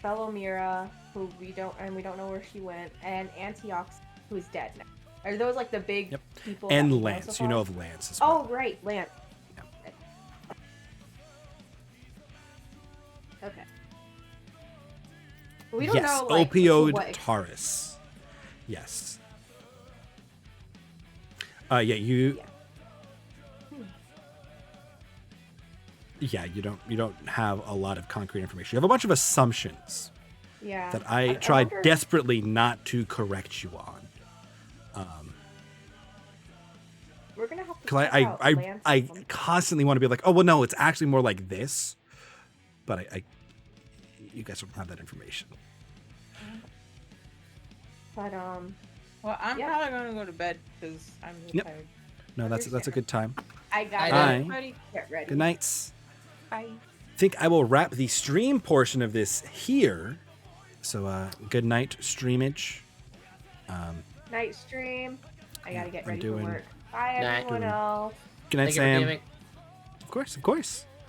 Belomira, who we don't know where she went, and Antioch, who's dead now. Are those like the big Yep. people? that And we know Lance. so You know far? of Lance as well. Oh, right, Lance. Yeah. Okay. We don't Yes, know, like, opioid what Taurus. Yes. Yeah, you. Yeah, you don't have a lot of concrete information. You have a bunch of assumptions Yeah. that I tried wonder- desperately not to correct you on. We're gonna have to. Because check I out Lance's I one. constantly want to be like, oh well, no, it's actually more like this. But I you guys don't have that information. But Well, I'm Yeah. probably gonna go to bed because I'm really Yep. tired. No, that's a good time. I got Hi. ready. Get ready. Good nights. Bye. I think I will wrap the stream portion of this here. So good night, streamage. Night stream. I gotta get I'm ready doing- for work. Bye, Night. everyone else. Good night, Thank you for Sam. gaming. Of course.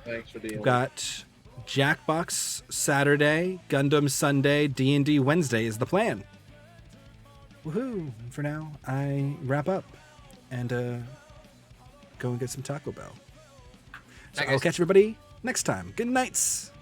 Thanks for dealing. We've got Jackbox Saturday, Gundam Sunday, D&D Wednesday is the plan. Woohoo! For now, I wrap up and go and get some Taco Bell. So Bye, I'll guys. catch everybody next time. Good nights.